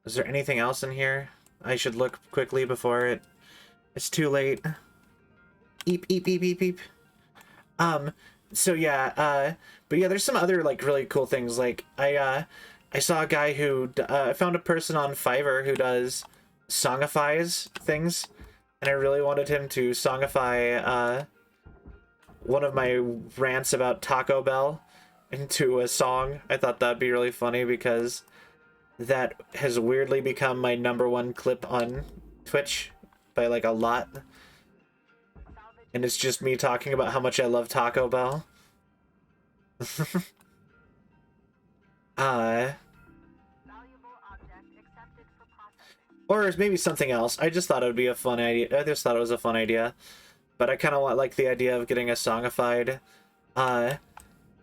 Is there anything else in here? I should look quickly before it's too late. Eep, eep, eep, eep, eep. So yeah, but yeah, there's some other, like, really cool things. Like, I saw a guy who, I found a person on Fiverr who does songifies things, and I really wanted him to songify, one of my rants about Taco Bell into a song. I thought that'd be really funny because that has weirdly become my #1 clip on Twitch by, like, a lot. And it's just me talking about how much I love Taco Bell. Or maybe something else. I just thought it would be a fun idea. I just thought it was a fun idea. but I kind of like the idea of getting a songified. I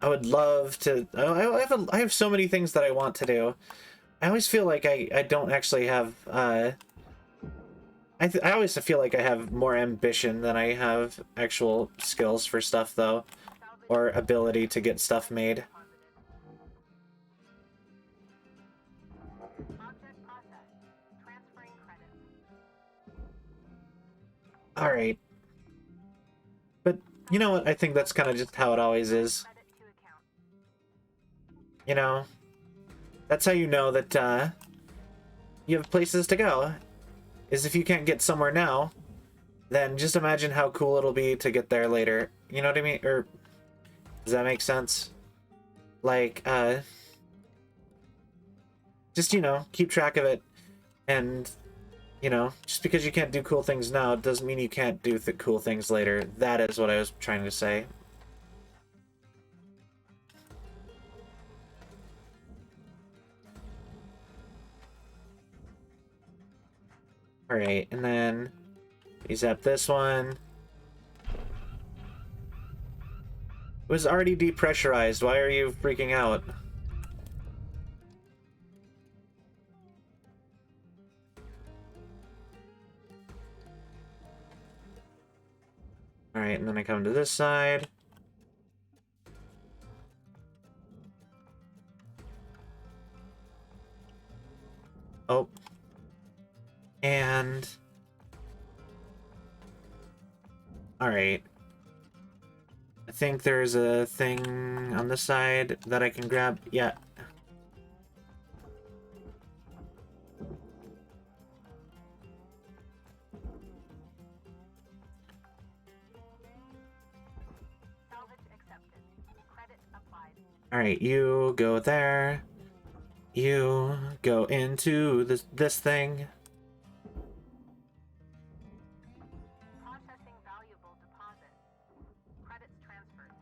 would love to. I have so many things that I want to do. I always feel like I don't actually have. I always feel like I have more ambition than I have actual skills for stuff, though, or ability to get stuff made. Object processed. Transferring credits. All right, but you know what? I think that's kind of just how it always is. Credit to account. You know, that's how you know that you have places to go. Is if you can't get somewhere now, then just imagine how cool it'll be to get there later. You know what I mean? Or does that make sense? Like, just, you know, keep track of it. And, you know, just because you can't do cool things now doesn't mean you can't do cool things later. That is what I was trying to say. Alright, and then we zap this one. It was already depressurized. Why are you freaking out? Alright, and then I come to this side. Oh. And... Alright. I think there's a thing on this side that I can grab. Yeah. Salvage accepted. Credit applied. Alright, you go there. You go into this thing. Processing valuable deposit. Credits transferred.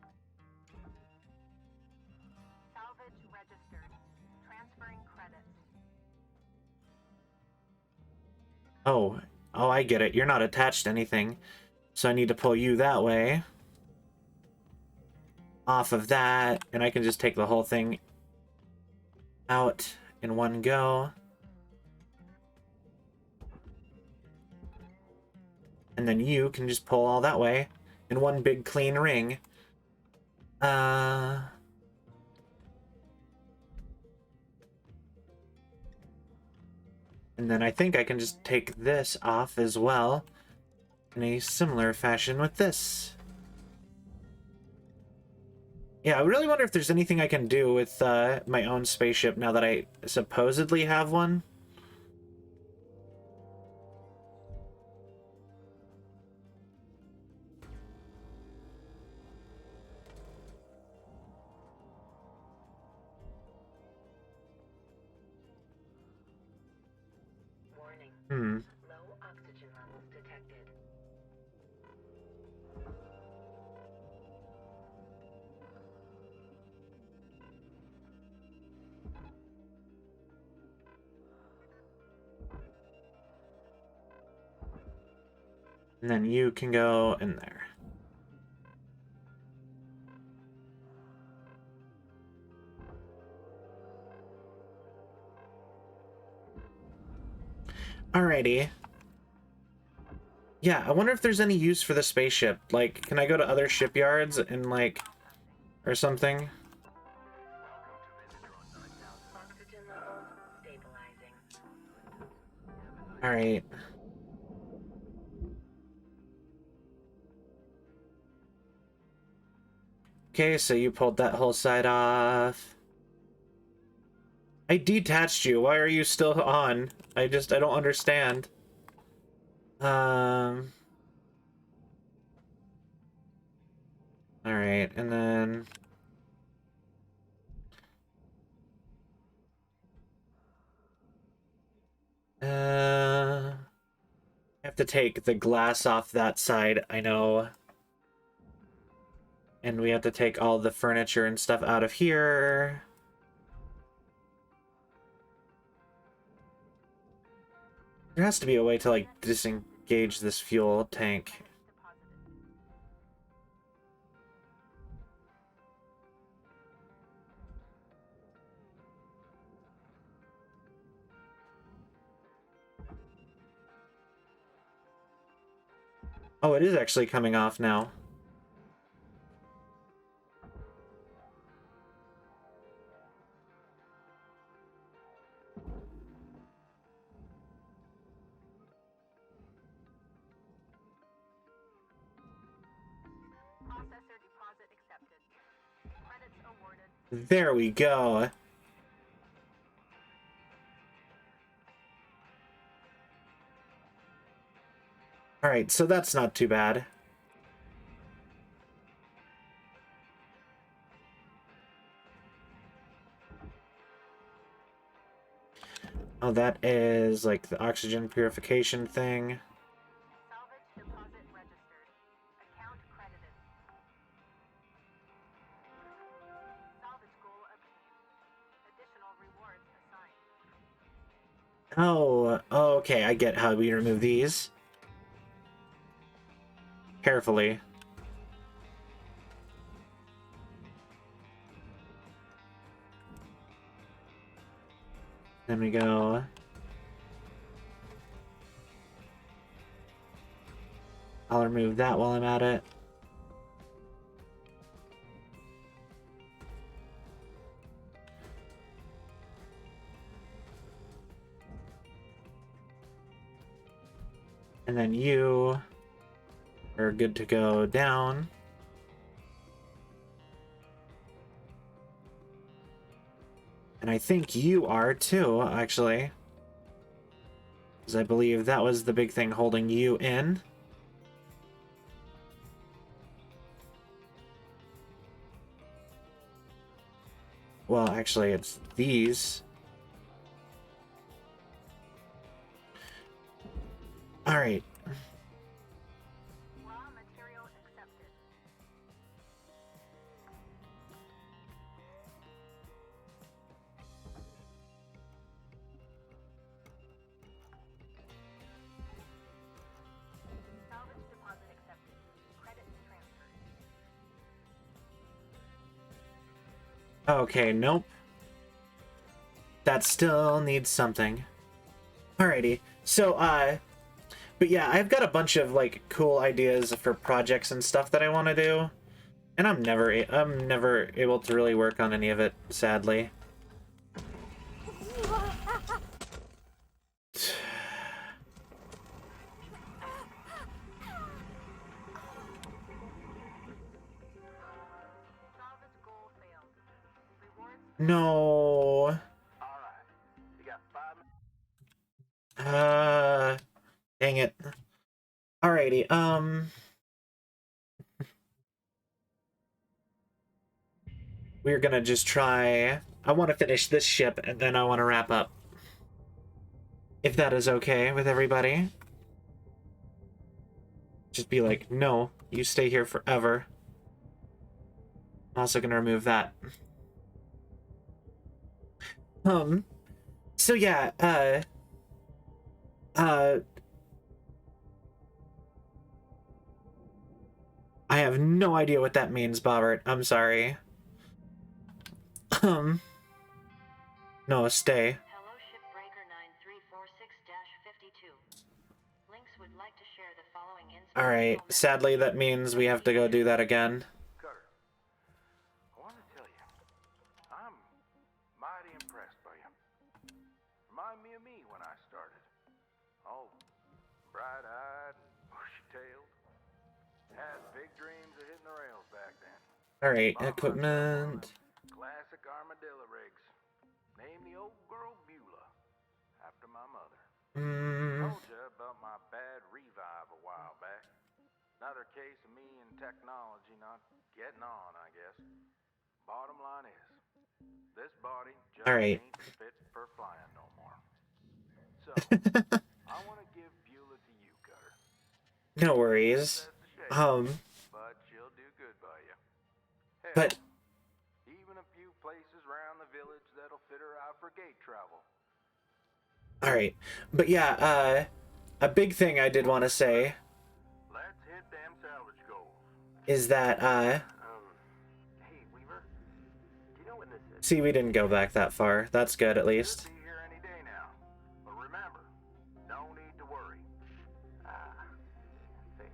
Salvage registered. Transferring credits. Oh, I get it. You're not attached to anything. So I need to pull you that way. Off of that, and I can just take the whole thing out in one go. And then you can just pull all that way in one big clean ring. And then I think I can just take this off as well in a similar fashion with this. Yeah, I really wonder if there's anything I can do with my own spaceship now that I supposedly have one. Warning. Low oxygen levels detected. And then you can go in there. Alrighty. Yeah, I wonder if there's any use for the spaceship. Like, can I go to other shipyards and, like, or something? Oxygen levels stabilizing. Alright. Okay, so you pulled that whole side off. I detached you. Why are you still on? I don't understand. Alright, and then... I have to take the glass off that side, I know. And we have to take all the furniture and stuff out of here. There has to be a way to, like, disengage this fuel tank. Oh, it is actually coming off now. Processor deposit accepted. Credits awarded. There we go. Alright, so that's not too bad. Oh, that is like the oxygen purification thing. Salvage deposit registered. Account credited. Salvage goal obtained. Additional rewards assigned. Oh, okay, I get how we remove these. Carefully. Then we go. I'll remove that while I'm at it. And then you are good to go down. And I think you are too, actually. Because I believe that was the big thing holding you in. Well, actually, it's these. Alright. Raw material accepted. Salvage deposit accepted. Credits transferred. Okay, nope. That still needs something. Alrighty. So, but yeah, I've got a bunch of like cool ideas for projects and stuff that I want to do, and I'm never able to really work on any of it, sadly. Salvage goal failed. Rewards No. Alright. You got 5 minutes. Dang it. Alrighty, we're gonna just try. I want to finish this ship and then I want to wrap up. If that is okay with everybody. Just be like, no, you stay here forever. I'm also gonna remove that. So yeah, I have no idea what that means, Bobbert. I'm sorry. No, stay. Hello, Shipbreaker 9346-52. Lynx would like to share the following Alright, inspirational sadly message. that means we have to go do that again. Cutter, I want to tell you, I'm mighty impressed by you. Remind me of me when I started. All bright-eyed and bushy-tailed. Had big dreams of hitting the rails back then. Alright, Bought myself equipment. one of them classic armadillo rigs. Named the old girl Beulah, after my mother. Told you about my bad revive a while back. Another case of me and technology not getting on, I guess. Bottom line is, this body just Alright. ain't fit for flying no more. So, I want to give Beulah to you, Cutter. No worries. That's a shame, but she'll do good by you. Hell, But even a few places around the village that'll fit her out for gate travel. alright. But yeah, a big thing I did want to say Let's hit them salvage goals. is that, Hey, Weaver. Do you know when this is? see, we didn't go back that far. That's good, at Should least. be here any day now. But remember, no need to worry. Ah, thanks.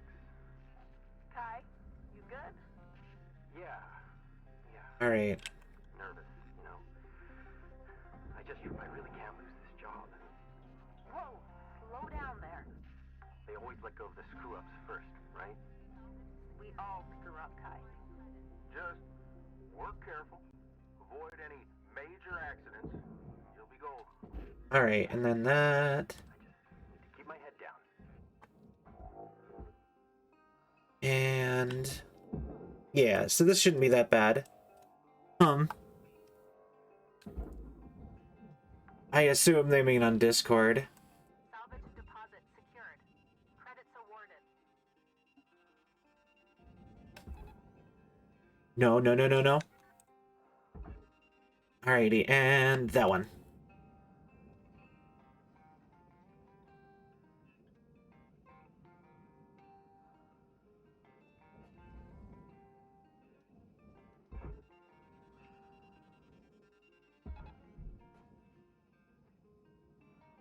go of the screw-ups first, right? We all screw up, Kai. Just work careful, avoid any major accidents. You'll be golden. Alright, and then that. I just need to keep my head down. And yeah, so this shouldn't be that bad. I assume they mean on Discord. Salvage deposit secured. Credits awarded. No, no, no, no, no. Alrighty, and that one.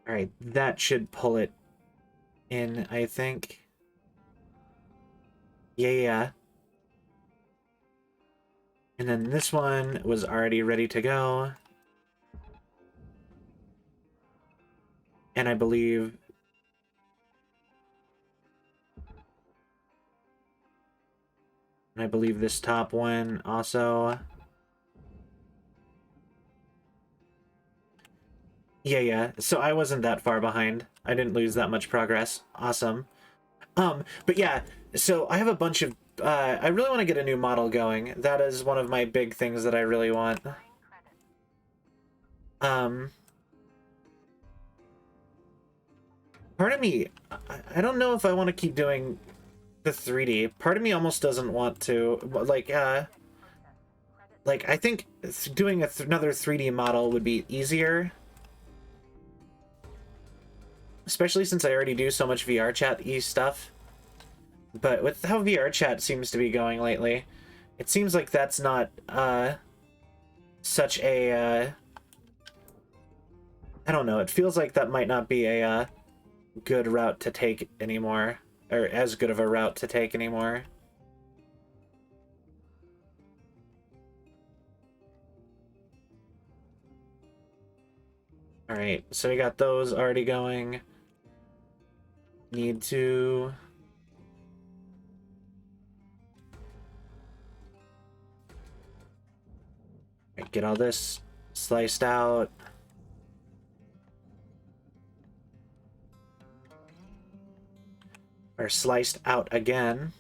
Alright, that should pull it in, I think. Yeah. And then this one was already ready to go. And I believe... this top one also... Yeah. So I wasn't that far behind. I didn't lose that much progress. Awesome. But yeah, so I have a bunch of... I really want to get a new model going. That is one of my big things that I really want. Part of me... I don't know if I want to keep doing the 3D. Part of me almost doesn't want to... Like, I think doing another 3D model would be easier. Especially since I already do so much VR chat-y stuff. But with how VR chat seems to be going lately, it seems like that's not, such a, I don't know, it feels like that might not be a, good route to take anymore. Or as good of a route to take anymore. Alright, so we got those already going. Need to... get all this sliced out. Or sliced out again.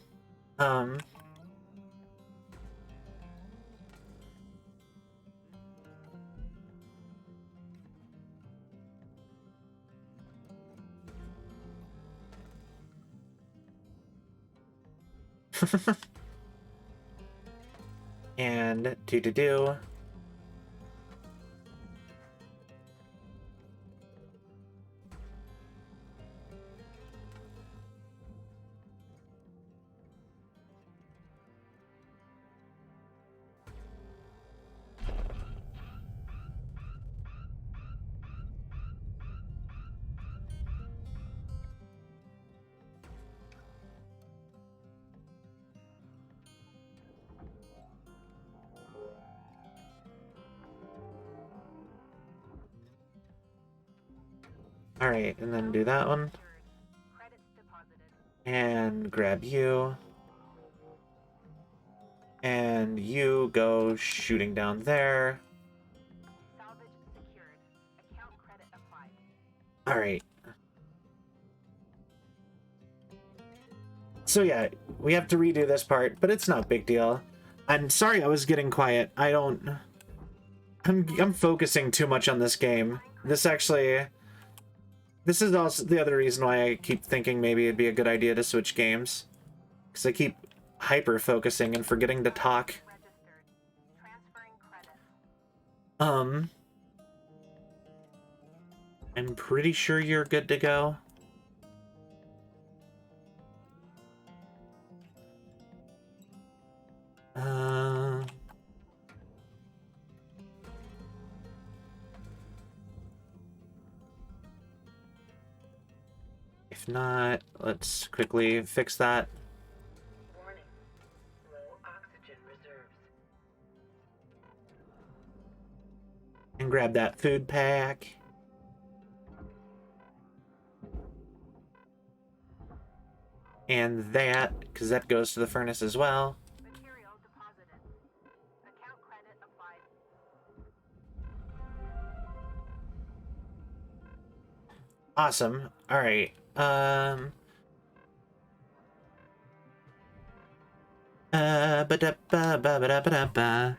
And do. Alright, and then do that one. And grab you. And you go shooting down there. Salvage secured. Account credit applied. Alright. So yeah, we have to redo this part, but it's not a big deal. I'm sorry I was getting quiet. I'm focusing too much on this game. This is also the other reason why I keep thinking maybe it'd be a good idea to switch games. Because I keep hyper-focusing and forgetting to talk. I'm pretty sure you're good to go. If not, let's quickly fix that. Warning. Low oxygen reserves. And grab that food pack. And that, because that goes to the furnace as well. Material deposited. Account credit applied. Awesome. All right. Ba-da-ba-ba-ba-da-ba-da.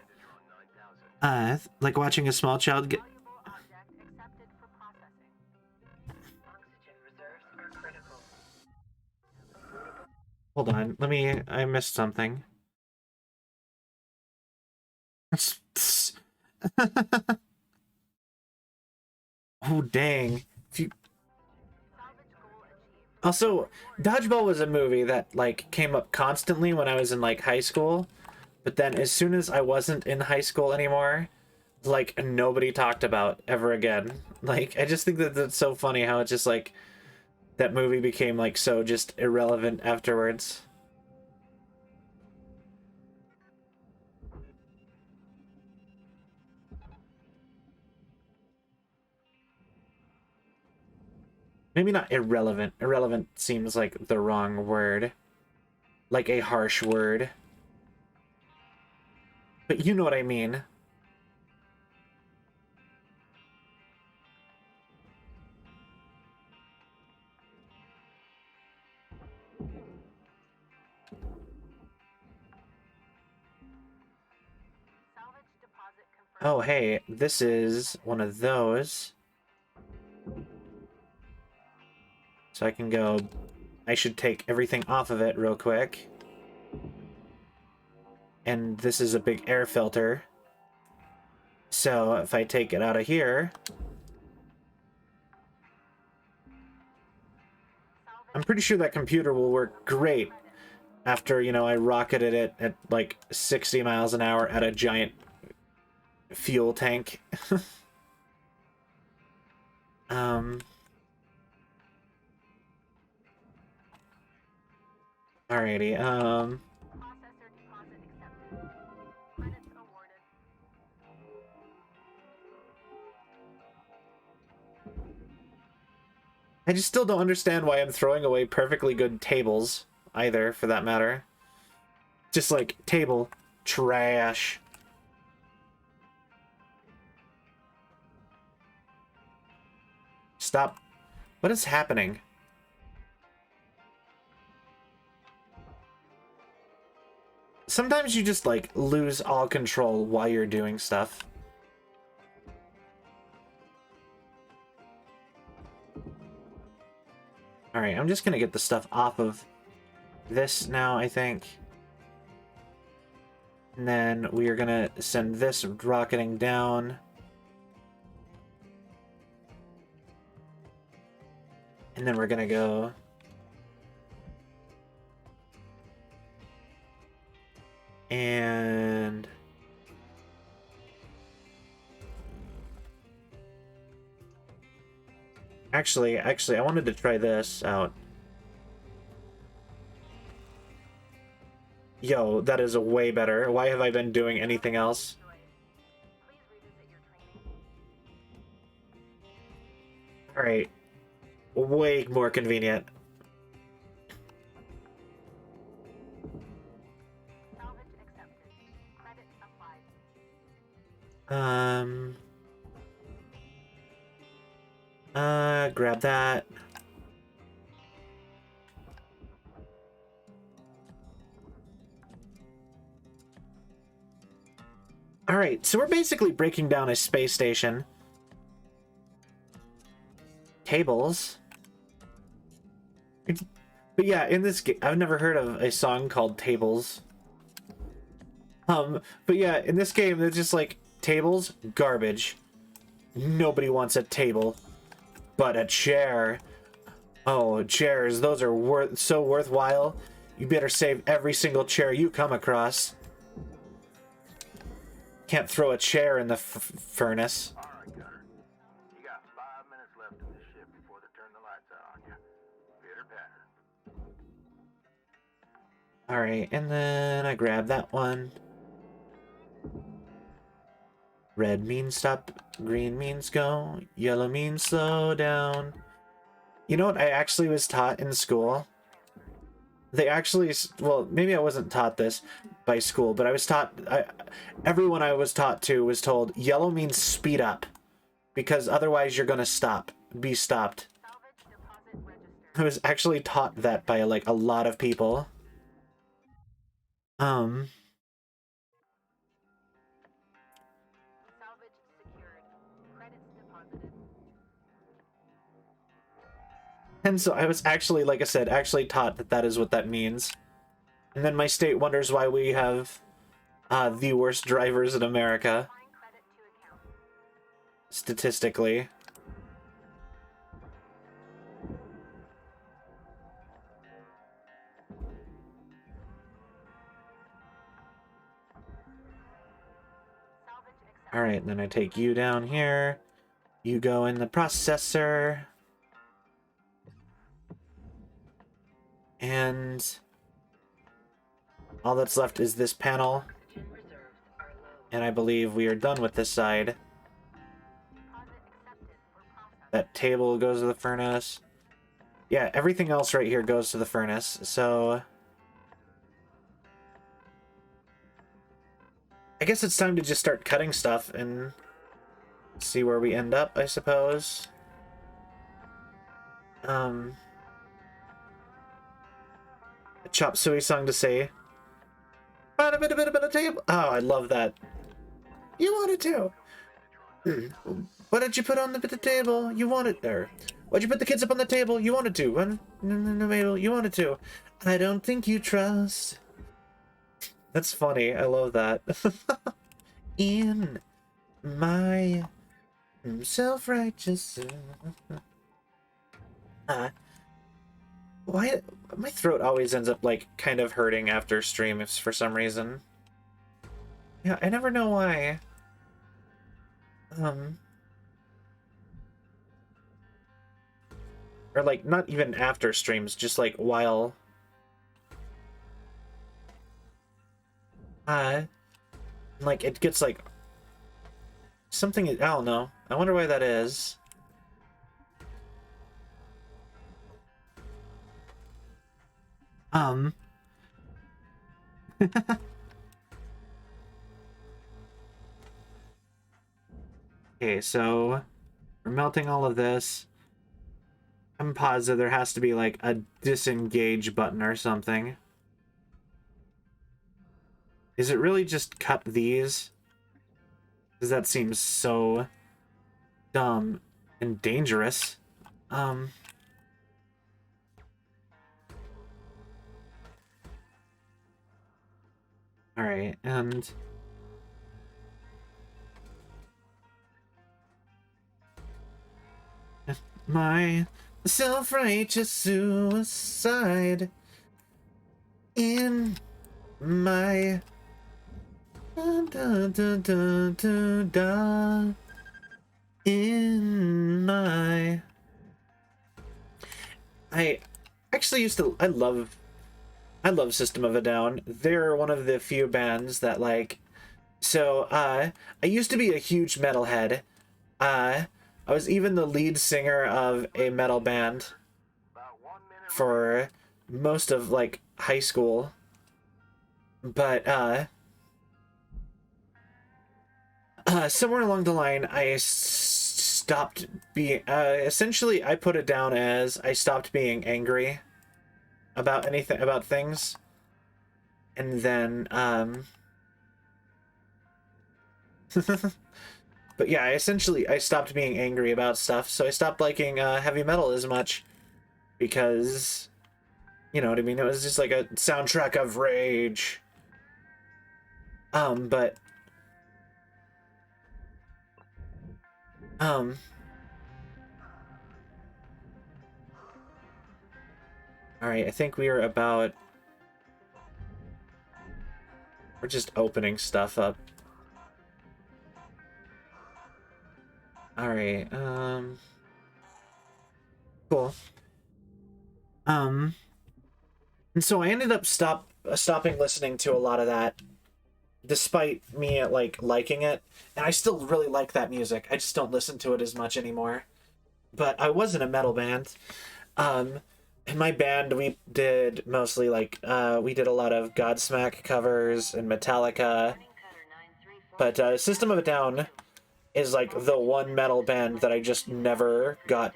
Like watching a small child get. Valuable object accepted for processing. Oxygen reserves are critical. Hold on. I missed something. Oh, dang. If you... Salvage goal achieved. Also, Dodgeball was a movie that, like, came up constantly when I was in, like, high school. But then as soon as I wasn't in high school anymore, like, nobody talked about ever again. Like, I just think that that's so funny how it's just, like, that movie became, like, so just irrelevant afterwards. Maybe not irrelevant. Irrelevant seems like the wrong word. Like a harsh word. But you know what I mean. Salvage deposit confirmed. Oh, hey, this is one of those. So I can go... I should take everything off of it real quick. And this is a big air filter. So if I take it out of here... I'm pretty sure that computer will work great after, you know, I rocketed it at like 60 miles an hour at a giant fuel tank. Alrighty, Processor deposit accepted. Credits awarded. I just still don't understand why I'm throwing away perfectly good tables, either, for that matter. Just like, table, trash. Stop. What is happening? Sometimes you just, like, lose all control while you're doing stuff. Alright, I'm just gonna get the stuff off of this now, I think. And then we are gonna send this rocketing down. And then we're gonna go... And... Actually, I wanted to try this out. Yo, that is way better. Why have I been doing anything else? Please revisit your training. Alright. Way more convenient. Salvage accepted. Credits applied. Grab that. Alright, so we're basically breaking down a space station. Tables. But yeah, in this game, I've never heard of a song called Tables. But yeah, in this game, they're just like, tables, garbage. Nobody wants a table. But a chair. Oh, chairs, those are so worthwhile. You better save every single chair you come across. Can't throw a chair in the furnace. All right, Gunner. You got 5 minutes left in this shift before they turn the lights out on you. Pitter patter. Alright, and then I grab that one. Red means stop, green means go, yellow means slow down. You know what I actually was taught in school? They actually, well, maybe I wasn't taught this by school, but I was taught, everyone I was taught to was told yellow means speed up because otherwise you're going to be stopped. I was actually taught that by like a lot of people. Salvage secured. Credits deposited. And so I was actually, like I said, actually taught that that is what that means. And then my state wonders why we have the worst drivers in America, Applying credit to account. statistically. Salvage accepted. All right, then I take you down here. You go in the processor. And all that's left is this panel. Oxygen reserves are low. And I believe we are done with this side. Deposit accepted for process. That table goes to the furnace. Yeah, everything else right here goes to the furnace. So I guess it's time to just start cutting stuff and see where we end up, I suppose. A chop suey song to say. Table. Oh, I love that. You wanted to. What did you put on the table? You wanted there. Why'd you put the kids up on the table? You wanted to. No, you wanted to. I don't think you trust. That's funny. I love that. In my self-righteous. Why my throat always ends up like kind of hurting after streams for some reason. Yeah, I never know why. Or like not even after streams, just like while like it gets like something, I don't know. I wonder why that is. Okay, so we're melting all of this. I'm positive there has to be like a disengage button or something. Is it really just cut these? Because that seems so dumb and dangerous. Alright, and my self-righteous suicide in my in my I actually used to I love System of a Down. They're one of the few bands that like I used to be a huge metalhead. I was even the lead singer of a metal band for most of like high school. But somewhere along the line I stopped being essentially I put it down as I stopped being angry about anything, about things. And then but yeah, I stopped being angry about stuff, so I stopped liking heavy metal as much because, you know what I mean, it was just like a soundtrack of rage. But all right, I think we are about, we're just opening stuff up. All right, cool. And so I ended up stopping listening to a lot of that, despite me like liking it, and I still really like that music. I just don't listen to it as much anymore. But I was in a metal band, In my band, we did mostly like we did a lot of Godsmack covers and Metallica, Morning, Cutter 934. but System of a Down is like the one metal band that I just never got.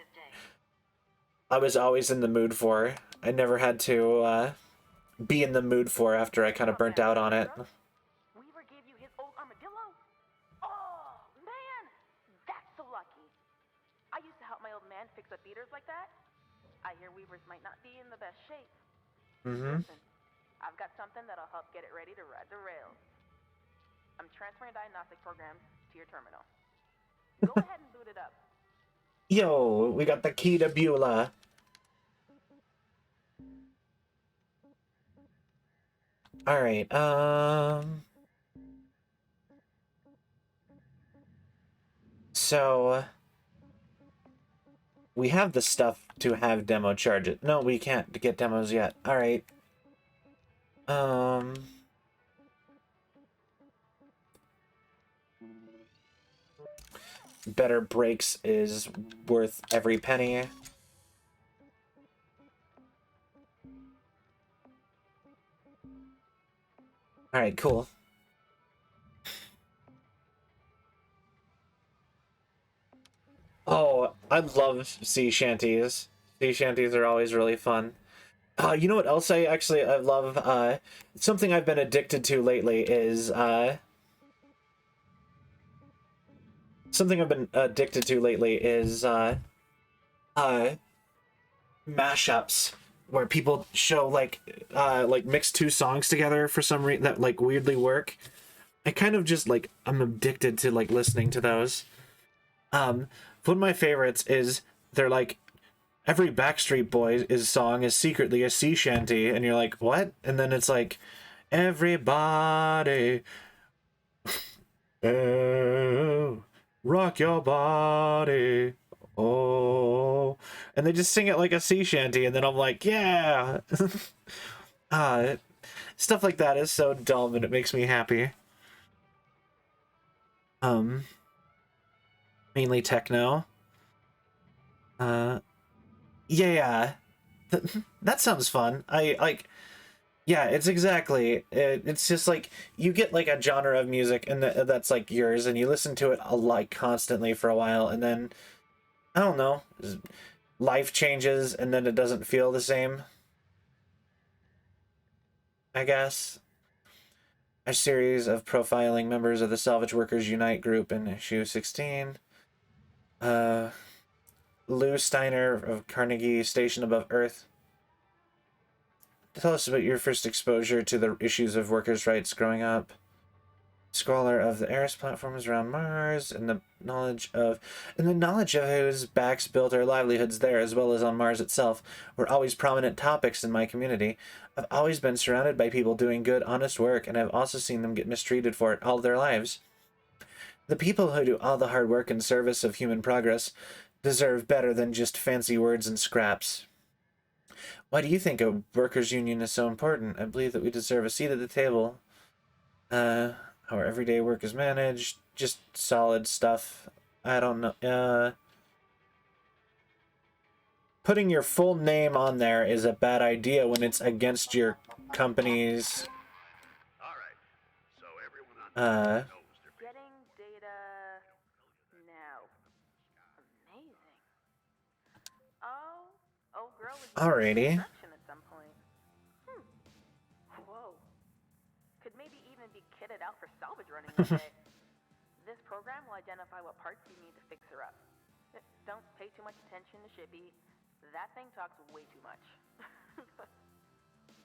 I was always in the mood for. I never had to be in the mood for after I kind of burnt out on it. Weaver gave you his old armadillo? Oh, man! That's so lucky. I used to help my old man fix up beaters like that. I hear Weavers might not be in the best shape. Mm-hmm. Listen, I've got something that'll help get it ready to ride the rails. I'm transferring diagnostic programs to your terminal. Go ahead and boot it up. Yo, we got the key to Beulah. Alright, so we have the stuff to have demo charge it. No, we can't get demos yet. Alright. Better brakes is worth every penny. Alright, cool. Oh, I love sea shanties. Sea shanties are always really fun. You know what else I love? Something I've been addicted to lately is mashups where people show like mix two songs together for some reason that like weirdly work. I kind of just like I'm addicted to like listening to those. One of my favorites is they're like every Backstreet Boys song is secretly a sea shanty, and you're like, what? And then it's like, everybody, oh, rock your body, oh, and they just sing it like a sea shanty, and then I'm like, yeah. uh, Stuff like that is so dumb, and it makes me happy. Mainly techno. Yeah. That sounds fun. I like, yeah, it's exactly. It's just like you get like a genre of music and that's like yours, and you listen to it like constantly for a while, and then I don't know, life changes, and then it doesn't feel the same. I guess. A series of profiling members of the Salvage Workers Unite group in issue 16. Lou Steiner of Carnegie Station Above Earth. Tell us about your first exposure to the issues of workers' rights growing up. Scholar of the Eris platforms around Mars, and the knowledge of whose backs built our livelihoods there, as well as on Mars itself, were always prominent topics in my community. I've always been surrounded by people doing good, honest work, and I've also seen them get mistreated for it all their lives. The people who do all the hard work in service of human progress deserve better than just fancy words and scraps. Why do you think a workers' union is so important? I believe that we deserve a seat at the table. How our everyday work is managed. Just solid stuff. I don't know. Putting your full name on there is a bad idea when it's against your company's... Getting data now. Amazing. Oh, girl was Alrighty. construction at some point. Whoa. Could maybe even be kitted out for salvage running one day. This program will identify what parts you need to fix her up. Don't pay too much attention to Shippy. That thing talks way too much.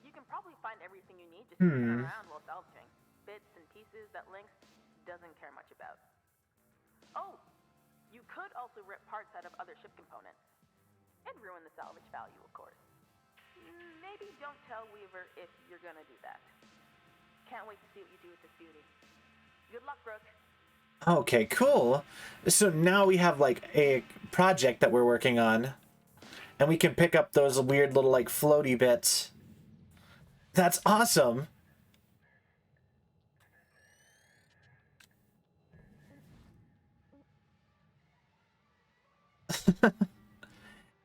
You can probably find everything you need just sitting around while salvaging. Bits and pieces that Lynx doesn't care much about. Oh, you could also rip parts out of other ship components. And ruin the salvage value, of course. Maybe don't tell Weaver if you're gonna do that. Can't wait to see what you do with this beauty. Good luck, Brooke. Okay, cool. So now we have like a project that we're working on, and we can pick up those weird little like floaty bits. That's awesome.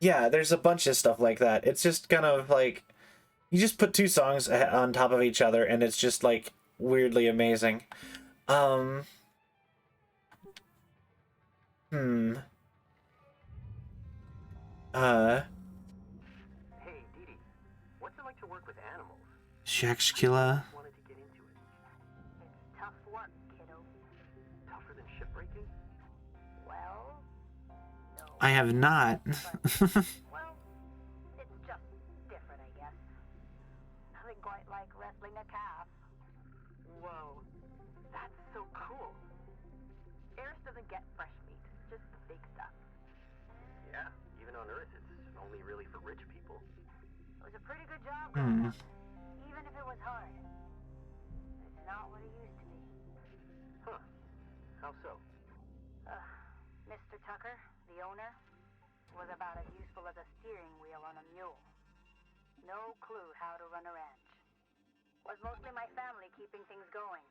Yeah, there's a bunch of stuff like that. It's just kind of like you just put two songs on top of each other and it's just like weirdly amazing. Um hmm. Uh Hey, Dee Dee, what's it like to work with animals? Shakshkila. Wanted to get into it. It's tough work, kiddo. Tougher than shipbreaking? Well, no. I have not. Well, it's just different, I guess. Nothing quite like wrestling a calf. Whoa, that's so cool. Eris doesn't get fresh meat, just big stuff. Yeah, even on Earth, it's only really for rich people. It was a pretty good job Hmm. growing up, even if it was hard. It's not what it used to be. Huh. How so? Mr. Tucker, the owner, was about as useful as a steering wheel on a mule. No clue how to run a ranch. Was mostly my family keeping things going.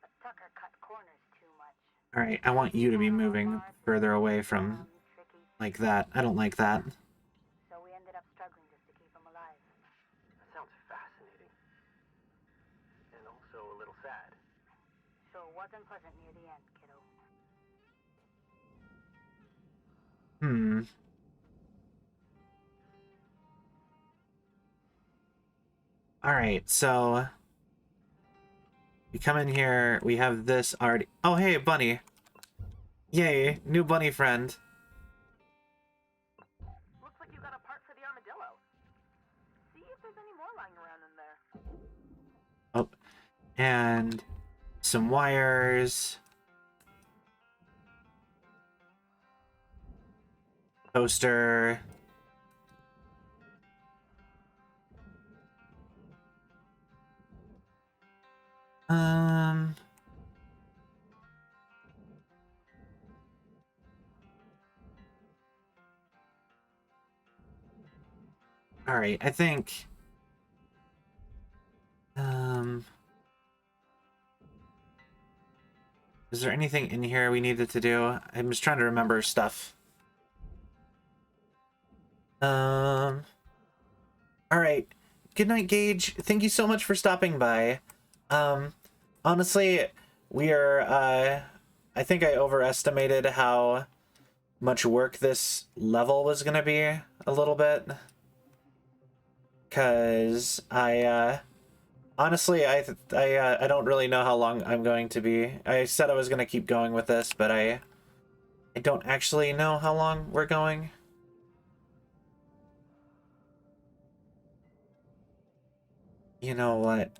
But Tucker cut corners too much. All right, I want you to be moving further away from Tricky. like that. I don't like that. So we ended up struggling just to keep him alive. That sounds fascinating. And also a little sad. So it wasn't pleasant near the end, kiddo. Hmm. All right, so we come in here. We have this already. Oh, hey, bunny. Yay, new bunny friend. Looks like you got a part for the armadillo. See if there's any more lying around in there. Oh, and some wires. Toaster. All right, I think. Is there anything in here we needed to do? I'm just trying to remember stuff. All right. Good night, Gage. Thank you so much for stopping by. Honestly, we are, I think I overestimated how much work this level was gonna be a little bit. Cause honestly, I don't really know how long I'm going to be. I said I was gonna keep going with this, but I don't actually know how long we're going. You know what?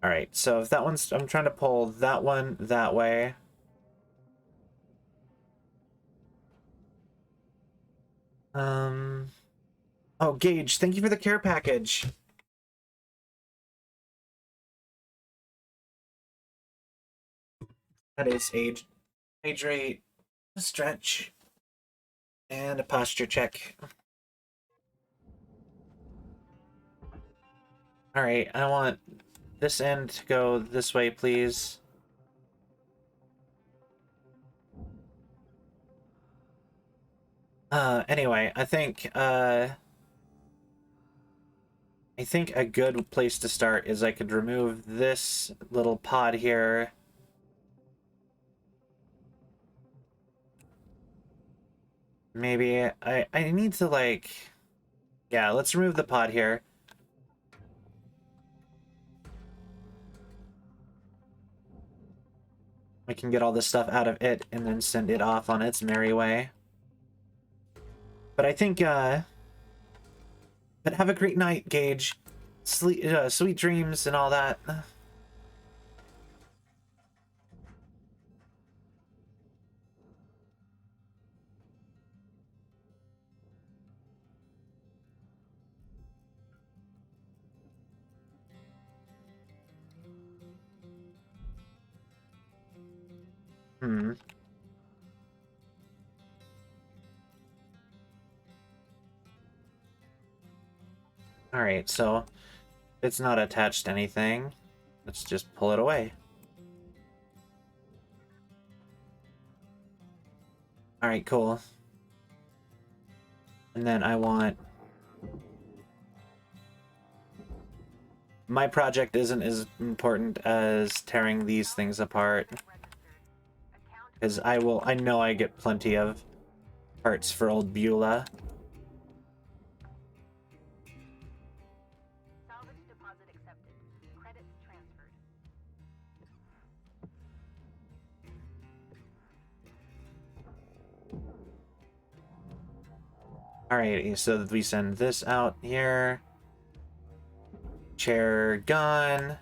Alright, so if that one's... I'm trying to pull that one that way. Oh, Gage, thank you for the care package. That is hydrate, a stretch, and a posture check. Alright, I want this end to go this way, please. Anyway, I think a good place to start is I could remove this little pod here. Maybe I need to, like... Yeah, let's remove the pod here. I can get all this stuff out of it and then send it off on its merry way. But I think, but have a great night, Gage. Sleep, sweet dreams and all that. Hmm. Alright, so it's not attached to anything. Let's just pull it away. Alright, cool. And then I want... My project isn't as important as tearing these things apart. Because I know I get plenty of parts for old Beulah. Salvage deposit accepted. Credits transferred. Alrighty, so we send this out here. Chair gone.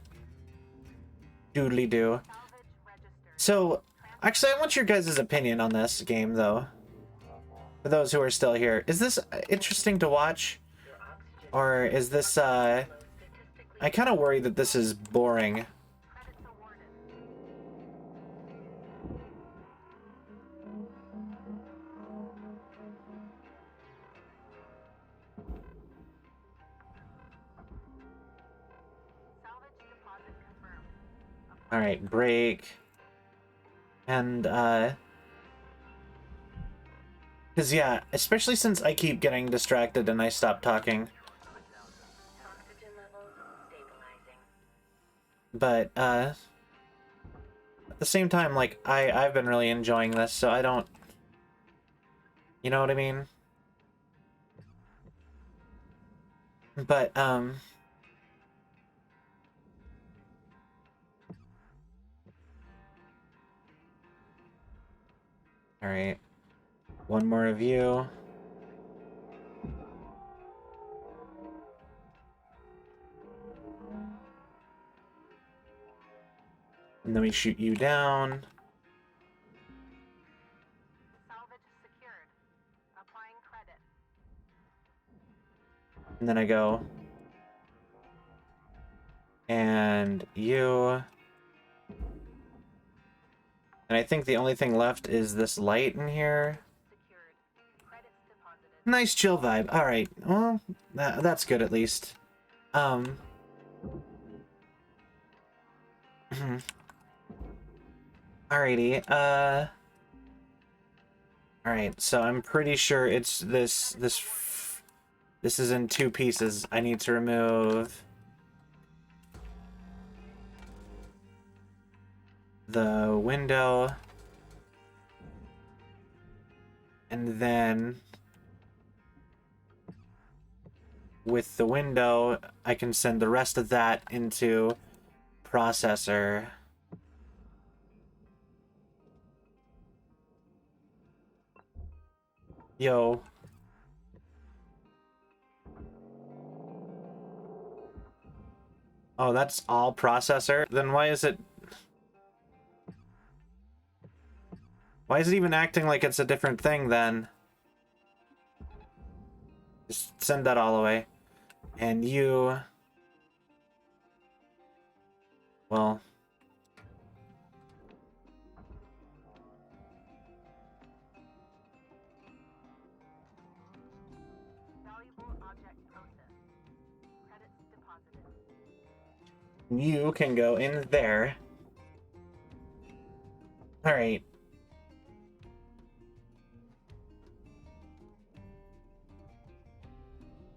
Doodly doo. So, actually, I want your guys' opinion on this game, though. For those who are still here. Is this interesting to watch? Or is this, I kind of worry that this is boring. Alright, break. And, because, yeah, especially since I keep getting distracted and I stop talking. Oxygen levels stabilizing. But, at the same time, like, I've been really enjoying this, so I don't... You know what I mean? But, Alright. One more review. And then we shoot you down. Salvage secured. Applying credit. And then I go. And you. And I think the only thing left is this light in here. Secured. Credits deposited. Nice chill vibe. Alright. Well, that's good at least. Alrighty. Alright, so I'm pretty sure it's this is in two pieces. I need to remove the window, and then with the window I can send the rest of that into processor. Yo. Oh, that's all processor? Then why is it even acting like it's a different thing then? Just send that all away. And you... Well... Valuable object processed. Credits deposited. You can go in there. Alright.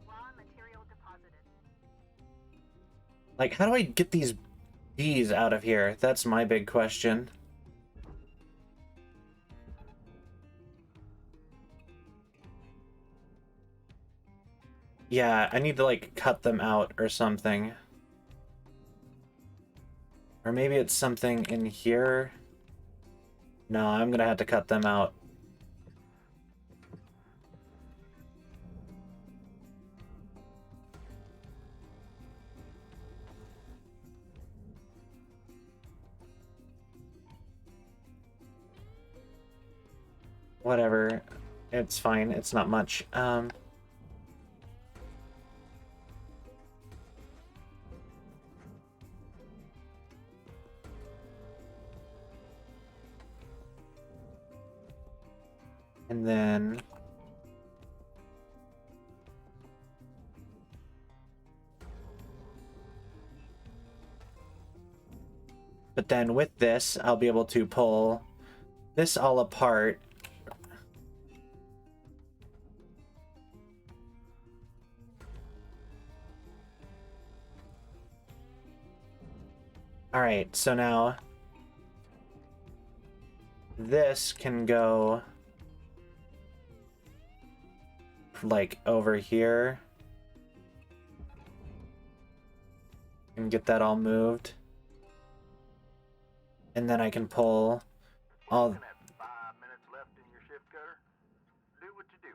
Raw material deposited. Like, how do I get these bees out of here? That's my big question. Yeah, I need to, like, cut them out or something. Or maybe it's something in here. No, I'm gonna have to cut them out. Whatever. It's fine. It's not much. And then... But then with this, I'll be able to pull this all apart Alright, so now this can go like over here and get that all moved. And then I can pull all... Looking at 5 minutes left in your shift, Cutter. Do what you do.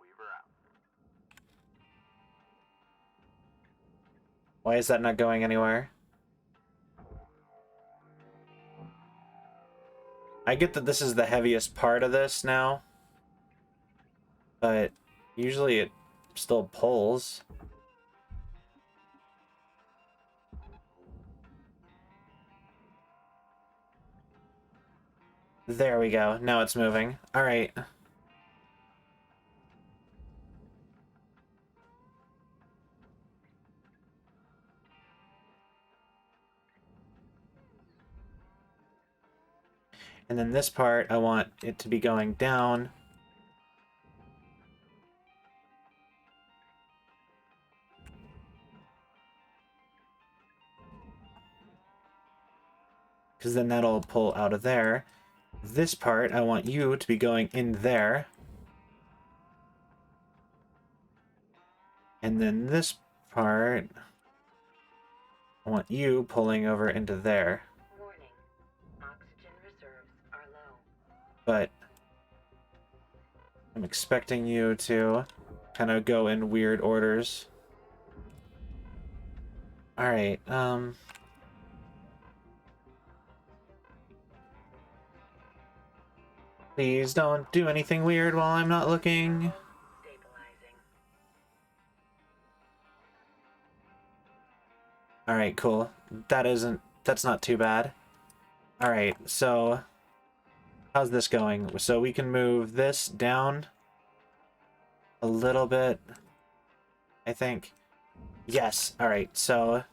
Weaver out. Why is that not going anywhere? I get that this is the heaviest part of this now, but usually it still pulls. There we go. Now it's moving. All right. And then this part, I want it to be going down. Because then that'll pull out of there. This part, I want you to be going in there. And then this part, I want you pulling over into there. Warning. Oxygen reserves are low. But I'm expecting you to kind of go in weird orders. Alright, please don't do anything weird while I'm not looking. Stabilizing. Alright, cool. That's not too bad. Alright, so how's this going? So we can move this down a little bit, I think. Yes, alright, so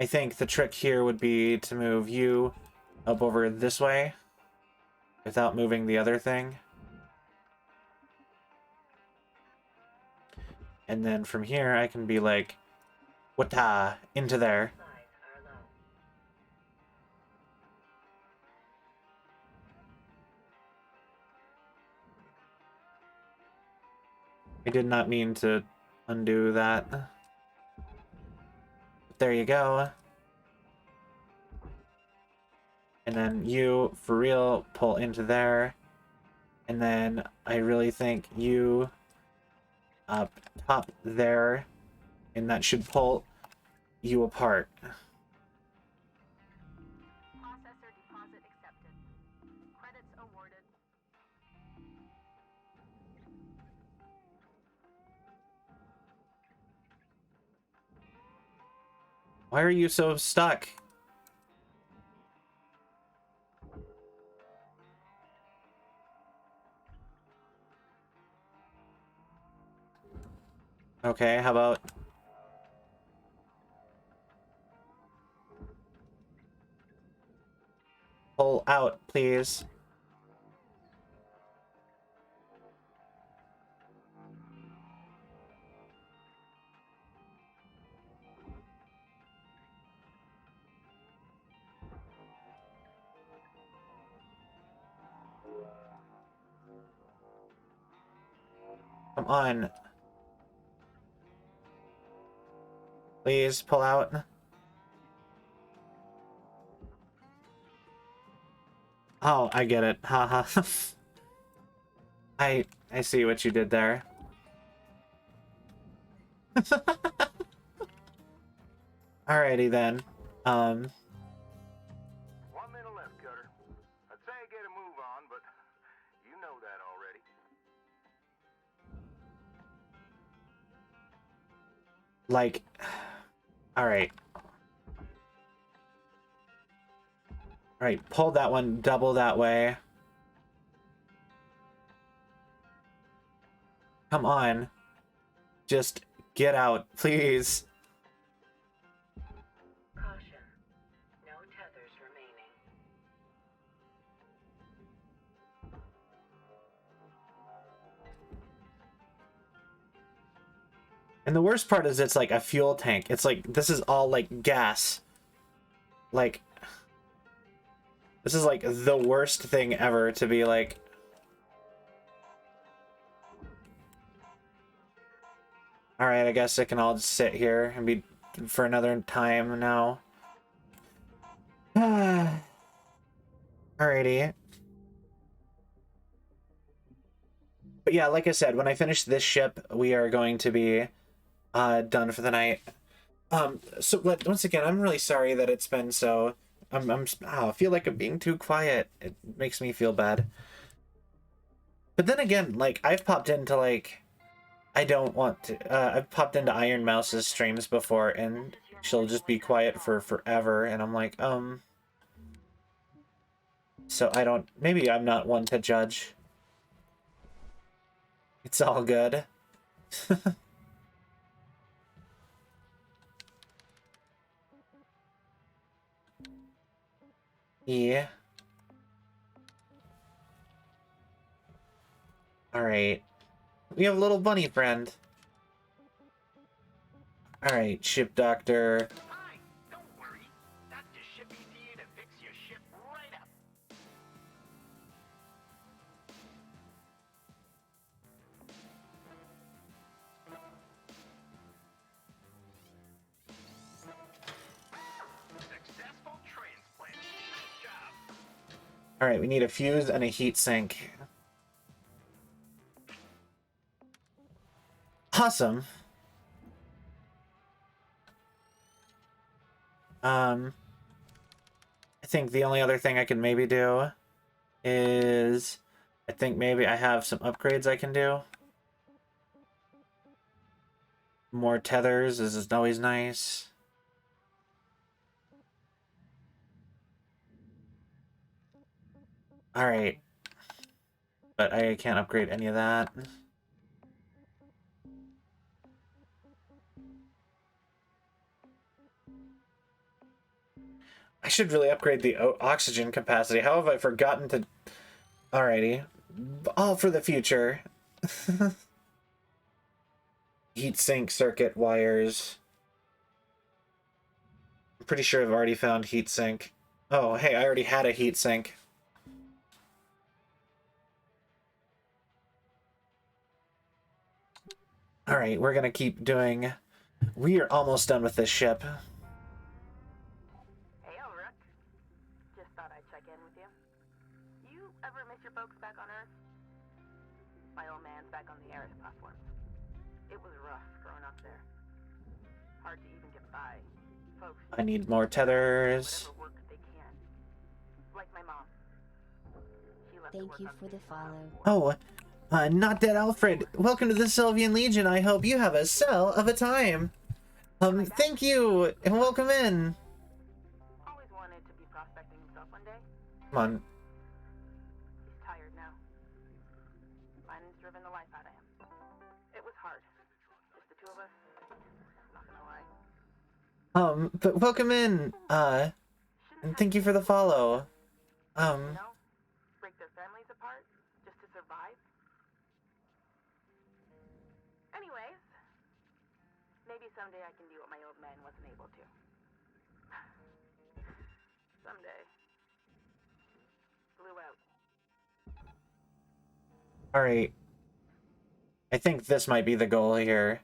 I think the trick here would be to move you up over this way without moving the other thing. And then from here, I can be like, wata, into there. Supplies are low. I did not mean to undo that. But there you go. And then you, for real, pull into there. And then I really think you up top there. And that should pull you apart. Processor deposit accepted. Credits awarded. Why are you so stuck? Okay, how about... pull out, please. Come on. Please, pull out. Oh, I get it. Haha. I see what you did there. Alrighty then. 1 minute left, Cutter. I'd say get a move on, but you know that already. Like, alright. Alright, pull that one double that way. Come on. Just get out, please. Caution. No tethers remaining. And the worst part is it's like a fuel tank. It's like, this is all like gas. Like, this is like the worst thing ever to be like... Alright, I guess it can all just sit here and be for another time now. Alrighty. But yeah, like I said, when I finish this ship, we are going to be done for the night. So once again, I'm really sorry that it's been so... I feel like I'm being too quiet. It makes me feel bad. But then again, like, I've popped into, like... I don't want to... I've popped into Iron Mouse's streams before, and she'll just be quiet for forever, and I'm like, So I don't... Maybe I'm not one to judge. It's all good. Yeah. Alright. We have a little bunny friend. Alright, ship doctor. Hi, don't worry. Dr. Shippy's here to fix your ship right up. Successful transplant. Nice job. Alright, we need a fuse and a heat sink. Awesome. I think the only other thing I can maybe do is... I think maybe I have some upgrades I can do. More tethers is always nice. Alright. But I can't upgrade any of that. I should really upgrade the oxygen capacity. How have I forgotten to... Alrighty. All for the future. Heatsink circuit wires. I'm pretty sure I've already found heatsink. Oh, hey, I already had a heatsink. Alright, we're gonna keep doing... We are almost done with this ship. Hey, Elric. Just thought I'd check in with you. You ever miss your folks back on Earth? My old man's back on the Eris platform. It was rough growing up there. Hard to even get by. Folks I need more tethers. whatever work they can. Like my mom. She left to Thank work you on for the follow. Oh, not dead Alfred. Welcome to the Celvion Legion. I hope you have a cell of a time. Thank you, and welcome in. Always wanted to be prospecting himself one day. Come on. He's tired now. Mining's driven the life out of him. It was hard. Just the two of us. Not gonna lie. But welcome in. And thank you for the follow. You know, break their families apart just to survive. Anyways, maybe someday I can do what my old man wasn't able to. Someday. Blew out. Alright. I think this might be the goal here.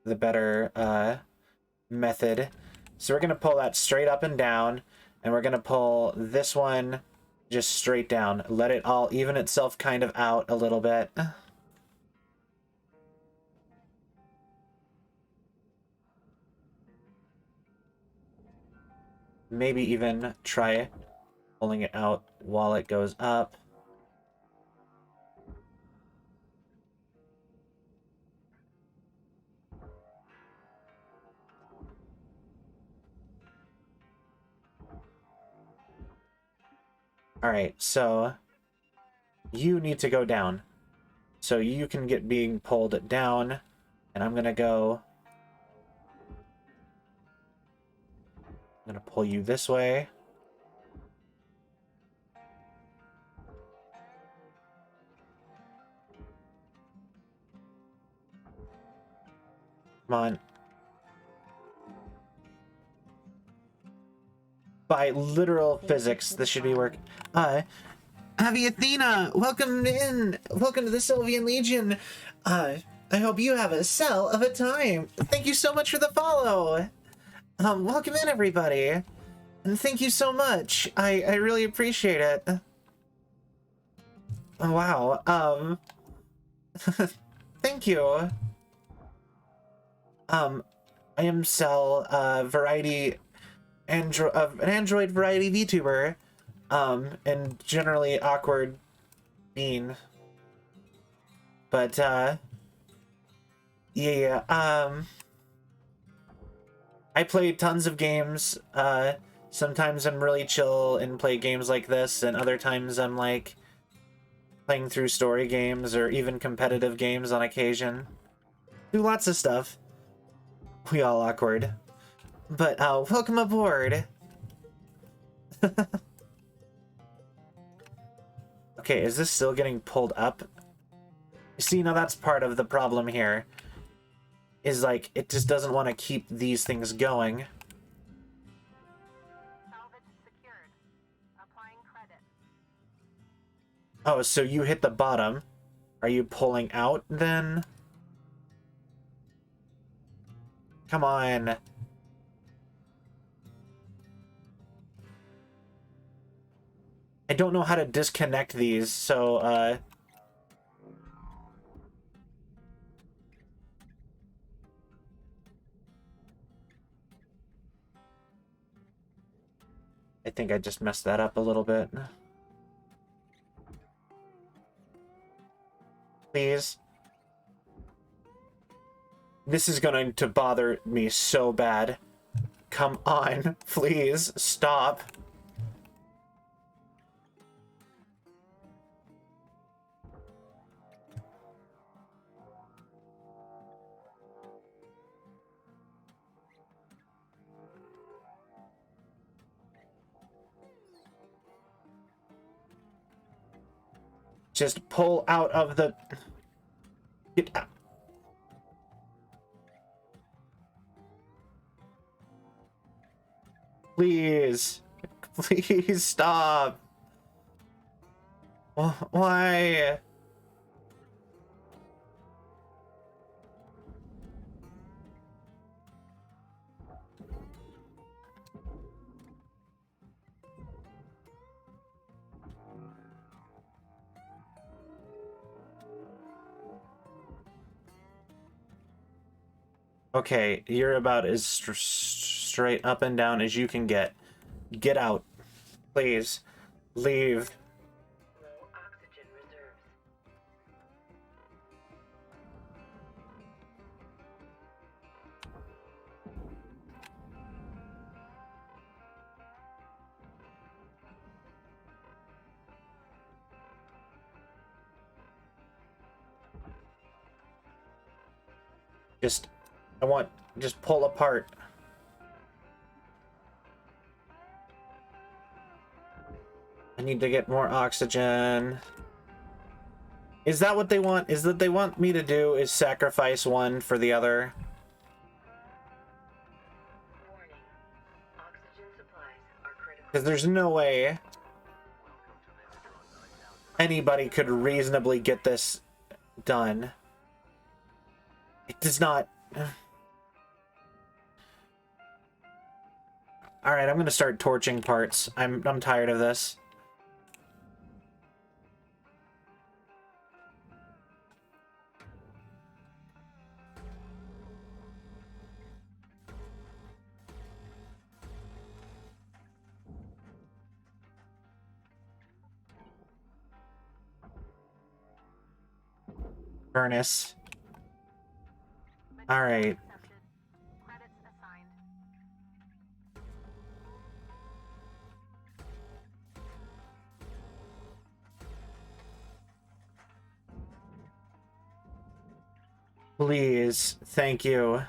The better, method. So we're gonna pull that straight up and down, and we're gonna pull this one just straight down. Let it all even itself kind of out a little bit. Maybe even try pulling it out while it goes up. Alright, so you need to go down. So you can get being pulled down, and I'm gonna go... I'm gonna pull you this way. Come on. By literal physics, this should be work. Avi Athena, welcome in. Welcome to the Celvion Legion. I hope you have a cell of a time. Thank you so much for the follow. Welcome in, everybody. And thank you so much. I really appreciate it. Oh, wow. Thank you. I am Cell, variety an Android variety VTuber, and generally awkward, mean. But yeah, I play tons of games. Sometimes I'm really chill and play games like this, and other times I'm like playing through story games or even competitive games on occasion. Do lots of stuff. We all awkward. But welcome aboard. Okay, is this still getting pulled up? See, now that's part of the problem here. Is like, it just doesn't want to keep these things going. Salvage secured. Applying credit. Oh, so you hit the bottom. Are you pulling out then? Come on. I don't know how to disconnect these, so I think I just messed that up a little bit. Please. This is going to bother me so bad. Come on, please, stop. Just pull out of the... Get out. Please. Please stop. Why? Okay, you're about as straight up and down as you can get. Get out. Please. Leave. Low oxygen reserves. Just pull apart. I need to get more oxygen. Is that what they want? Is that they want me to do is sacrifice one for the other? Warning. Oxygen supplies are critical. Because there's no way anybody could reasonably get this done. It does not... Alright, I'm gonna start torching parts. I'm tired of this. Furnace. Alright. Accepted. Credits assigned. Please. Thank you.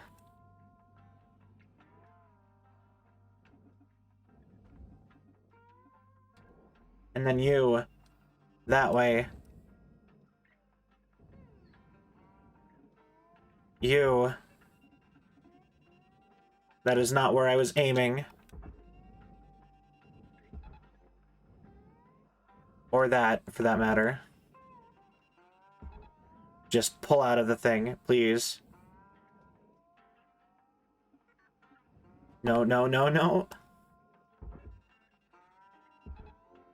And then you. That way. You. That is not where I was aiming. Or that, for that matter. Just pull out of the thing, please. No, no, no, no.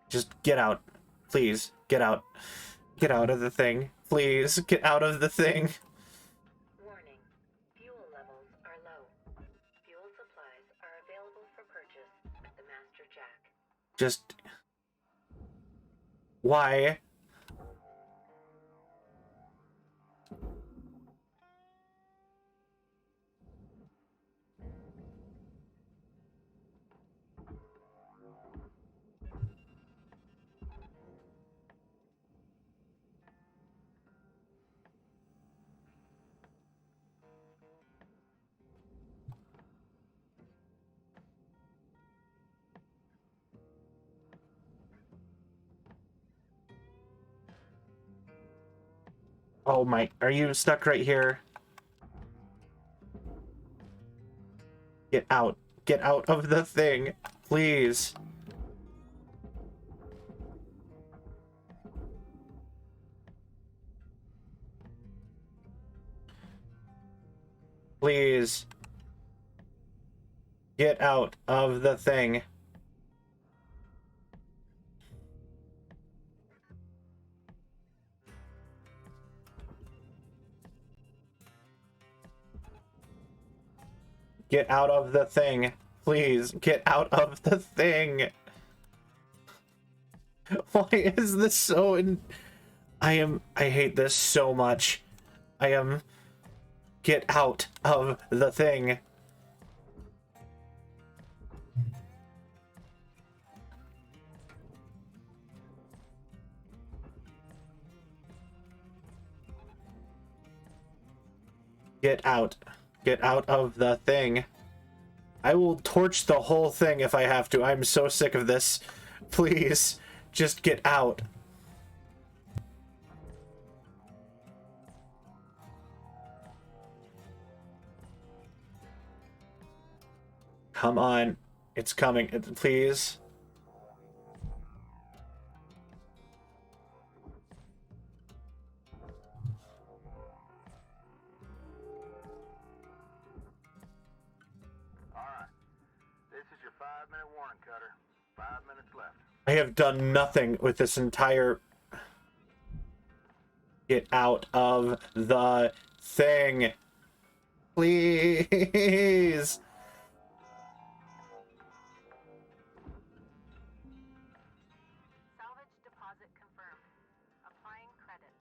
Just get out. Please, get out. Get out of the thing. Please, get out of the thing. Warning. Fuel levels are low. Fuel supplies are available for purchase at the Master Jack. Just... Why? Oh my... Are you stuck right here? Get out. Get out of the thing. Please. Please. Get out of the thing. Get out of the thing. Please, get out of the thing. Why is this so I hate this so much. Get out of the thing. Get out. Get out of the thing. I will torch the whole thing if I have to. I'm so sick of this. Please, just get out. Come on. It's coming. Please. Alright. This is your 5-minute warning, Cutter. 5 minutes left. I have done nothing with this entire... Get out of the thing. Please. Salvage deposit confirmed. Applying credit.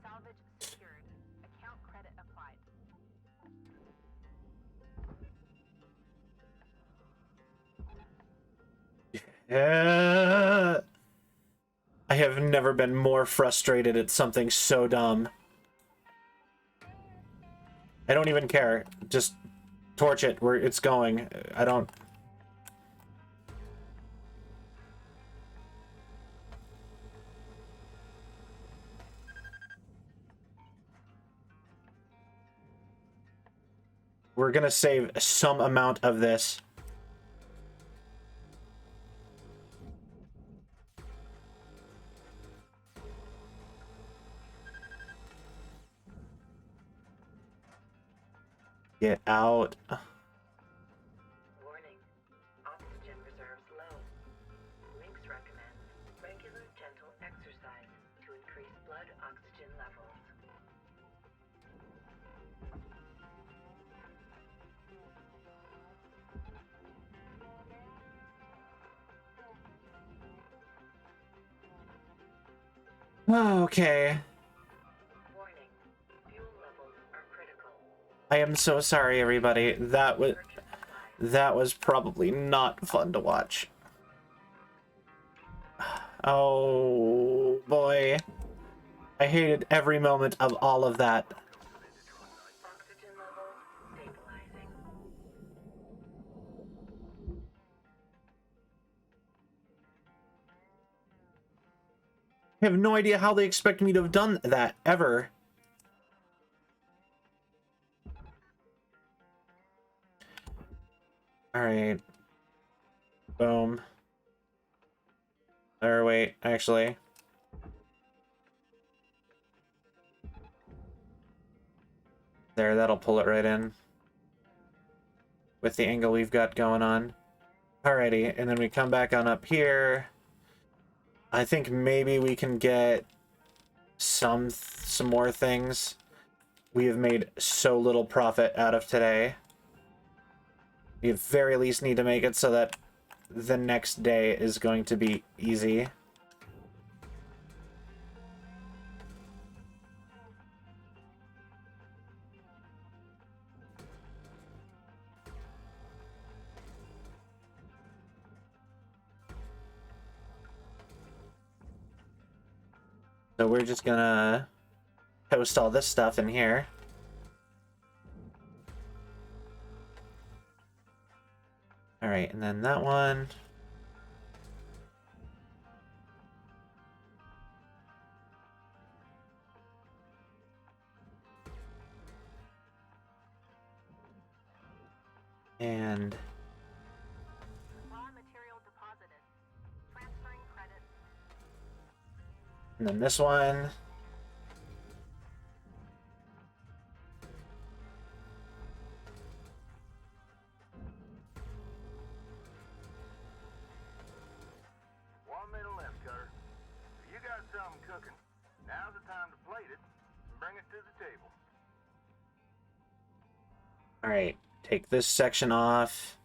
Salvage secured. Account credit applied. I have never been more frustrated at something so dumb. I don't even care. Just torch it where it's going. I don't... We're gonna save some amount of this. Get out. Warning. Oxygen reserves low. Minx recommends regular gentle exercise to increase blood oxygen levels. Okay. Warning. Fuel levels are critical. I am so sorry, everybody. That was probably not fun to watch. Oh boy. I hated every moment of all of that. Oxygen levels stabilizing. I have no idea how they expect me to have done that, ever. Alright. Boom. Or wait, actually. There, that'll pull it right in. With the angle we've got going on. Alrighty, and then we come back on up here. I think maybe we can get some more things. We have made so little profit out of today. We at very least need to make it so that the next day is going to be easy. So we're just gonna post all this stuff in here. Alright, and then that one. And Raw material deposited. Transferring credits. and then this one. One minute left, Cutter. If you got something cooking, now's the time to plate it and bring it to the table. Alright, take this section off.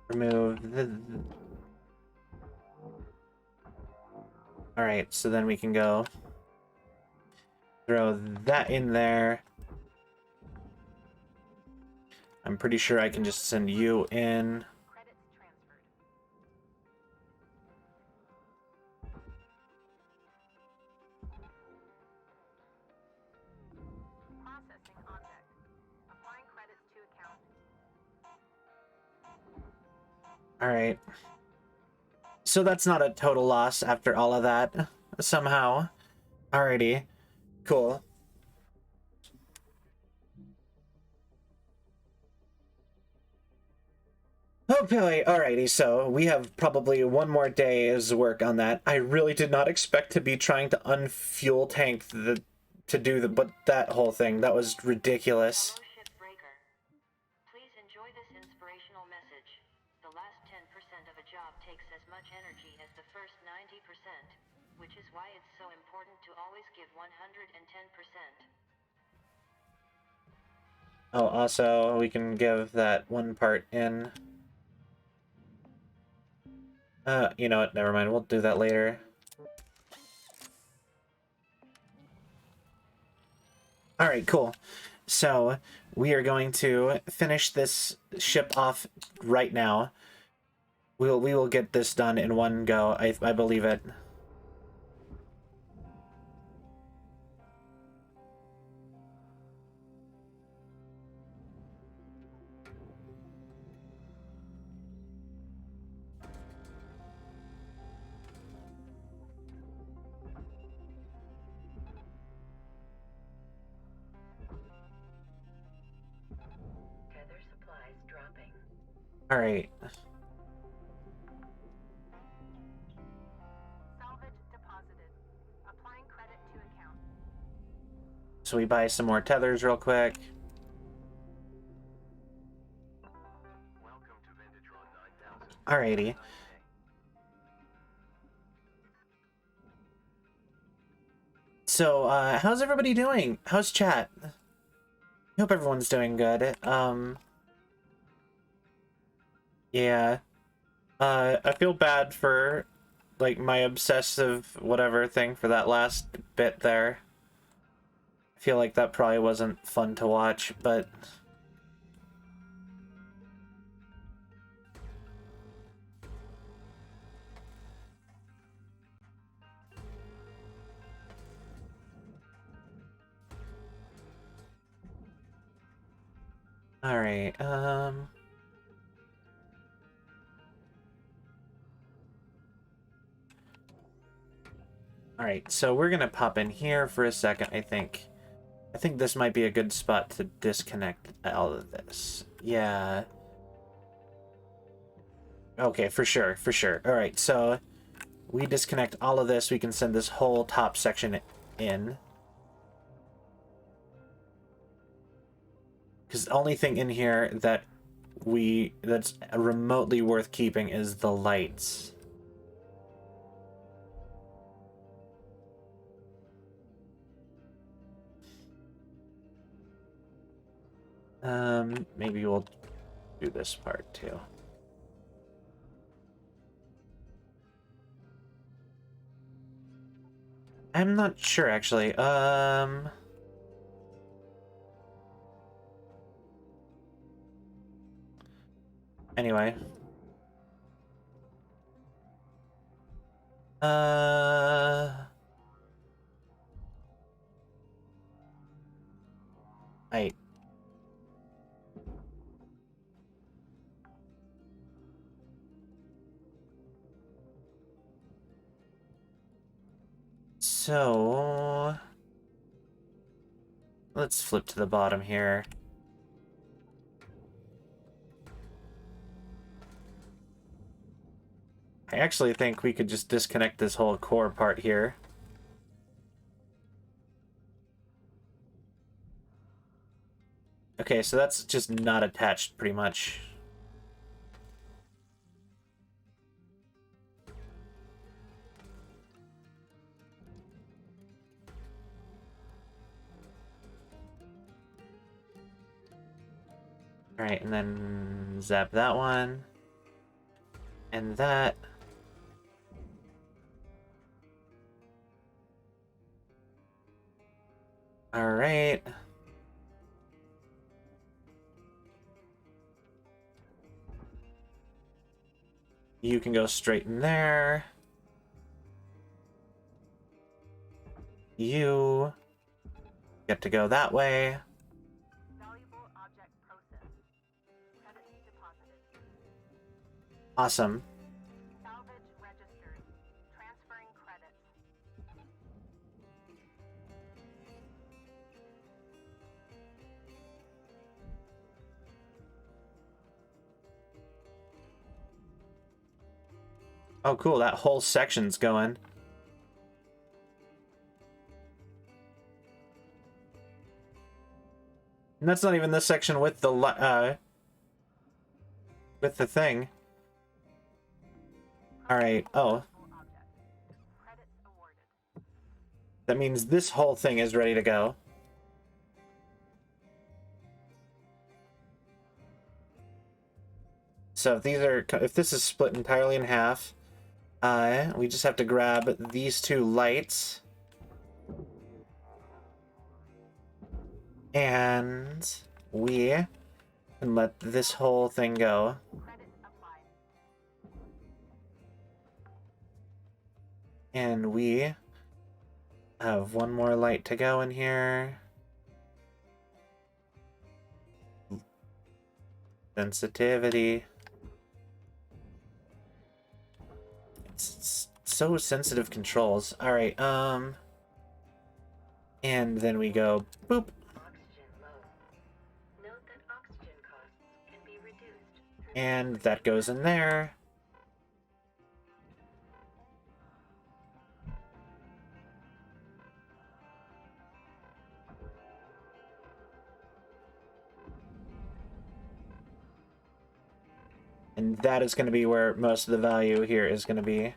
Remove the... Alright, so then we can go throw that in there. I'm pretty sure I can just send you in. Credits transferred. Processing object. Applying credits to account. Alright. So that's not a total loss after all of that, somehow. Alrighty. Cool. Okay, alrighty, so we have probably one more day's work on that. I really did not expect to be trying to unfuel tank but that whole thing, that was ridiculous. Hello, Shipbreaker. Please enjoy this inspirational message. The last 10% of a job takes as much energy as the first 90%, which is why it's so important to always give 110%. Oh, also, we can give that one part in. You know what, never mind, we'll do that later. Alright, cool. So, we are going to finish this ship off right now. We will get this done in one go, I believe it. Tether supplies dropping. Alright. Salvage deposited. Applying credit to account. So we buy some more tethers real quick. Welcome to Vintage Run 9000. Alrighty. So, how's everybody doing? How's chat? I hope everyone's doing good. Yeah. I feel bad for, like, my obsessive whatever thing for that last bit there. I feel like that probably wasn't fun to watch, but... Alright, Alright, so we're gonna pop in here for a second, I think. I think this might be a good spot to disconnect all of this. Yeah. Okay, for sure, for sure. Alright, so we disconnect all of this, we can send this whole top section in. Because the only thing in here that's remotely worth keeping is the lights. Maybe we'll do this part too. I'm not sure actually. Anyway. I So let's flip to the bottom here. I actually think we could just disconnect this whole core part here. Okay, so that's just not attached pretty much. Alright, and then zap that one. And that. Alright. You can go straight in there. You get to go that way. Valuable object processed. Credits deposited. Awesome. Salvage registered. Transferring credits. Oh, cool. That whole section's going. And that's not even the section with the thing. All right. Oh. Credits awarded. That means this whole thing is ready to go. So if this is split entirely in half, we just have to grab these two lights. And we can let this whole thing go. And we have one more light to go in here. Sensitivity. It's so sensitive controls. Alright, and then we go boop. Oxygen low. Note that oxygen costs can be reduced. And that goes in there. And that is going to be where most of the value here is going to be.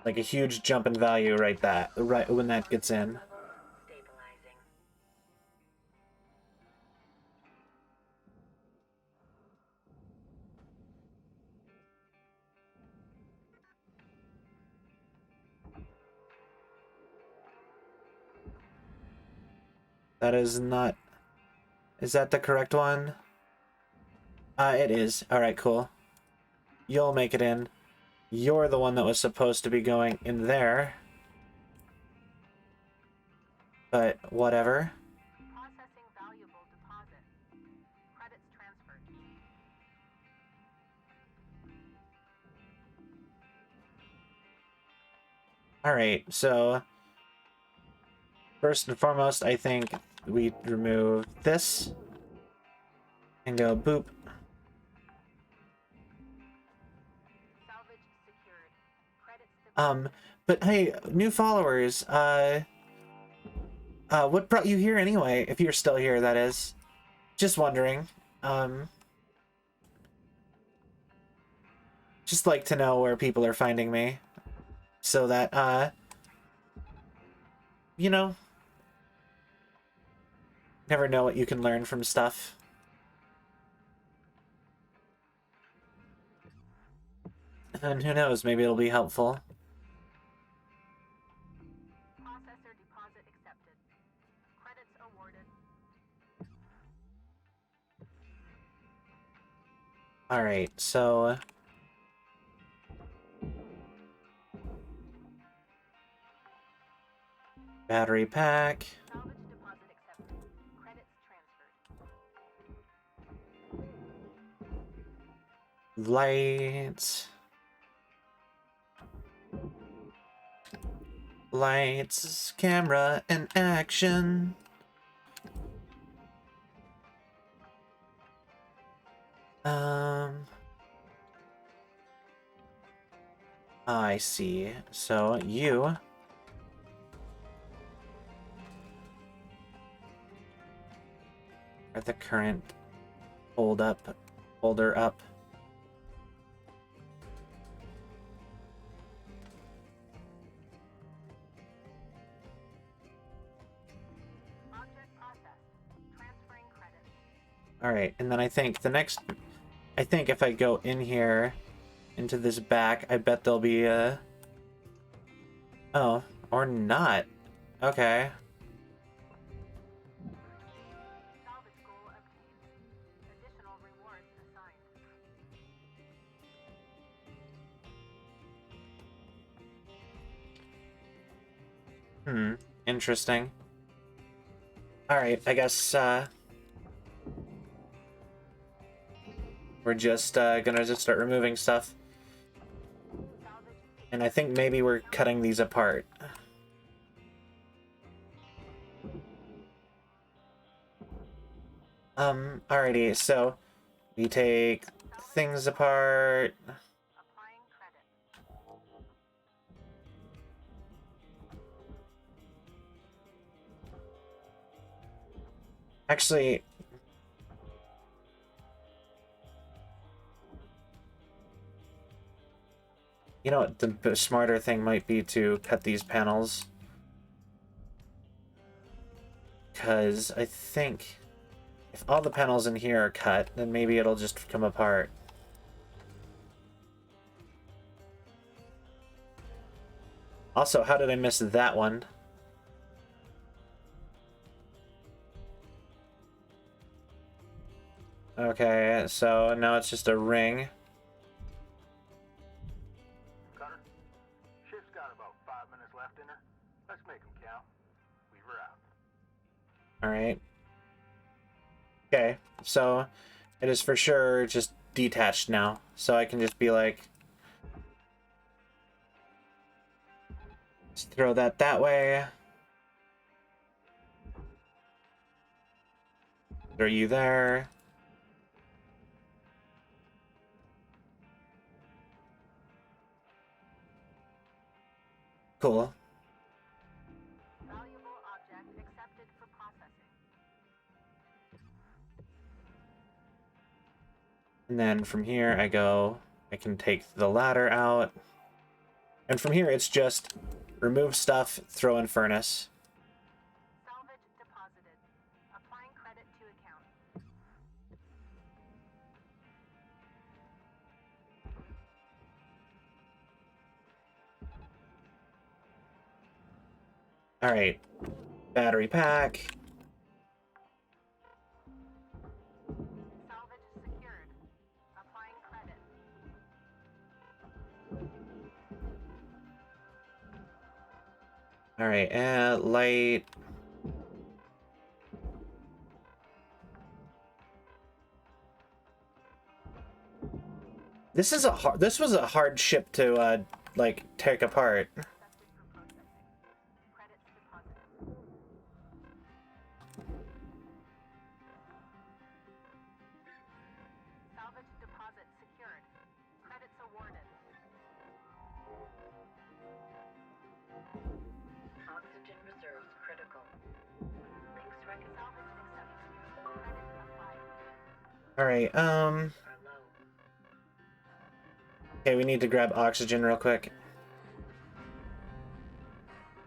Like a huge jump in value right when that gets in. Stabilizing. That is not... Is that the correct one? It is. Alright, cool. You'll make it in. You're the one that was supposed to be going in there. But whatever. Processing valuable deposit. Alright, so first and foremost, I think we remove this and go boop. Salvage secured. Credits But hey, new followers, what brought you here anyway? If you're still here, that is. Just wondering. Just like to know where people are finding me. So that, you know, never know what you can learn from stuff. And who knows, maybe it'll be helpful. processor deposit accepted. Credits awarded. Alright, so... battery pack. Salvage deposit accepted. Credits transferred. Lights. Lights, camera, and action. I see. So you are the current holder up. Object processed. Transferring credits. Alright, and then I think if I go in here into this back, I bet there'll be a... oh, or not. Okay. Salvage goal obtained. Additional rewards assigned. Interesting. Alright, I guess, we're just, gonna just start removing stuff. And I think maybe we're cutting these apart. Alrighty, so we take things apart. Applying credit. Actually, you know what, the smarter thing might be to cut these panels. Because I think if all the panels in here are cut, then maybe it'll just come apart. Also, how did I miss that one? Okay, so now it's just a ring. Cutter, shift's got about 5 minutes left in her. Let's make them count. Leave her out. Alright. Okay, so it is for sure just detached now. So I can just be like... just throw that way. Throw you there. Cool. Valuable object accepted for processing. And then from here I can take the ladder out. And from here it's just remove stuff, throw in furnace. Salvage deposited. Applying credit to account. Alright. Battery pack. Salvage secured. Applying credit. Alright, and light. This was a hard ship to like take apart. Accepted for All right. Are low. Okay, we need to grab oxygen real quick.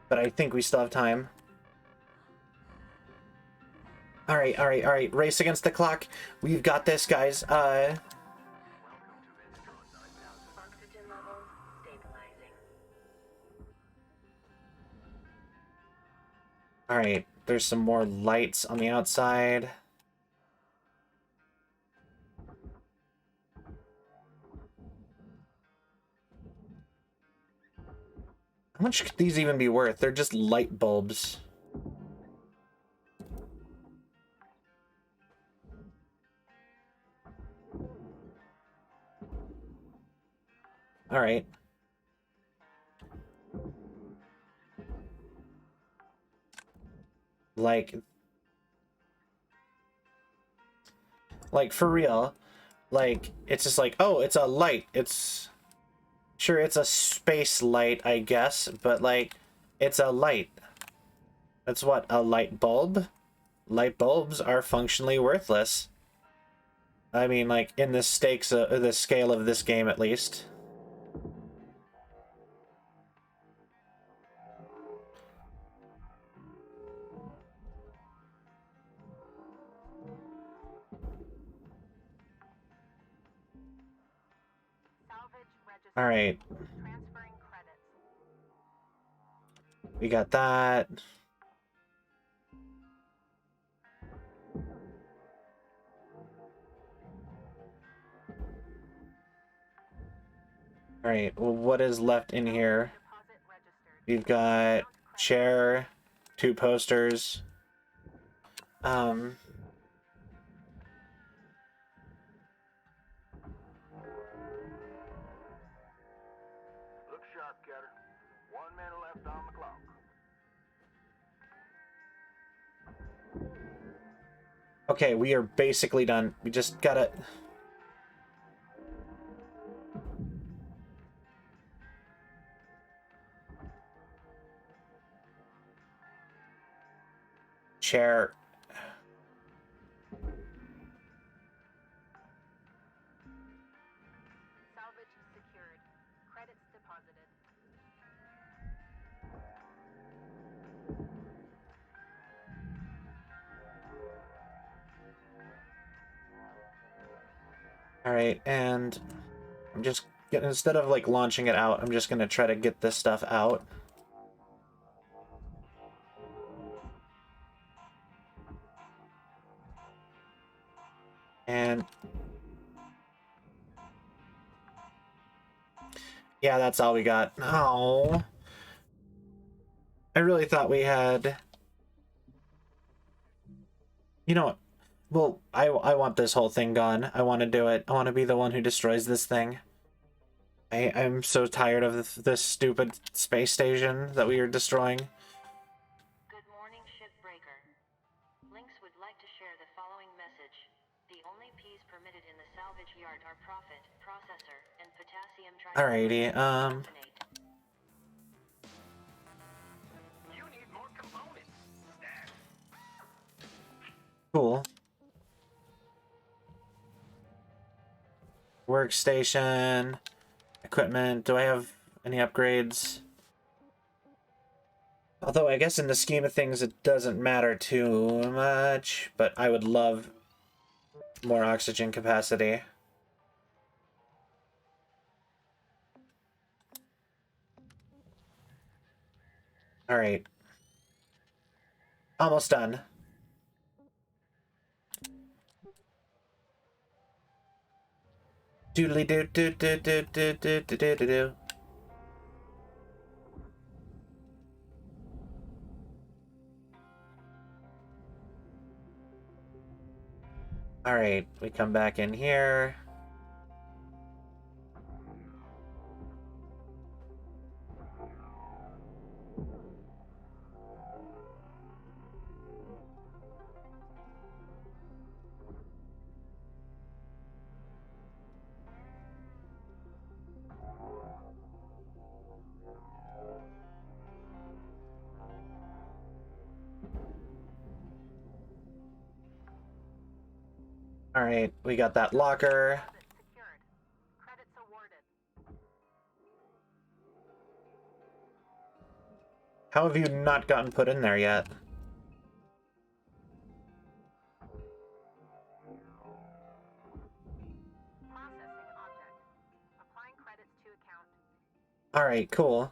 But I think we still have time. All right, all right, all right. Race against the clock. We've got this, guys. Oxygen levels stabilizing. All right. There's some more lights on the outside. How much could these even be worth? They're just light bulbs. All right. Like for real. Like, it's just like, oh, it's a light. It's sure it's a space light, I guess, but like, it's a light. That's what, a light bulb? Light bulbs are functionally worthless. I mean, like, in the stakes, the scale of this game, at least. Salvage registered. All right, Transferring credits. we got that. All right, well, what is left in here? Deposit registered. We've got chair, 2 posters. Look sharp, Cutter. 1 minute left on the clock. Okay, we are basically done. We just gotta... Chair. Salvage secured. Credits deposited. All right, and I'm just gonna, instead of like launching it out, I'm just gonna try to get this stuff out. And yeah, that's all we got. Oh, I really thought we had. You know what? Well, I want this whole thing gone. I want to do it. I want to be the one who destroys this thing. I'm so tired of this stupid space station that we are destroying. Good morning, shipbreaker. Lynx would like to share the following message. The only P's permitted in the salvage yard are profit, processor, and potassium Alrighty, tricarbonate. You need more components. Stat. Cool. Workstation, equipment. Do I have any upgrades? Although I guess in the scheme of things it doesn't matter too much, but I would love more oxygen capacity. All right. Almost done. Doodly doo doo doo doo doo doo doo doo doo doo. All right, we come back in here. Alright, we got that locker. Secured. Credits awarded. How have you not gotten put in there yet? Processing object. Applying credits to account. Alright, cool.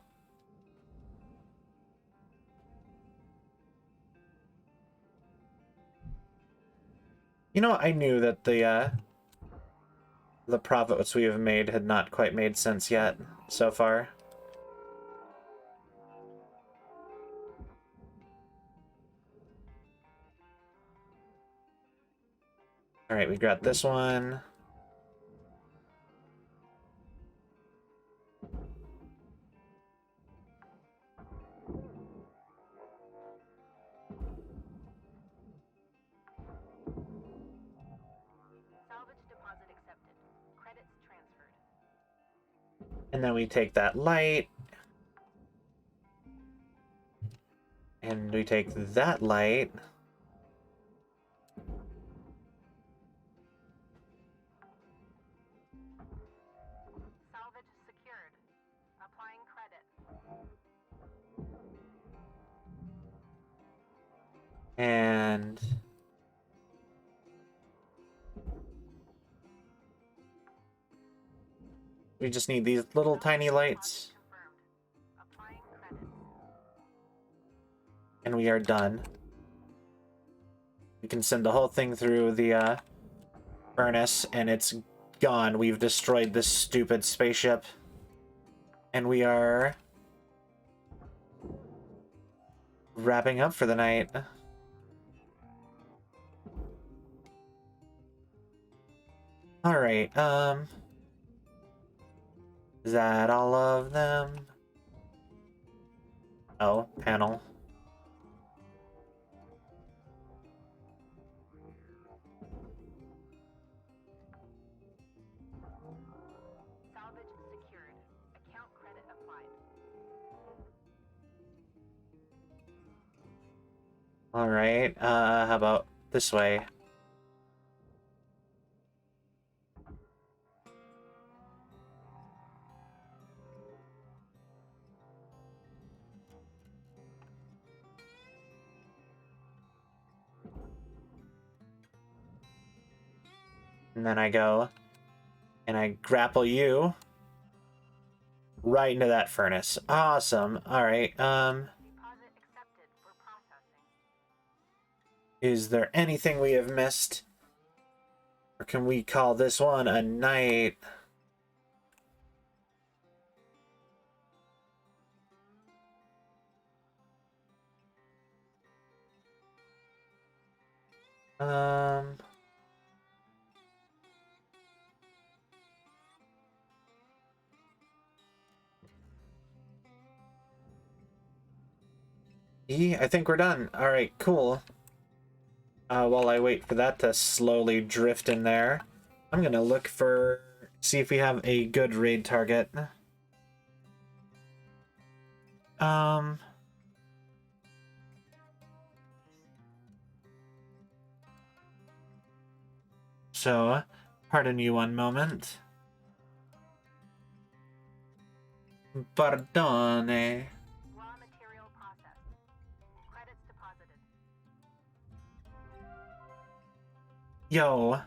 You know, I knew that the profits we have made had not quite made sense yet, so far. Alright, we got this one. Salvage deposit accepted. Credits transferred. And then we take that light. And we take that light. Salvage secured. Applying credit. And we just need these little tiny lights. Confirmed. Applying credits. And we are done. We can send the whole thing through the furnace, and it's gone. We've destroyed this stupid spaceship. And we are wrapping up for the night. Alright, is that all of them? Oh, panel. Salvage secured. Account credit applied. Alright, how about this way? And then I go and I grapple you right into that furnace. Awesome. Alright, Deposit accepted for processing. is there anything we have missed? Or can we call this one a night? Um... Yeah, I think we're done. Alright, cool. While I wait for that to slowly drift in there, I'm gonna look for... see if we have a good raid target. Um... So, pardon you one moment. Pardone. Raw material processed. Credits deposited. Yo.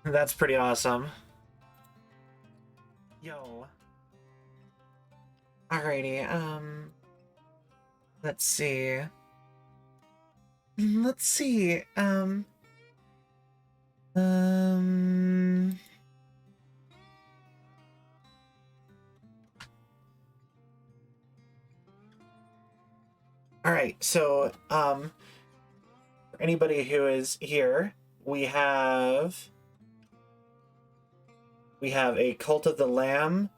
That's pretty awesome. Yo. Alrighty, let's see. Let's see, Alright, so, for anybody who is here, we have a Cult of the Lamb,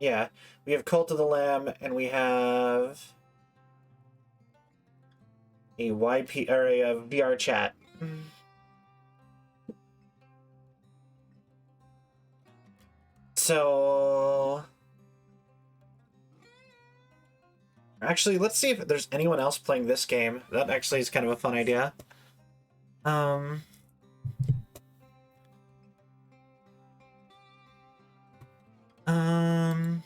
yeah, we have Cult of the Lamb, and we have a YP, or a VR chat. So... Actually, let's see if there's anyone else playing this game. That actually is kind of a fun idea. Um... Um...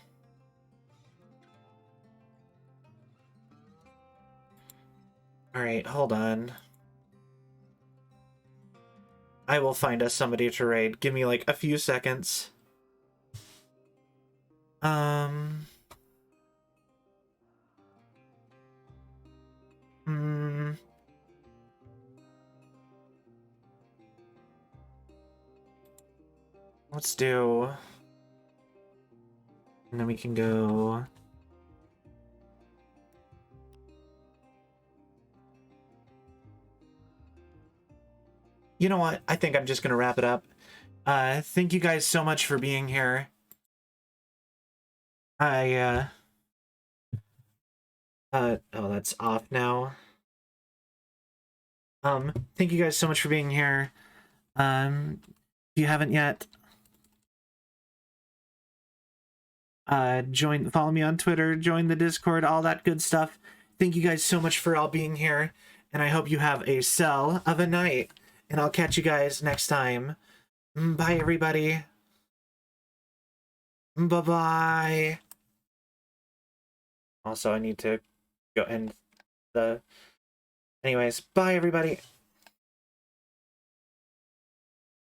Alright, hold on. I will find us somebody to raid. Give me like a few seconds. Hmm. Let's do... And then we can go... You know what? I think I'm just gonna wrap it up. Thank you guys so much for being here. Oh, that's off now. Thank you guys so much for being here. If you haven't yet, follow me on Twitter, join the Discord, all that good stuff. Thank you guys so much for all being here, and I hope you have a cell of a night, and I'll catch you guys next time. Bye, everybody. Bye-bye. Also, I need to go end the... Anyways, bye, everybody.